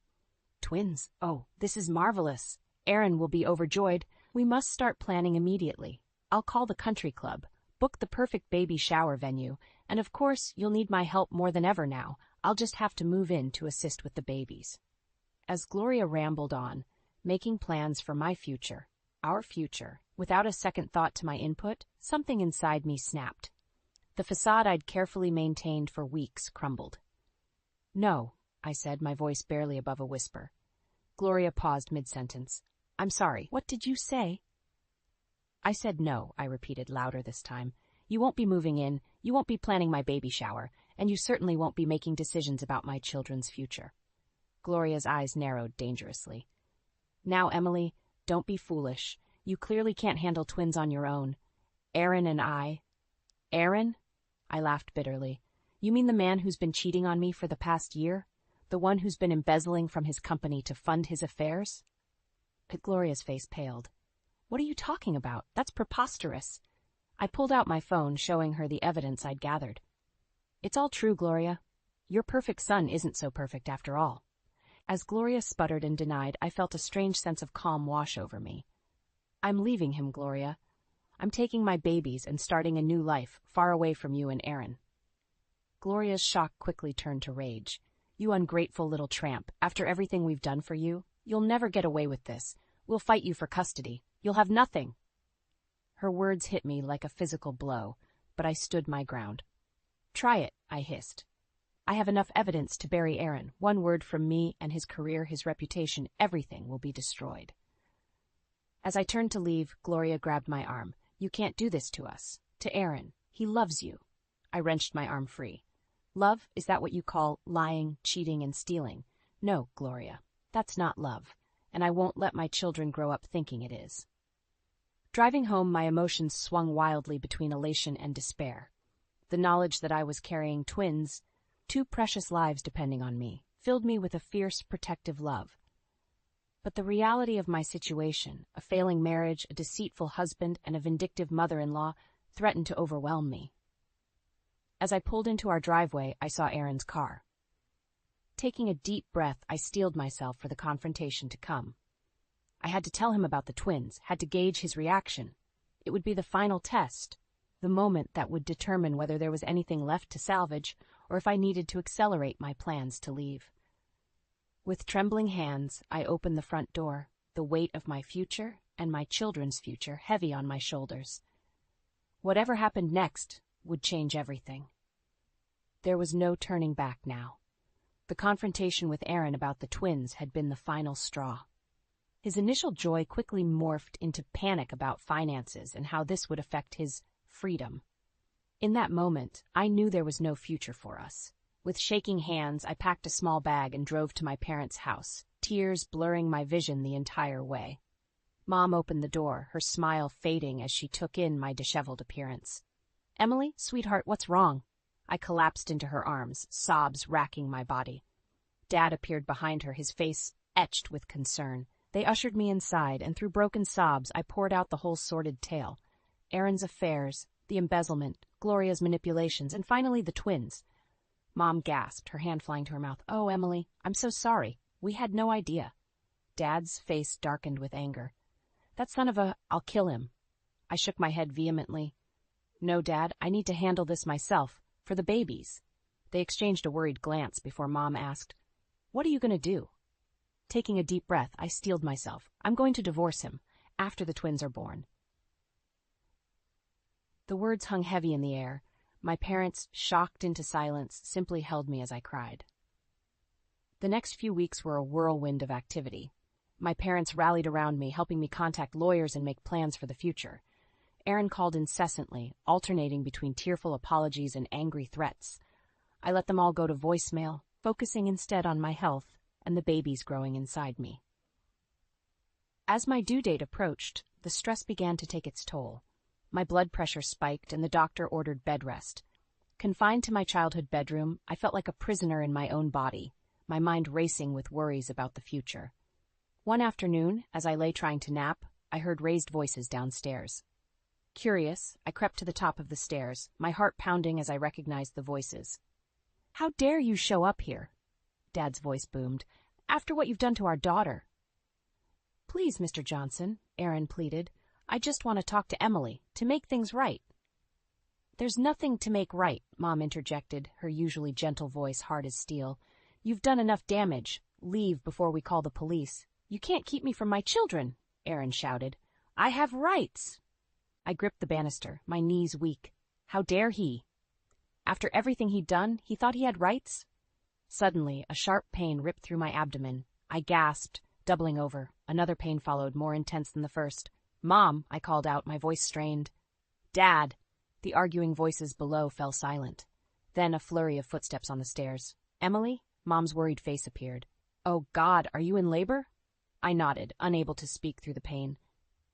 Twins? Oh, this is marvelous. Aaron will be overjoyed. We must start planning immediately. I'll call the country club, book the perfect baby shower venue, and of course, you'll need my help more than ever now. I'll just have to move in to assist with the babies. As Gloria rambled on, making plans for my future, our future, without a second thought to my input, something inside me snapped. The facade I'd carefully maintained for weeks crumbled. No, I said, my voice barely above a whisper. Gloria paused mid-sentence. I'm sorry, what did you say? I said no, I repeated louder this time. You won't be moving in, you won't be planning my baby shower, and you certainly won't be making decisions about my children's future. Gloria's eyes narrowed dangerously. Now, Emily, don't be foolish. You clearly can't handle twins on your own. Aaron and I... Aaron? I laughed bitterly. You mean the man who's been cheating on me for the past year? The one who's been embezzling from his company to fund his affairs? Gloria's face paled. What are you talking about? That's preposterous. I pulled out my phone, showing her the evidence I'd gathered. It's all true, Gloria. Your perfect son isn't so perfect after all. As Gloria sputtered and denied, I felt a strange sense of calm wash over me. I'm leaving him, Gloria. I'm taking my babies and starting a new life, far away from you and Aaron. Gloria's shock quickly turned to rage. You ungrateful little tramp, after everything we've done for you, you'll never get away with this. We'll fight you for custody. You'll have nothing. Her words hit me like a physical blow, but I stood my ground. Try it, I hissed. I have enough evidence to bury Aaron. One word from me and his career, his reputation, everything will be destroyed. As I turned to leave, Gloria grabbed my arm. You can't do this to us. To Aaron. He loves you. I wrenched my arm free. Love, is that what you call lying, cheating, and stealing? No, Gloria. That's not love, and I won't let my children grow up thinking it is. Driving home, my emotions swung wildly between elation and despair. The knowledge that I was carrying twins, 2 precious lives depending on me, filled me with a fierce, protective love. But the reality of my situation, a failing marriage, a deceitful husband, and a vindictive mother-in-law, threatened to overwhelm me. As I pulled into our driveway, I saw Aaron's car. Taking a deep breath, I steeled myself for the confrontation to come. I had to tell him about the twins, had to gauge his reaction. It would be the final test, the moment that would determine whether there was anything left to salvage or if I needed to accelerate my plans to leave. With trembling hands, I opened the front door, the weight of my future and my children's future heavy on my shoulders. Whatever happened next would change everything. There was no turning back now. The confrontation with Aaron about the twins had been the final straw. His initial joy quickly morphed into panic about finances and how this would affect his freedom. In that moment, I knew there was no future for us. With shaking hands, I packed a small bag and drove to my parents' house, tears blurring my vision the entire way. Mom opened the door, her smile fading as she took in my disheveled appearance. "Emily, sweetheart, what's wrong?" I collapsed into her arms, sobs racking my body. Dad appeared behind her, his face etched with concern. They ushered me inside, and through broken sobs, I poured out the whole sordid tale. Aaron's affairs, the embezzlement, Gloria's manipulations, and finally the twins. Mom gasped, her hand flying to her mouth. "Oh, Emily, I'm so sorry. We had no idea." Dad's face darkened with anger. "That son of a... I'll kill him." I shook my head vehemently. "No, Dad, I need to handle this myself, for the babies." They exchanged a worried glance before Mom asked, "What are you going to do?" Taking a deep breath, I steeled myself. "I'm going to divorce him, after the twins are born." The words hung heavy in the air. My parents, shocked into silence, simply held me as I cried. The next few weeks were a whirlwind of activity. My parents rallied around me, helping me contact lawyers and make plans for the future. Aaron called incessantly, alternating between tearful apologies and angry threats. I let them all go to voicemail, focusing instead on my health and the babies growing inside me. As my due date approached, the stress began to take its toll. My blood pressure spiked and the doctor ordered bed rest. Confined to my childhood bedroom, I felt like a prisoner in my own body, my mind racing with worries about the future. One afternoon, as I lay trying to nap, I heard raised voices downstairs. Curious, I crept to the top of the stairs, my heart pounding as I recognized the voices. "How dare you show up here?" Dad's voice boomed. "After what you've done to our daughter." "Please, Mr. Johnson," Aaron pleaded. "I just want to talk to Emily, to make things right." "There's nothing to make right," Mom interjected, her usually gentle voice hard as steel. "You've done enough damage. Leave before we call the police." "You can't keep me from my children," Aaron shouted. "I have rights." I gripped the banister, my knees weak. How dare he? After everything he'd done, he thought he had rights? Suddenly, a sharp pain ripped through my abdomen. I gasped, doubling over. Another pain followed, more intense than the first. "Mom," I called out, my voice strained. "Dad." The arguing voices below fell silent. Then a flurry of footsteps on the stairs. "Emily?" Mom's worried face appeared. "Oh, God, are you in labor?" I nodded, unable to speak through the pain.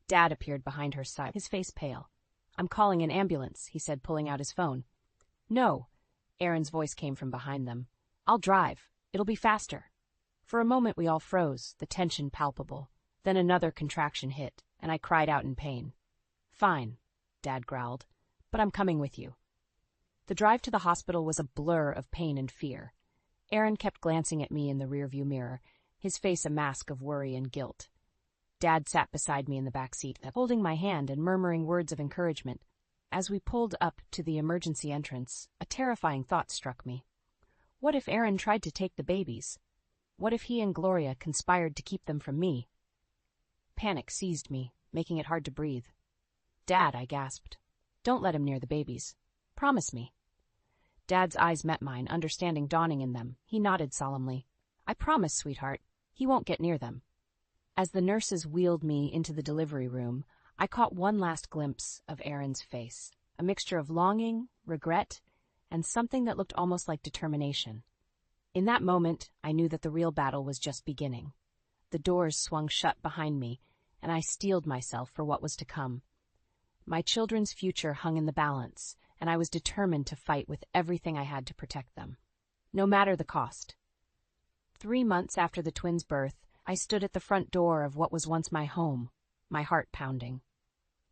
Dad appeared behind her side, his face pale. "I'm calling an ambulance," he said, pulling out his phone. "No." Aaron's voice came from behind them. "I'll drive. It'll be faster." For a moment we all froze, the tension palpable. Then another contraction hit, and I cried out in pain. "Fine," Dad growled, "but I'm coming with you." The drive to the hospital was a blur of pain and fear. Aaron kept glancing at me in the rearview mirror, his face a mask of worry and guilt. Dad sat beside me in the back seat, holding my hand and murmuring words of encouragement. As we pulled up to the emergency entrance, a terrifying thought struck me. What if Aaron tried to take the babies? What if he and Gloria conspired to keep them from me? Panic seized me, making it hard to breathe. "Dad," I gasped. "Don't let him near the babies. Promise me." Dad's eyes met mine, understanding dawning in them. He nodded solemnly. "I promise, sweetheart. He won't get near them." As the nurses wheeled me into the delivery room, I caught one last glimpse of Aaron's face, a mixture of longing, regret, and something that looked almost like determination. In that moment, I knew that the real battle was just beginning. The doors swung shut behind me, and I steeled myself for what was to come. My children's future hung in the balance, and I was determined to fight with everything I had to protect them, no matter the cost. 3 months after the twins' birth, I stood at the front door of what was once my home, my heart pounding.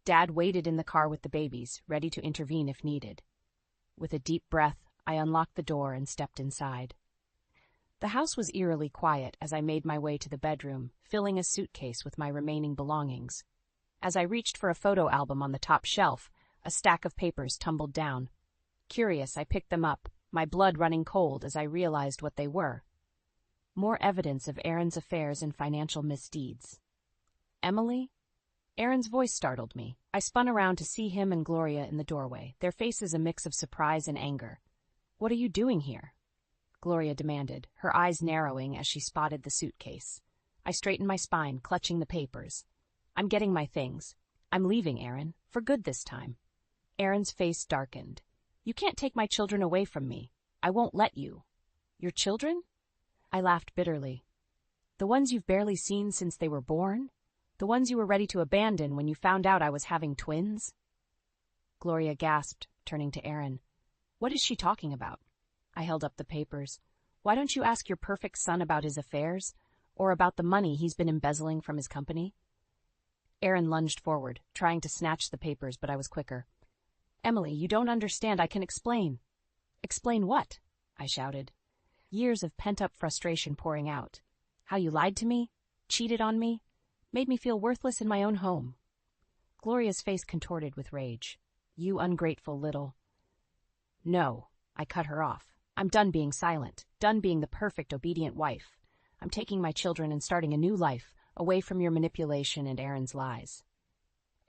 Dad waited in the car with the babies, ready to intervene if needed. With a deep breath, I unlocked the door and stepped inside. The house was eerily quiet as I made my way to the bedroom, filling a suitcase with my remaining belongings. As I reached for a photo album on the top shelf, a stack of papers tumbled down. Curious, I picked them up, my blood running cold as I realized what they were. More evidence of Aaron's affairs and financial misdeeds. Emily? Aaron's voice startled me. I spun around to see him and Gloria in the doorway, their faces a mix of surprise and anger. "What are you doing here?" Gloria demanded, her eyes narrowing as she spotted the suitcase. I straightened my spine, clutching the papers. "I'm getting my things. I'm leaving, Aaron, for good this time." Aaron's face darkened. "You can't take my children away from me. I won't let you." "Your children?" I laughed bitterly. "The ones you've barely seen since they were born? The ones you were ready to abandon when you found out I was having twins?" Gloria gasped, turning to Aaron. "What is she talking about?" I held up the papers. "Why don't you ask your perfect son about his affairs? Or about the money he's been embezzling from his company?" Aaron lunged forward, trying to snatch the papers, but I was quicker. "Emily, you don't understand. I can explain." "Explain what?" I shouted. Years of pent-up frustration pouring out. How you lied to me, cheated on me, made me feel worthless in my own home. Gloria's face contorted with rage. "You ungrateful little—" "No," I cut her off. "I'm done being silent, done being the perfect, obedient wife. I'm taking my children and starting a new life, away from your manipulation and Aaron's lies."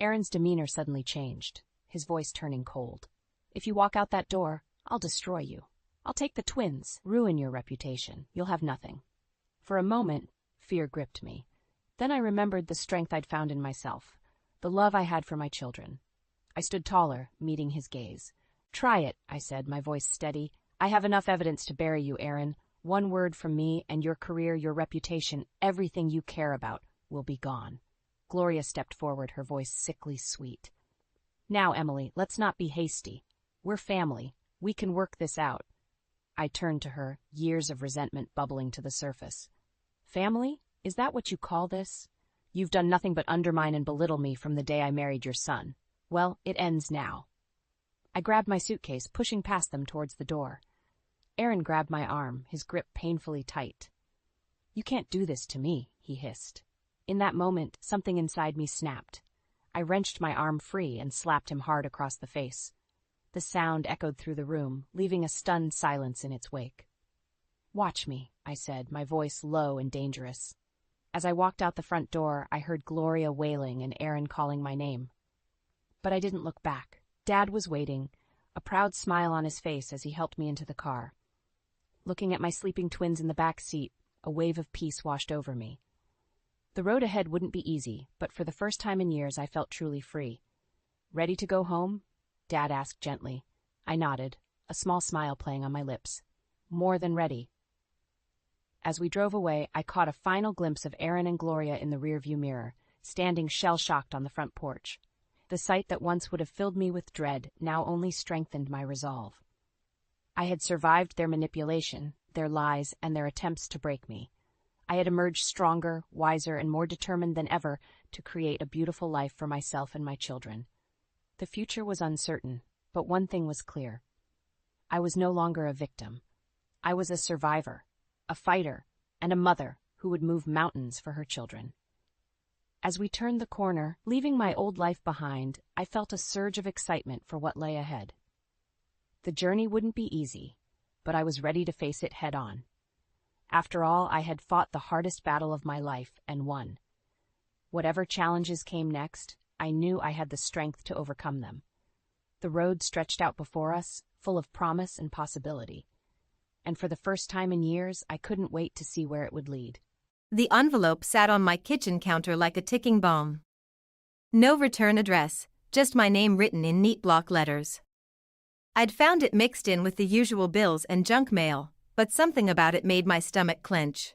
Aaron's demeanor suddenly changed, his voice turning cold. "If you walk out that door, I'll destroy you. I'll take the twins, ruin your reputation. You'll have nothing." For a moment, fear gripped me. Then I remembered the strength I'd found in myself, the love I had for my children. I stood taller, meeting his gaze. "Try it," I said, my voice steady. "I have enough evidence to bury you, Aaron. One word from me, and your career, your reputation, everything you care about, will be gone." Gloria stepped forward, her voice sickly sweet. "Now, Emily, let's not be hasty. We're family. We can work this out." I turned to her, years of resentment bubbling to the surface. "Family? Is that what you call this? You've done nothing but undermine and belittle me from the day I married your son. Well, it ends now." I grabbed my suitcase, pushing past them towards the door. Aaron grabbed my arm, his grip painfully tight. "You can't do this to me," he hissed. In that moment, something inside me snapped. I wrenched my arm free and slapped him hard across the face. The sound echoed through the room, leaving a stunned silence in its wake. "Watch me," I said, my voice low and dangerous. As I walked out the front door, I heard Gloria wailing and Aaron calling my name. But I didn't look back. Dad was waiting, a proud smile on his face as he helped me into the car. Looking at my sleeping twins in the back seat, a wave of peace washed over me. The road ahead wouldn't be easy, but for the first time in years I felt truly free. "Ready to go home?" Dad asked gently. I nodded, a small smile playing on my lips. "More than ready." As we drove away, I caught a final glimpse of Aaron and Gloria in the rearview mirror, standing shell-shocked on the front porch. The sight that once would have filled me with dread now only strengthened my resolve. I had survived their manipulation, their lies, and their attempts to break me. I had emerged stronger, wiser, and more determined than ever to create a beautiful life for myself and my children. The future was uncertain, but one thing was clear. I was no longer a victim. I was a survivor, a fighter, and a mother who would move mountains for her children. As we turned the corner, leaving my old life behind, I felt a surge of excitement for what lay ahead. The journey wouldn't be easy, but I was ready to face it head-on. After all, I had fought the hardest battle of my life and won. Whatever challenges came next, I knew I had the strength to overcome them. The road stretched out before us, full of promise and possibility. And for the first time in years, I couldn't wait to see where it would lead. The envelope sat on my kitchen counter like a ticking bomb. No return address, just my name written in neat block letters. I'd found it mixed in with the usual bills and junk mail, but something about it made my stomach clench.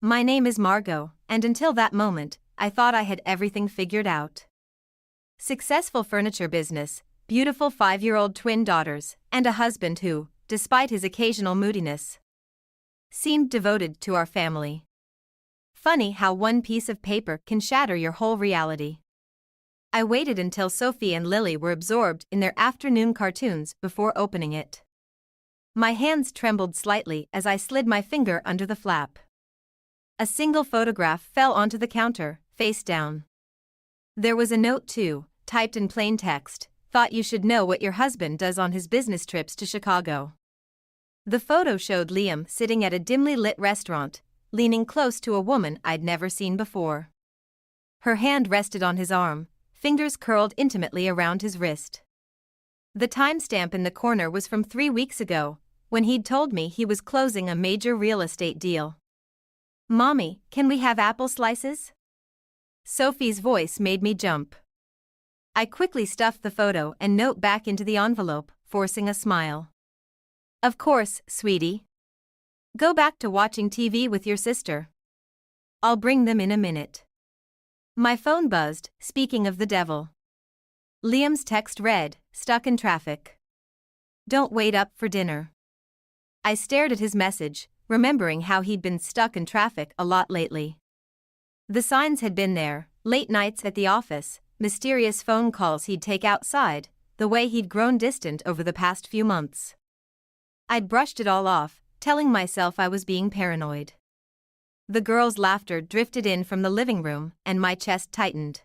My name is Margot, and until that moment, I thought I had everything figured out. Successful furniture business, beautiful 5-year-old twin daughters, and a husband who, despite his occasional moodiness, seemed devoted to our family. Funny how one piece of paper can shatter your whole reality. I waited until Sophie and Lily were absorbed in their afternoon cartoons before opening it. My hands trembled slightly as I slid my finger under the flap. A single photograph fell onto the counter, face down. There was a note too, typed in plain text. Thought you should know what your husband does on his business trips to Chicago. The photo showed Liam sitting at a dimly lit restaurant, leaning close to a woman I'd never seen before. Her hand rested on his arm, fingers curled intimately around his wrist. The timestamp in the corner was from 3 weeks ago, when he'd told me he was closing a major real estate deal. "Mommy, can we have apple slices?" Sophie's voice made me jump. I quickly stuffed the photo and note back into the envelope, forcing a smile. "Of course, sweetie. Go back to watching TV with your sister. I'll bring them in a minute." My phone buzzed, speaking of the devil. Liam's text read, "Stuck in traffic. Don't wait up for dinner." I stared at his message, remembering how he'd been stuck in traffic a lot lately. The signs had been there, late nights at the office, mysterious phone calls he'd take outside, the way he'd grown distant over the past few months. I'd brushed it all off, telling myself I was being paranoid. The girls' laughter drifted in from the living room, and my chest tightened.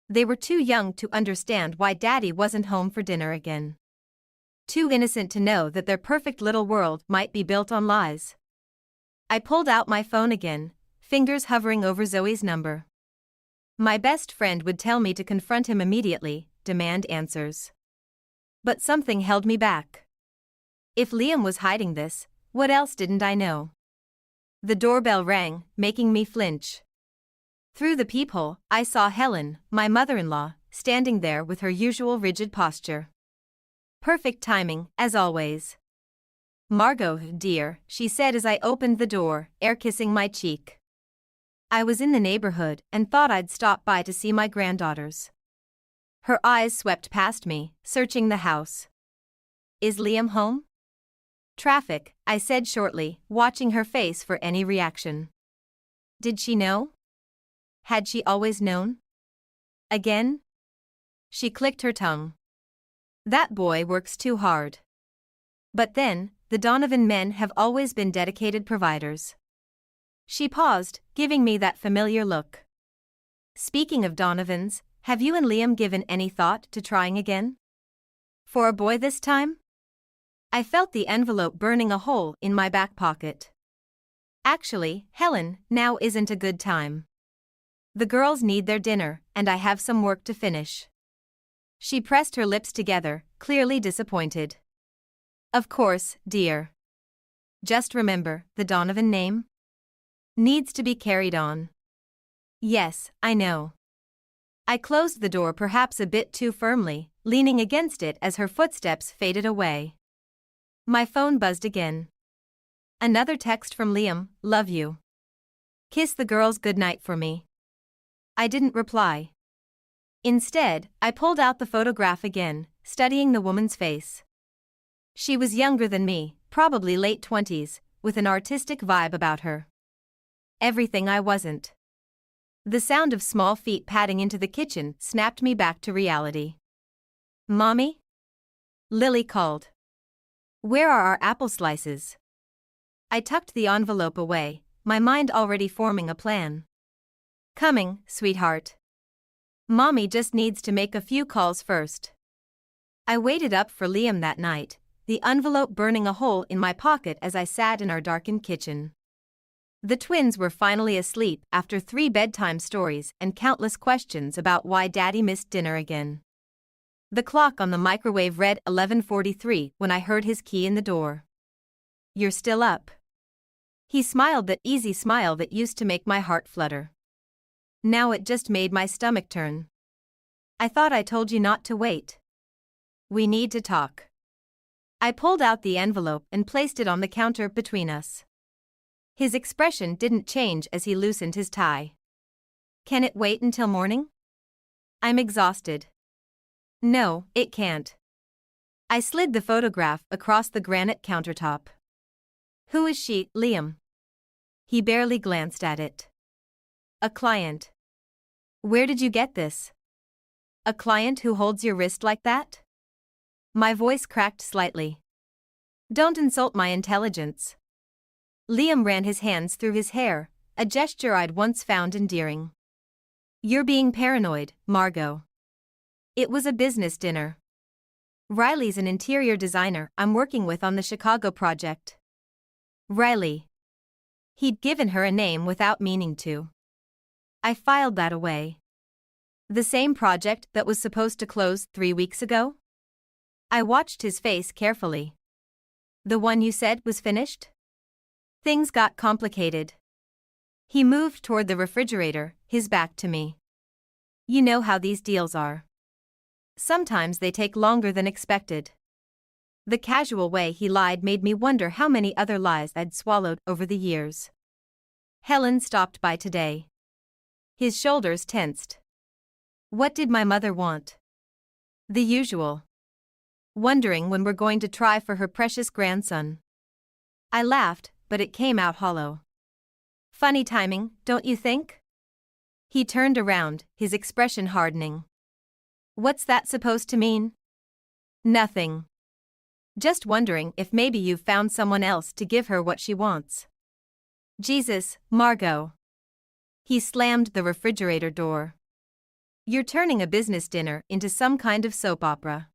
They were too young to understand why Daddy wasn't home for dinner again. Too innocent to know that their perfect little world might be built on lies. I pulled out my phone again, fingers hovering over Zoe's number. My best friend would tell me to confront him immediately, demand answers. But something held me back. If Liam was hiding this, what else didn't I know? The doorbell rang, making me flinch. Through the peephole, I saw Helen, my mother-in-law, standing there with her usual rigid posture. Perfect timing, as always. "Margot, dear," she said as I opened the door, air-kissing my cheek. I was in the neighborhood and thought I'd stop by to see my granddaughters. Her eyes swept past me, searching the house. "Is Liam home?" "Traffic," I said shortly, watching her face for any reaction. Did she know? Had she always known? Again? She clicked her tongue. That boy works too hard. But then, the Donovan men have always been dedicated providers. She paused, giving me that familiar look. "Speaking of Donovans, have you and Liam given any thought to trying again? For a boy this time?" I felt the envelope burning a hole in my back pocket. "Actually, Helen, now isn't a good time. The girls need their dinner, and I have some work to finish." She pressed her lips together, clearly disappointed. "Of course, dear. Just remember, the Donovan name needs to be carried on." "Yes, I know." I closed the door perhaps a bit too firmly, leaning against it as her footsteps faded away. My phone buzzed again. Another text from Liam, "Love you. Kiss the girls goodnight for me." I didn't reply. Instead, I pulled out the photograph again, studying the woman's face. She was younger than me, probably late 20s, with an artistic vibe about her. Everything I wasn't. The sound of small feet padding into the kitchen snapped me back to reality. "Mommy?" Lily called. "Where are our apple slices?" I tucked the envelope away, my mind already forming a plan. "Coming, sweetheart. Mommy just needs to make a few calls first." I waited up for Liam that night, the envelope burning a hole in my pocket as I sat in our darkened kitchen. The twins were finally asleep after 3 bedtime stories and countless questions about why Daddy missed dinner again. The clock on the microwave read 11:43 when I heard his key in the door. "You're still up." He smiled that easy smile that used to make my heart flutter. Now it just made my stomach turn. "I thought I told you not to wait. We need to talk." I pulled out the envelope and placed it on the counter between us. His expression didn't change as he loosened his tie. "Can it wait until morning?" "I'm exhausted." "No, it can't." I slid the photograph across the granite countertop. "Who is she, Liam?" He barely glanced at it. "A client." "Where did you get this?" "A client who holds your wrist like that?" My voice cracked slightly. Don't insult my intelligence. Liam ran his hands through his hair, a gesture I'd once found endearing. You're being paranoid, Margot. It was a business dinner. Riley's an interior designer I'm working with on the Chicago project. Riley. He'd given her a name without meaning to. I filed that away. The same project that was supposed to close 3 weeks ago? I watched his face carefully. The one you said was finished? Things got complicated. He moved toward the refrigerator, his back to me. You know how these deals are. Sometimes they take longer than expected. The casual way he lied made me wonder how many other lies I'd swallowed over the years. Helen stopped by today. His shoulders tensed. What did my mother want? The usual. Wondering when we're going to try for her precious grandson. I laughed, but it came out hollow. Funny timing, don't you think? He turned around, his expression hardening. What's that supposed to mean? Nothing. Just wondering if maybe you've found someone else to give her what she wants. Jesus, Margot. He slammed the refrigerator door. You're turning a business dinner into some kind of soap opera.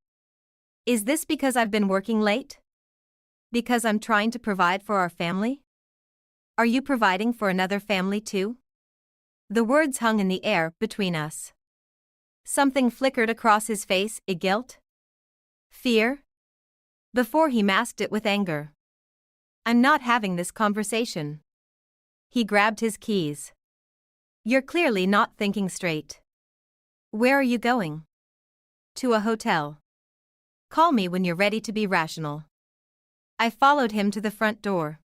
Is this because I've been working late? Because I'm trying to provide for our family? Are you providing for another family too? The words hung in the air between us. Something flickered across his face, guilt? Fear? Before he masked it with anger. I'm not having this conversation. He grabbed his keys. You're clearly not thinking straight. Where are you going? To a hotel. Call me when you're ready to be rational. I followed him to the front door.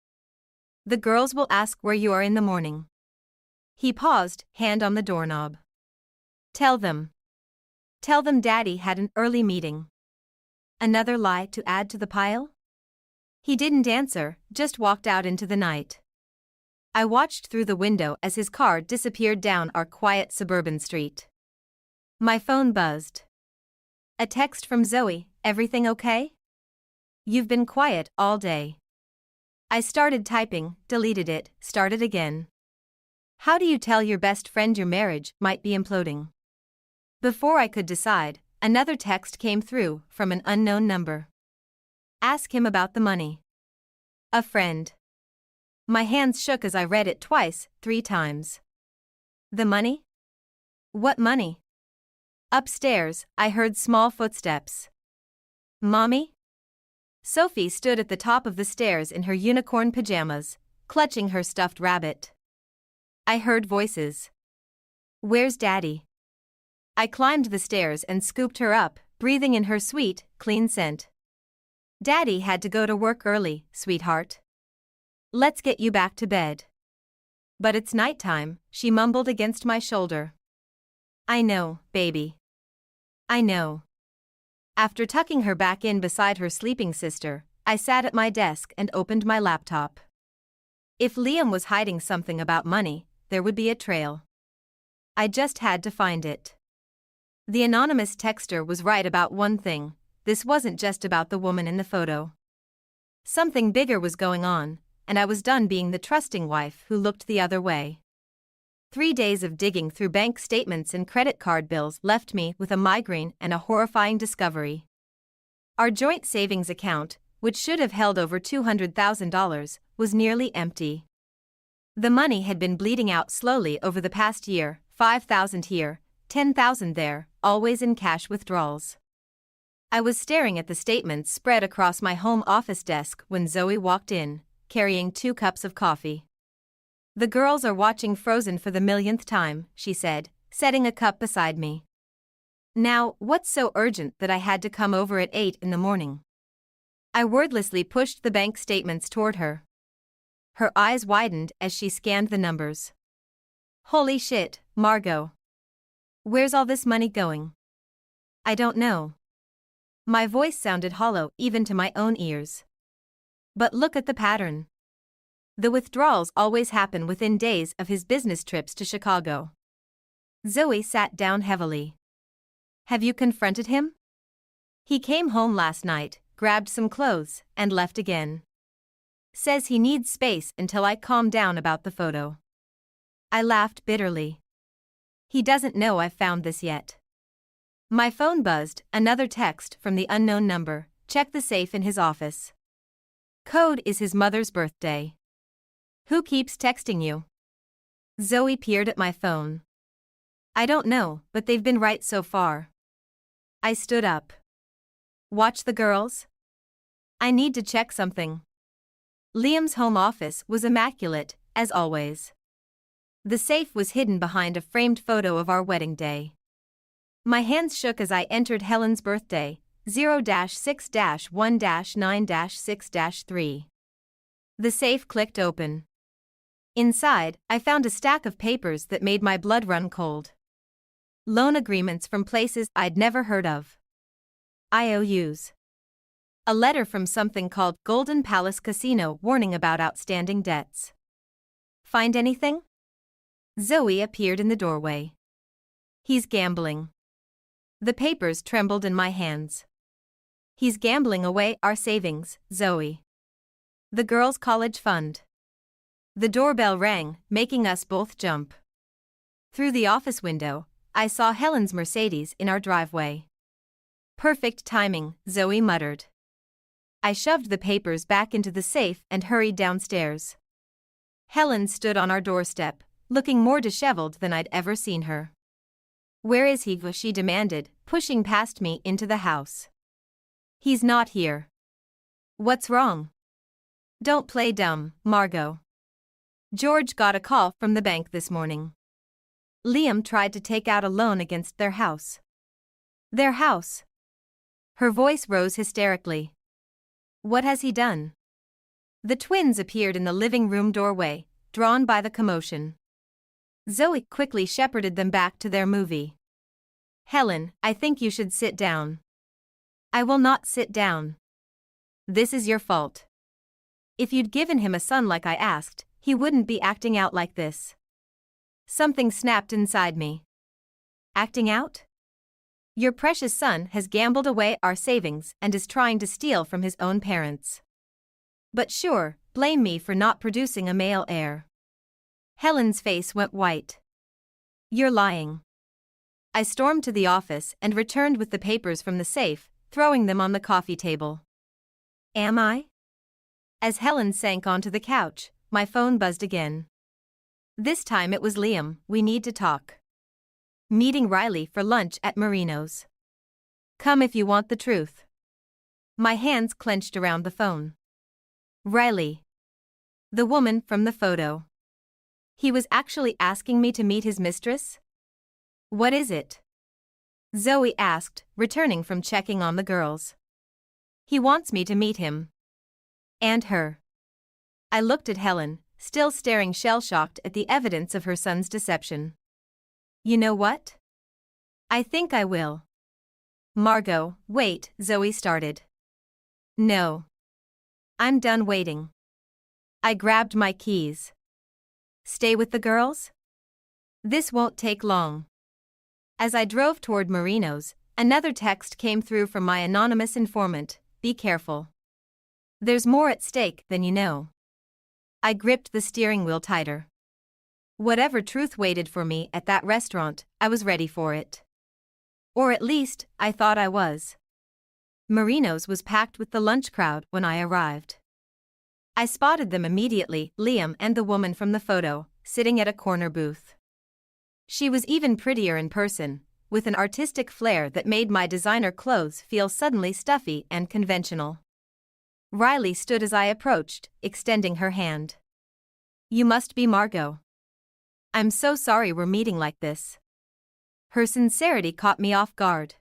The girls will ask where you are in the morning. He paused, hand on the doorknob. Tell them. Tell them Daddy had an early meeting. Another lie to add to the pile? He didn't answer, just walked out into the night. I watched through the window as his car disappeared down our quiet suburban street. My phone buzzed. A text from Zoe, everything okay? You've been quiet all day. I started typing, deleted it, started again. How do you tell your best friend your marriage might be imploding? Before I could decide, another text came through from an unknown number. Ask him about the money. A friend. My hands shook as I read it twice, 3 times. The money? What money? Upstairs, I heard small footsteps. Mommy? Sophie stood at the top of the stairs in her unicorn pajamas, clutching her stuffed rabbit. I heard voices. Where's Daddy? I climbed the stairs and scooped her up, breathing in her sweet, clean scent. Daddy had to go to work early, sweetheart. Let's get you back to bed. But it's nighttime, she mumbled against my shoulder. I know, baby. I know. After tucking her back in beside her sleeping sister, I sat at my desk and opened my laptop. If Liam was hiding something about money, there would be a trail. I just had to find it. The anonymous texter was right about one thing: this wasn't just about the woman in the photo. Something bigger was going on, and I was done being the trusting wife who looked the other way. 3 days of digging through bank statements and credit card bills left me with a migraine and a horrifying discovery. Our joint savings account, which should have held over $200,000, was nearly empty. The money had been bleeding out slowly over the past year, $5,000 here, $10,000 there, always in cash withdrawals. I was staring at the statements spread across my home office desk when Zoe walked in, carrying 2 cups of coffee. The girls are watching Frozen for the millionth time, she said, setting a cup beside me. Now, what's so urgent that I had to come over at 8 in the morning? I wordlessly pushed the bank statements toward her. Her eyes widened as she scanned the numbers. Holy shit, Margot. Where's all this money going? I don't know. My voice sounded hollow even to my own ears. But look at the pattern. The withdrawals always happen within days of his business trips to Chicago. Zoe sat down heavily. Have you confronted him? He came home last night, grabbed some clothes, and left again. Says he needs space until I calm down about the photo. I laughed bitterly. He doesn't know I've found this yet. My phone buzzed, another text from the unknown number. Check the safe in his office. Code is his mother's birthday. Who keeps texting you? Zoe peered at my phone. I don't know, but they've been right so far. I stood up. Watch the girls? I need to check something. Liam's home office was immaculate, as always. The safe was hidden behind a framed photo of our wedding day. My hands shook as I entered Helen's birthday, 0-6-1-9-6-3. The safe clicked open. Inside, I found a stack of papers that made my blood run cold. Loan agreements from places I'd never heard of. IOUs. A letter from something called Golden Palace Casino warning about outstanding debts. Find anything? Zoe appeared in the doorway. He's gambling. The papers trembled in my hands. He's gambling away our savings, Zoe. The girls' college fund. The doorbell rang, making us both jump. Through the office window, I saw Helen's Mercedes in our driveway. Perfect timing, Zoe muttered. I shoved the papers back into the safe and hurried downstairs. Helen stood on our doorstep, looking more disheveled than I'd ever seen her. Where is he? She demanded, pushing past me into the house. He's not here. What's wrong? Don't play dumb, Margot. George got a call from the bank this morning. Liam tried to take out a loan against their house. Their house. Her voice rose hysterically. What has he done? The twins appeared in the living room doorway, drawn by the commotion. Zoe quickly shepherded them back to their movie. Helen, I think you should sit down. I will not sit down. This is your fault. If you'd given him a son like I asked, he wouldn't be acting out like this. Something snapped inside me. Acting out? Your precious son has gambled away our savings and is trying to steal from his own parents. But sure, blame me for not producing a male heir. Helen's face went white. You're lying. I stormed to the office and returned with the papers from the safe, throwing them on the coffee table. Am I? As Helen sank onto the couch, my phone buzzed again. This time it was Liam. We need to talk. Meeting Riley for lunch at Marino's. Come if you want the truth. My hands clenched around the phone. Riley. The woman from the photo. He was actually asking me to meet his mistress? What is it? Zoe asked, returning from checking on the girls. He wants me to meet him. And her. I looked at Helen, still staring shell-shocked at the evidence of her son's deception. You know what? I think I will. Margot, wait, Zoe started. No. I'm done waiting. I grabbed my keys. Stay with the girls? This won't take long. As I drove toward Marino's, another text came through from my anonymous informant. Be careful. There's more at stake than you know. I gripped the steering wheel tighter. Whatever truth waited for me at that restaurant, I was ready for it. Or at least, I thought I was. Marino's was packed with the lunch crowd when I arrived. I spotted them immediately, Liam and the woman from the photo, sitting at a corner booth. She was even prettier in person, with an artistic flair that made my designer clothes feel suddenly stuffy and conventional. Riley stood as I approached, extending her hand. You must be Margot. I'm so sorry we're meeting like this. Her sincerity caught me off guard.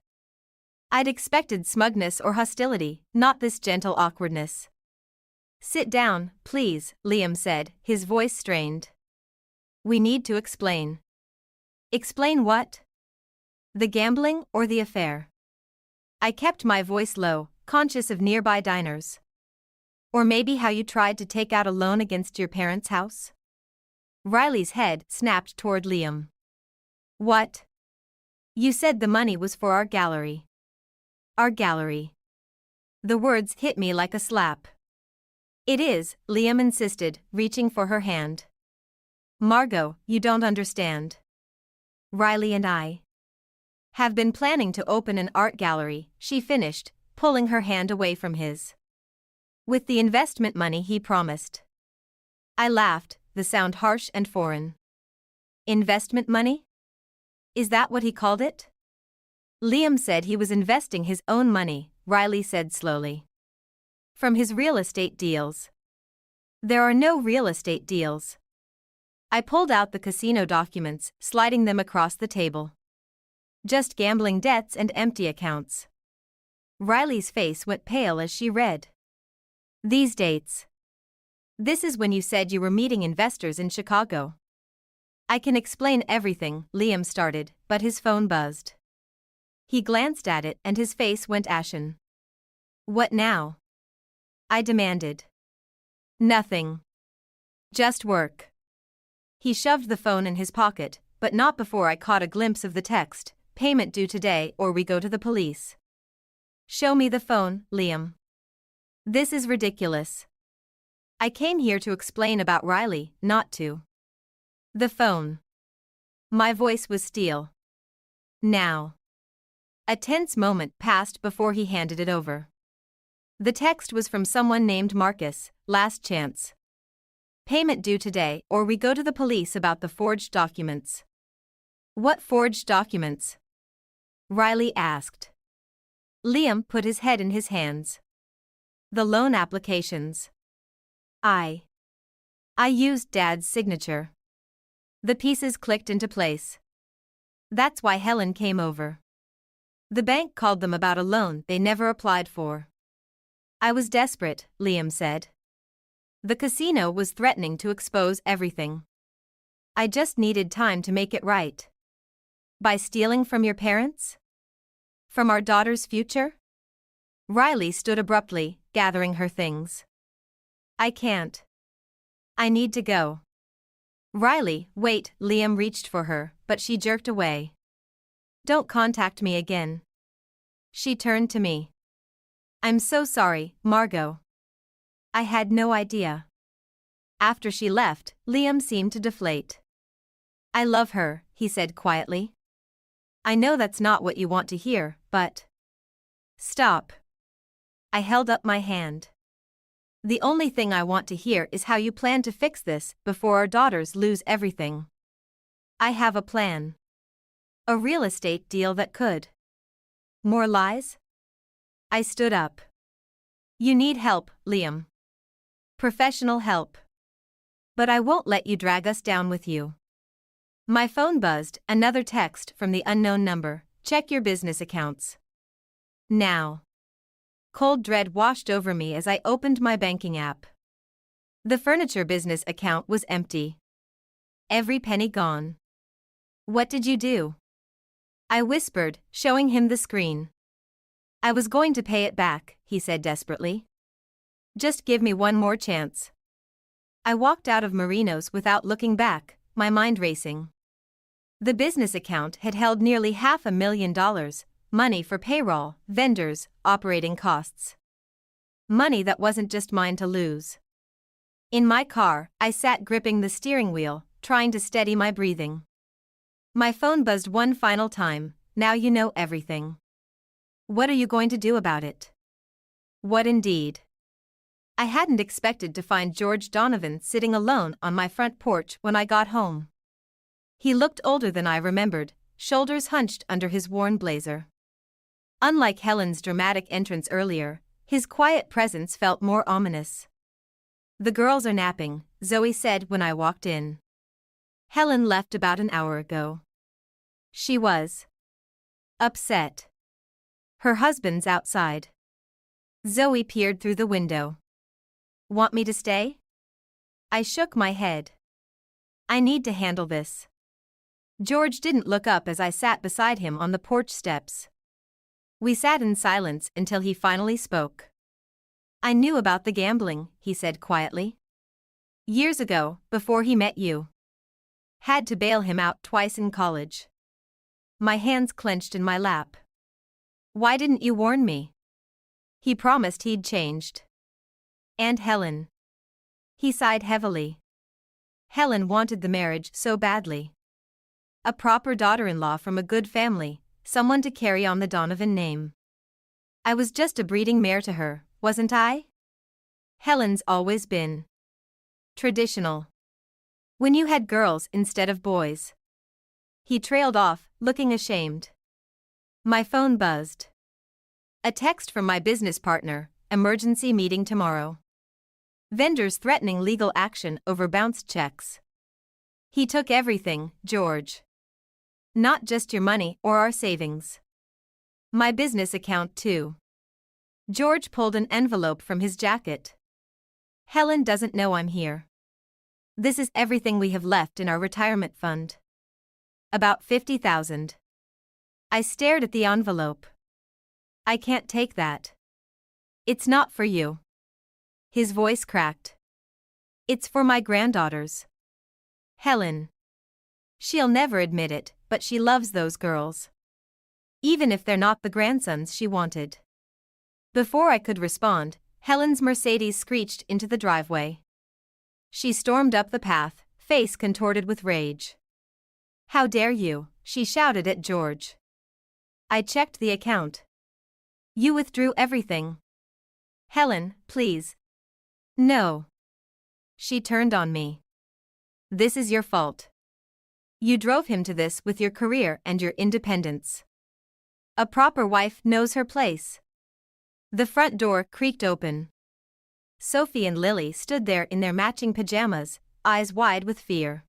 I'd expected smugness or hostility, not this gentle awkwardness. Sit down, please, Liam said, his voice strained. We need to explain. Explain what? The gambling or the affair? I kept my voice low, conscious of nearby diners. Or maybe how you tried to take out a loan against your parents' house? Riley's head snapped toward Liam. What? You said the money was for our gallery. Our gallery. The words hit me like a slap. It is, Liam insisted, reaching for her hand. Margot, you don't understand. Riley and I have been planning to open an art gallery, she finished, pulling her hand away from his. With the investment money he promised. I laughed, the sound harsh and foreign. Investment money? Is that what he called it? Liam said he was investing his own money, Riley said slowly. From his real estate deals. There are no real estate deals. I pulled out the casino documents, sliding them across the table. Just gambling debts and empty accounts. Riley's face went pale as she read. These dates. This is when you said you were meeting investors in Chicago. I can explain everything, Liam started, but his phone buzzed. He glanced at it and his face went ashen. What now? I demanded. Nothing. Just work. He shoved the phone in his pocket, but not before I caught a glimpse of the text, payment due today or we go to the police. Show me the phone, Liam. This is ridiculous. I came here to explain about Riley, not to. The phone. My voice was steel. Now. A tense moment passed before he handed it over. The text was from someone named Marcus, last chance. Payment due today or we go to the police about the forged documents. What forged documents? Riley asked. Liam put his head in his hands. The loan applications. I used Dad's signature. The pieces clicked into place. That's why Helen came over. The bank called them about a loan they never applied for. I was desperate, Liam said. The casino was threatening to expose everything. I just needed time to make it right. By stealing from your parents? From our daughter's future? Riley stood abruptly, gathering her things. I can't. I need to go. Riley, wait, Liam reached for her, but she jerked away. Don't contact me again. She turned to me. I'm so sorry, Margot. I had no idea. After she left, Liam seemed to deflate. I love her, he said quietly. I know that's not what you want to hear, but... Stop. I held up my hand. The only thing I want to hear is how you plan to fix this before our daughters lose everything. I have a plan. A real estate deal that could. More lies? I stood up. You need help, Liam. Professional help. But I won't let you drag us down with you. My phone buzzed, another text from the unknown number. Check your business accounts. Now. Cold dread washed over me as I opened my banking app. The furniture business account was empty. Every penny gone. What did you do? I whispered, showing him the screen. I was going to pay it back, he said desperately. Just give me one more chance. I walked out of Marino's without looking back, my mind racing. The business account had held nearly $500,000, money for payroll, vendors, operating costs. Money that wasn't just mine to lose. In my car, I sat gripping the steering wheel, trying to steady my breathing. My phone buzzed one final time. Now you know everything. What are you going to do about it? What indeed? I hadn't expected to find George Donovan sitting alone on my front porch when I got home. He looked older than I remembered, shoulders hunched under his worn blazer. Unlike Helen's dramatic entrance earlier, his quiet presence felt more ominous. The girls are napping, Zoe said when I walked in. Helen left about an hour ago. She was upset. Her husband's outside. Zoe peered through the window. Want me to stay? I shook my head. I need to handle this. George didn't look up as I sat beside him on the porch steps. We sat in silence until he finally spoke. I knew about the gambling, he said quietly. Years ago, before he met you. Had to bail him out twice in college. My hands clenched in my lap. Why didn't you warn me? He promised he'd changed. And Helen. He sighed heavily. Helen wanted the marriage so badly. A proper daughter-in-law from a good family, someone to carry on the Donovan name. I was just a breeding mare to her, wasn't I? Helen's always been traditional. When you had girls instead of boys. He trailed off, looking ashamed. My phone buzzed. A text from my business partner, emergency meeting tomorrow. Vendors threatening legal action over bounced checks. He took everything, George. Not just your money or our savings. My business account too. George pulled an envelope from his jacket. Helen doesn't know I'm here. This is everything we have left in our retirement fund. About 50,000. I stared at the envelope. I can't take that. It's not for you. His voice cracked. It's for my granddaughters. Helen. She'll never admit it, but she loves those girls. Even if they're not the grandsons she wanted. Before I could respond, Helen's Mercedes screeched into the driveway. She stormed up the path, face contorted with rage. How dare you, she shouted at George. I checked the account. You withdrew everything. Helen, please. No. She turned on me. This is your fault. You drove him to this with your career and your independence. A proper wife knows her place. The front door creaked open. Sophie and Lily stood there in their matching pajamas, eyes wide with fear.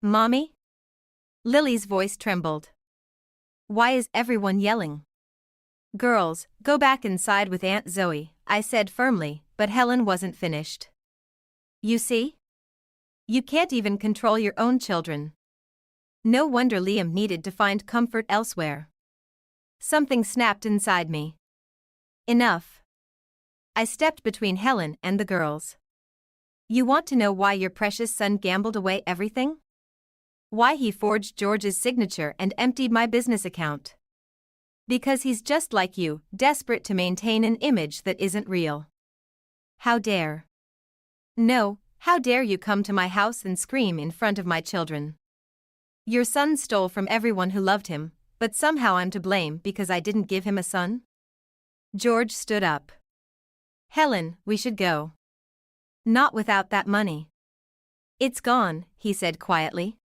Mommy? Lily's voice trembled. Why is everyone yelling? Girls, go back inside with Aunt Zoe, I said firmly, but Helen wasn't finished. You see? You can't even control your own children. No wonder Liam needed to find comfort elsewhere. Something snapped inside me. Enough. I stepped between Helen and the girls. You want to know why your precious son gambled away everything? Why he forged George's signature and emptied my business account? Because he's just like you, desperate to maintain an image that isn't real. How dare? No, how dare you come to my house and scream in front of my children? Your son stole from everyone who loved him, but somehow I'm to blame because I didn't give him a son? George stood up. Helen, we should go. Not without that money. It's gone, he said quietly.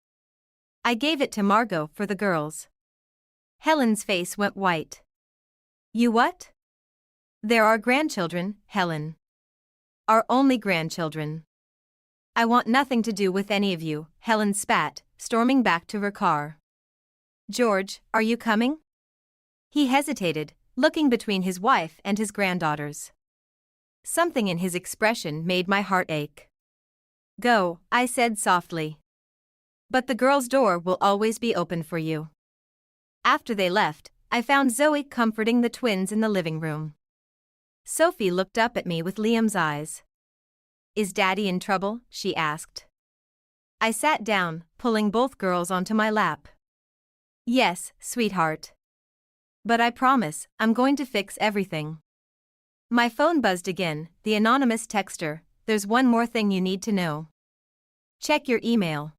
I gave it to Margot for the girls. Helen's face went white. You what? They're our grandchildren, Helen. Our only grandchildren. I want nothing to do with any of you, Helen spat, storming back to her car. George, are you coming? He hesitated, looking between his wife and his granddaughters. Something in his expression made my heart ache. Go, I said softly. But the girls' door will always be open for you. After they left, I found Zoe comforting the twins in the living room. Sophie looked up at me with Liam's eyes. Is Daddy in trouble? She asked. I sat down, pulling both girls onto my lap. Yes, sweetheart. But I promise, I'm going to fix everything. My phone buzzed again, the anonymous texter, there's one more thing you need to know. Check your email.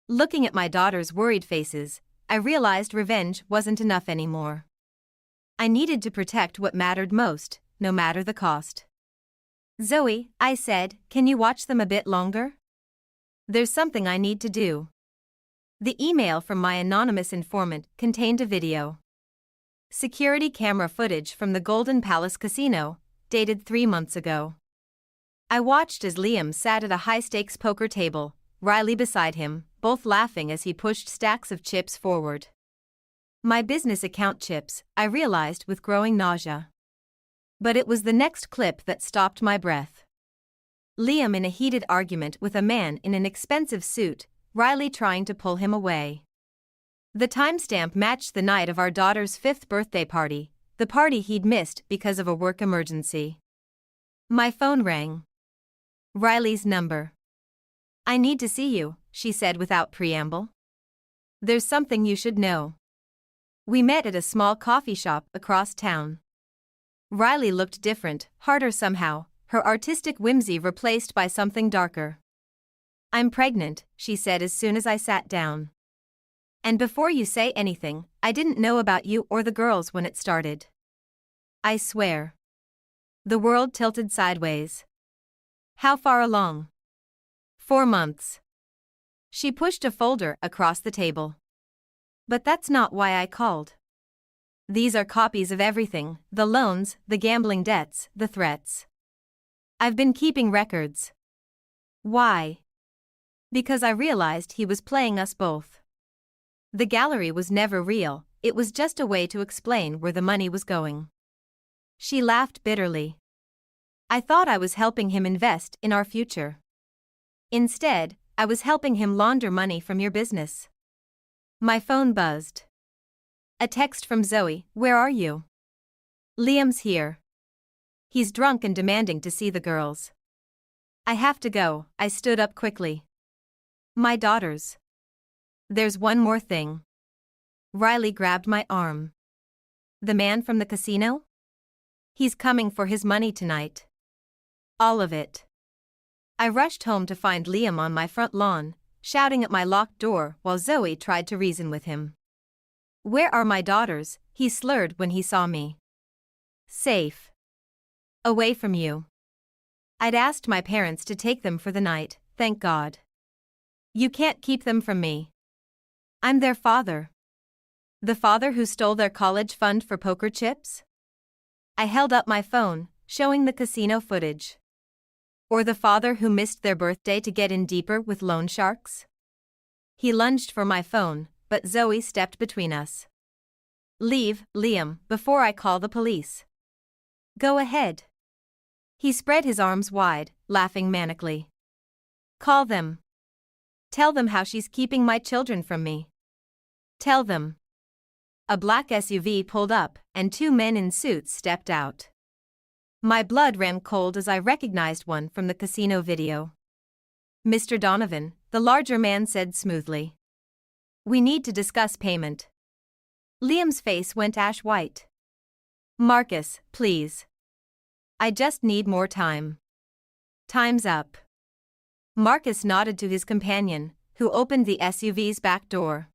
Looking at my daughter's worried faces, I realized revenge wasn't enough anymore. I needed to protect what mattered most, no matter the cost. Zoe, I said, can you watch them a bit longer? There's something I need to do. The email from my anonymous informant contained a video. Security camera footage from the Golden Palace Casino, dated 3 months ago. I watched as Liam sat at a high-stakes poker table, Riley beside him, both laughing as he pushed stacks of chips forward. My business account chips, I realized with growing nausea. But it was the next clip that stopped my breath. Liam in a heated argument with a man in an expensive suit, Riley trying to pull him away. The timestamp matched the night of our daughter's 5th birthday party, the party he'd missed because of a work emergency. My phone rang. Riley's number. I need to see you, she said without preamble. There's something you should know. We met at a small coffee shop across town. Riley looked different, harder somehow, her artistic whimsy replaced by something darker. "I'm pregnant," she said as soon as I sat down. "And before you say anything, I didn't know about you or the girls when it started." "I swear." The world tilted sideways. "How far along?" 4 months. She pushed a folder across the table. "But that's not why I called. These are copies of everything, the loans, the gambling debts, the threats. I've been keeping records." "Why?" "Because I realized he was playing us both. The gallery was never real, it was just a way to explain where the money was going." She laughed bitterly. "I thought I was helping him invest in our future. Instead, I was helping him launder money from your business." My phone buzzed. A text from Zoe, "Where are you?" "Liam's here. He's drunk and demanding to see the girls." "I have to go," I stood up quickly. "My daughters." "There's one more thing." Riley grabbed my arm. "The man from the casino? He's coming for his money tonight. All of it." I rushed home to find Liam on my front lawn, shouting at my locked door while Zoe tried to reason with him. "Where are my daughters?" he slurred when he saw me. "Safe. Away from you. I'd asked my parents to take them for the night, thank God. You can't keep them from me. I'm their father. The father who stole their college fund for poker chips?" I held up my phone, showing the casino footage. "Or the father who missed their birthday to get in deeper with loan sharks?" He lunged for my phone, but Zoe stepped between us. "Leave, Liam, before I call the police." "Go ahead." He spread his arms wide, laughing manically. "Call them. Tell them how she's keeping my children from me. Tell them." A black SUV pulled up, and 2 men in suits stepped out. My blood ran cold as I recognized one from the casino video. "Mr. Donovan," the larger man said smoothly. "We need to discuss payment." Liam's face went ash white. "Marcus, please. I just need more time." "Time's up." Marcus nodded to his companion, who opened the SUV's back door.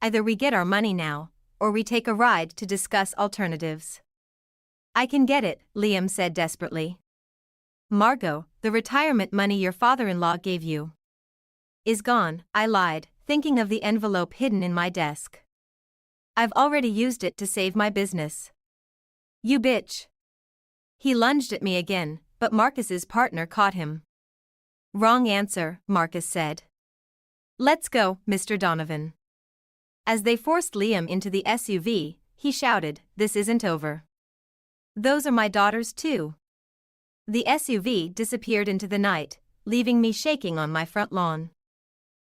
"Either we get our money now, or we take a ride to discuss alternatives." "I can get it," Liam said desperately. "Margot, the retirement money your father-in-law gave you." "Is gone," I lied, thinking of the envelope hidden in my desk. "I've already used it to save my business." "You bitch." He lunged at me again, but Marcus's partner caught him. "Wrong answer," Marcus said. "Let's go, Mr. Donovan." As they forced Liam into the SUV, he shouted, "This isn't over. Those are my daughters too." The SUV disappeared into the night, leaving me shaking on my front lawn.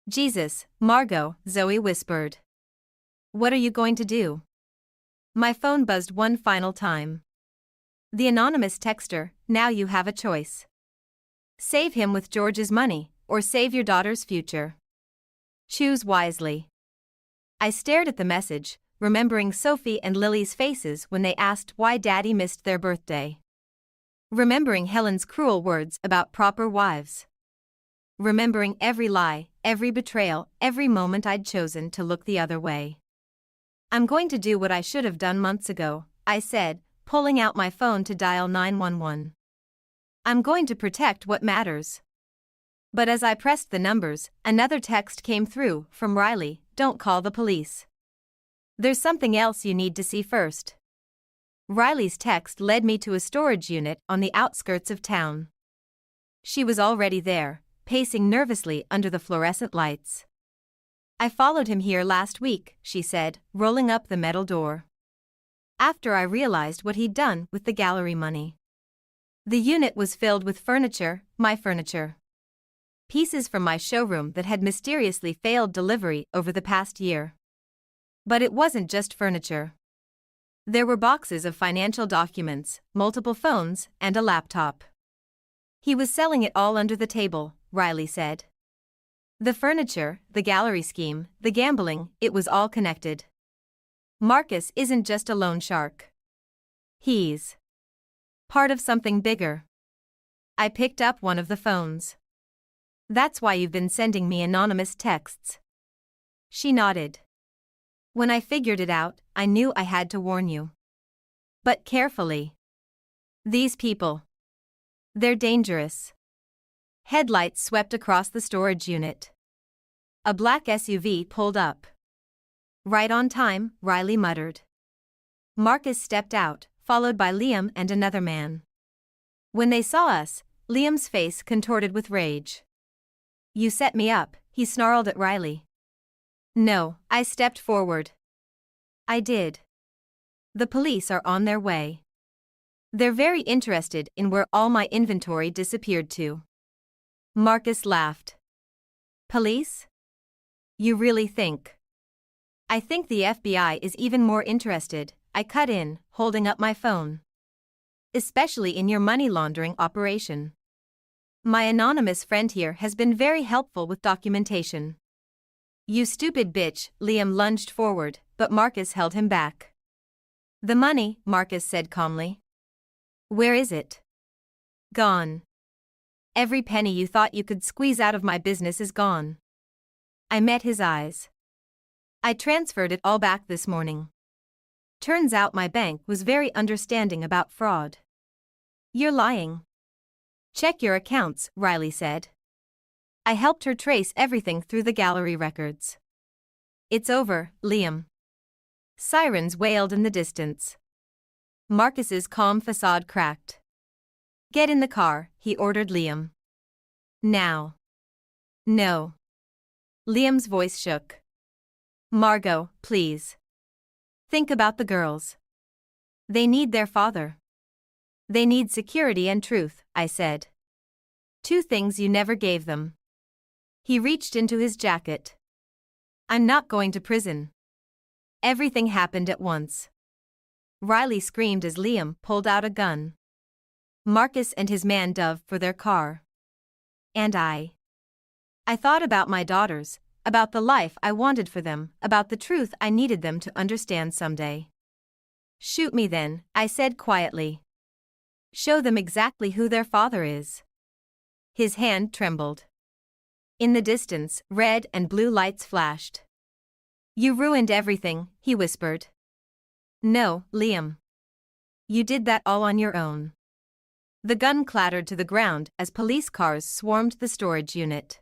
"Jesus, Margot," Zoe whispered. "What are you going to do?" My phone buzzed one final time. The anonymous texter, "Now you have a choice. Save him with George's money, or save your daughter's future. Choose wisely." I stared at the message, remembering Sophie and Lily's faces when they asked why Daddy missed their birthday. Remembering Helen's cruel words about proper wives. Remembering every lie, every betrayal, every moment I'd chosen to look the other way. "I'm going to do what I should have done months ago," I said, pulling out my phone to dial 911. "I'm going to protect what matters." But as I pressed the numbers, another text came through from Riley, "Don't call the police. There's something else you need to see first." Riley's text led me to a storage unit on the outskirts of town. She was already there, pacing nervously under the fluorescent lights. "I followed him here last week," she said, rolling up the metal door. After I realized what he'd done with the gallery money. The unit was filled with furniture, my furniture. Pieces from my showroom that had mysteriously failed delivery over the past year. But it wasn't just furniture. There were boxes of financial documents, multiple phones, and a laptop. "He was selling it all under the table," Riley said. "The furniture, the gallery scheme, the gambling, it was all connected. Marcus isn't just a loan shark. He's Part of something bigger. I picked up one of the phones. That's why you've been sending me anonymous texts. She nodded. When I figured it out, I knew I had to warn you. But carefully. These people. They're dangerous. Headlights swept across the storage unit. A black SUV pulled up. Right on time, Riley muttered. Marcus stepped out, followed by Liam and another man. When they saw us, Liam's face contorted with rage. You set me up, he snarled at Riley. No, I stepped forward. I did. The police are on their way. They're very interested in where all my inventory disappeared to. Marcus laughed. Police? You really think? I think the FBI is even more interested, I cut in, holding up my phone. Especially in your money laundering operation. My anonymous friend here has been very helpful with documentation. You stupid bitch, Liam lunged forward, but Marcus held him back. The money, Marcus said calmly. Where is it? Gone. Every penny you thought you could squeeze out of my business is gone. I met his eyes. I transferred it all back this morning. Turns out my bank was very understanding about fraud. You're lying. Check your accounts, Riley said. I helped her trace everything through the gallery records. It's over, Liam. Sirens wailed in the distance. Marcus's calm facade cracked. Get in the car, he ordered Liam. Now. No. Liam's voice shook. Margot, please. Think about the girls. They need their father. They need security and truth, I said. Two things you never gave them. He reached into his jacket. I'm not going to prison. Everything happened at once. Riley screamed as Liam pulled out a gun. Marcus and his man dove for their car. And I thought about my daughters, about the life I wanted for them, about the truth I needed them to understand someday. Shoot me then, I said quietly. Show them exactly who their father is. His hand trembled. In the distance, red and blue lights flashed. You ruined everything, he whispered. No, Liam. You did that all on your own. The gun clattered to the ground as police cars swarmed the storage unit.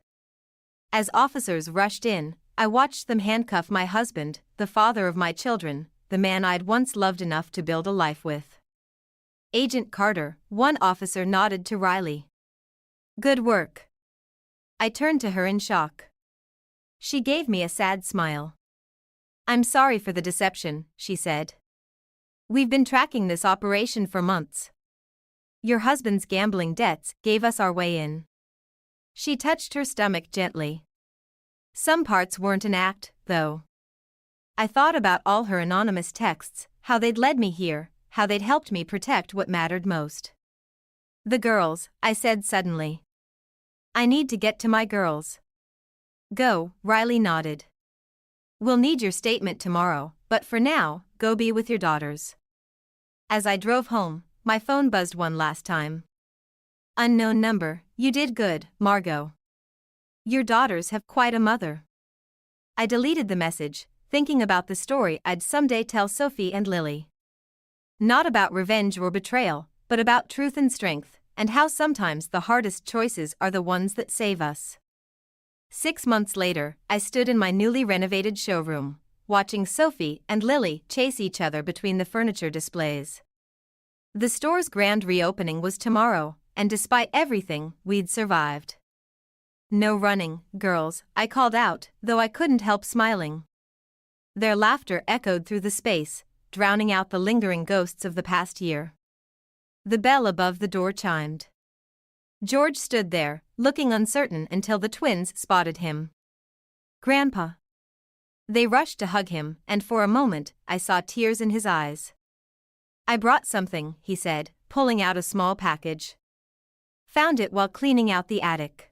As officers rushed in, I watched them handcuff my husband, the father of my children, the man I'd once loved enough to build a life with. Agent Carter, one officer nodded to Riley. Good work. I turned to her in shock. She gave me a sad smile. I'm sorry for the deception, she said. We've been tracking this operation for months. Your husband's gambling debts gave us our way in. She touched her stomach gently. Some parts weren't an act, though. I thought about all her anonymous texts, how they'd led me here, how they'd helped me protect what mattered most. The girls, I said suddenly. I need to get to my girls. Go, Riley nodded. We'll need your statement tomorrow, but for now, go be with your daughters. As I drove home, my phone buzzed one last time. Unknown number, you did good, Margot. Your daughters have quite a mother. I deleted the message, thinking about the story I'd someday tell Sophie and Lily. Not about revenge or betrayal, but about truth and strength, and how sometimes the hardest choices are the ones that save us. 6 months later, I stood in my newly renovated showroom, watching Sophie and Lily chase each other between the furniture displays. The store's grand reopening was tomorrow, and despite everything, we'd survived. No running, girls, I called out, though I couldn't help smiling. Their laughter echoed through the space, drowning out the lingering ghosts of the past year. The bell above the door chimed. George stood there, looking uncertain until the twins spotted him. Grandpa. They rushed to hug him, and for a moment, I saw tears in his eyes. I brought something, he said, pulling out a small package. Found it while cleaning out the attic.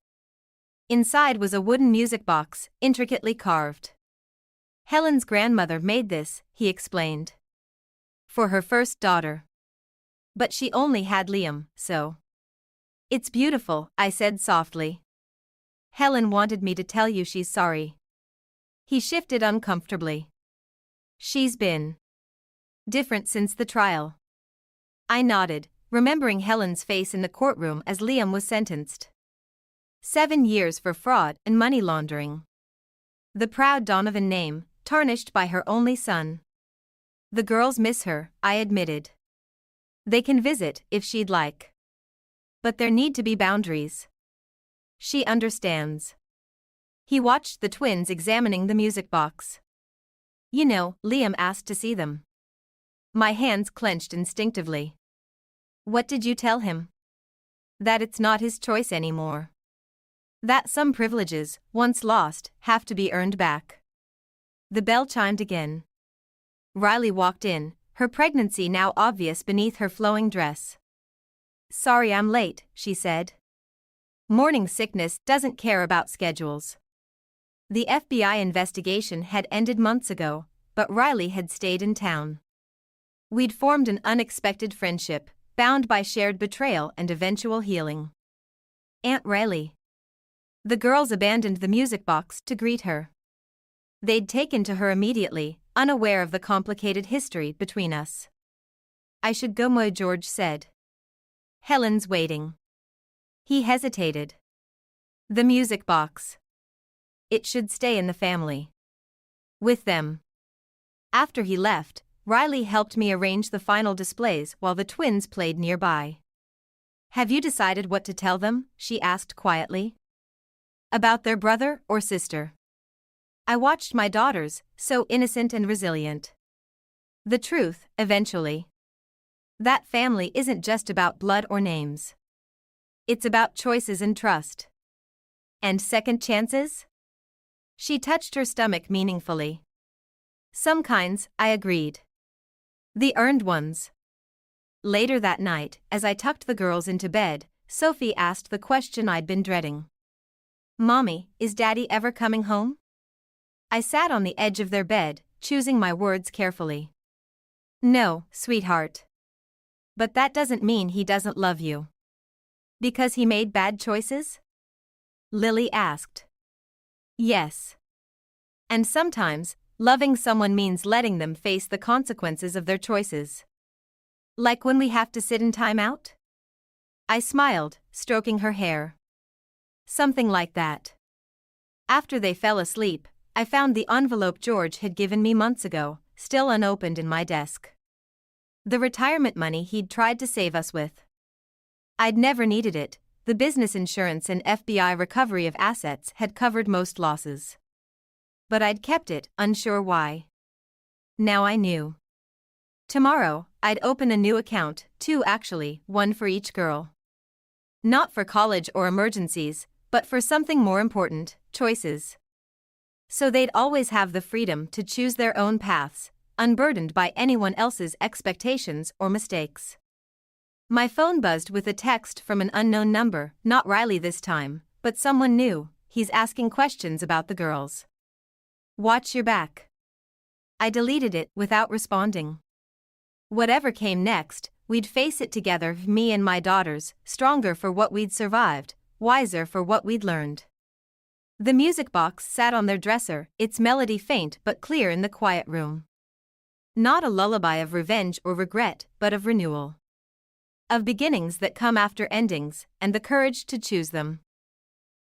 Inside was a wooden music box, intricately carved. Helen's grandmother made this, he explained. For her first daughter. But she only had Liam, so. It's beautiful, I said softly. Helen wanted me to tell you she's sorry. He shifted uncomfortably. She's been different since the trial. I nodded, remembering Helen's face in the courtroom as Liam was sentenced. 7 years for fraud and money laundering. The proud Donovan name, tarnished by her only son. The girls miss her, I admitted. They can visit if she'd like. But there need to be boundaries. She understands. He watched the twins examining the music box. You know, Liam asked to see them. My hands clenched instinctively. What did you tell him? That it's not his choice anymore. That some privileges, once lost, have to be earned back. The bell chimed again. Riley walked in, her pregnancy now obvious beneath her flowing dress. Sorry I'm late, she said. Morning sickness doesn't care about schedules. The FBI investigation had ended months ago, but Riley had stayed in town. We'd formed an unexpected friendship, bound by shared betrayal and eventual healing. Aunt Riley. The girls abandoned the music box to greet her. They'd taken to her immediately, unaware of the complicated history between us. I should go, my George said. Helen's waiting. He hesitated. The music box. It should stay in the family. With them. After he left, Riley helped me arrange the final displays while the twins played nearby. Have you decided what to tell them? She asked quietly. About their brother or sister? I watched my daughters, so innocent and resilient. The truth, eventually. That family isn't just about blood or names. It's about choices and trust. And second chances? She touched her stomach meaningfully. Some kinds, I agreed. The earned ones. Later that night, as I tucked the girls into bed, Sophie asked the question I'd been dreading. Mommy, is Daddy ever coming home? I sat on the edge of their bed, choosing my words carefully. No, sweetheart. But that doesn't mean he doesn't love you. Because he made bad choices? Lily asked. Yes. And sometimes, loving someone means letting them face the consequences of their choices. Like when we have to sit in timeout? I smiled, stroking her hair. Something like that. After they fell asleep, I found the envelope George had given me months ago, still unopened in my desk. The retirement money he'd tried to save us with. I'd never needed it, the business insurance and FBI recovery of assets had covered most losses. But I'd kept it, unsure why. Now I knew. Tomorrow, I'd open a new account, 2 actually, 1 for each girl. Not for college or emergencies, but for something more important, choices. So they'd always have the freedom to choose their own paths, unburdened by anyone else's expectations or mistakes. My phone buzzed with a text from an unknown number, not Riley this time, but someone new. He's asking questions about the girls. Watch your back. I deleted it without responding. Whatever came next, we'd face it together, me and my daughters, stronger for what we'd survived, wiser for what we'd learned. The music box sat on their dresser, its melody faint but clear in the quiet room. Not a lullaby of revenge or regret, but of renewal. Of beginnings that come after endings, and the courage to choose them.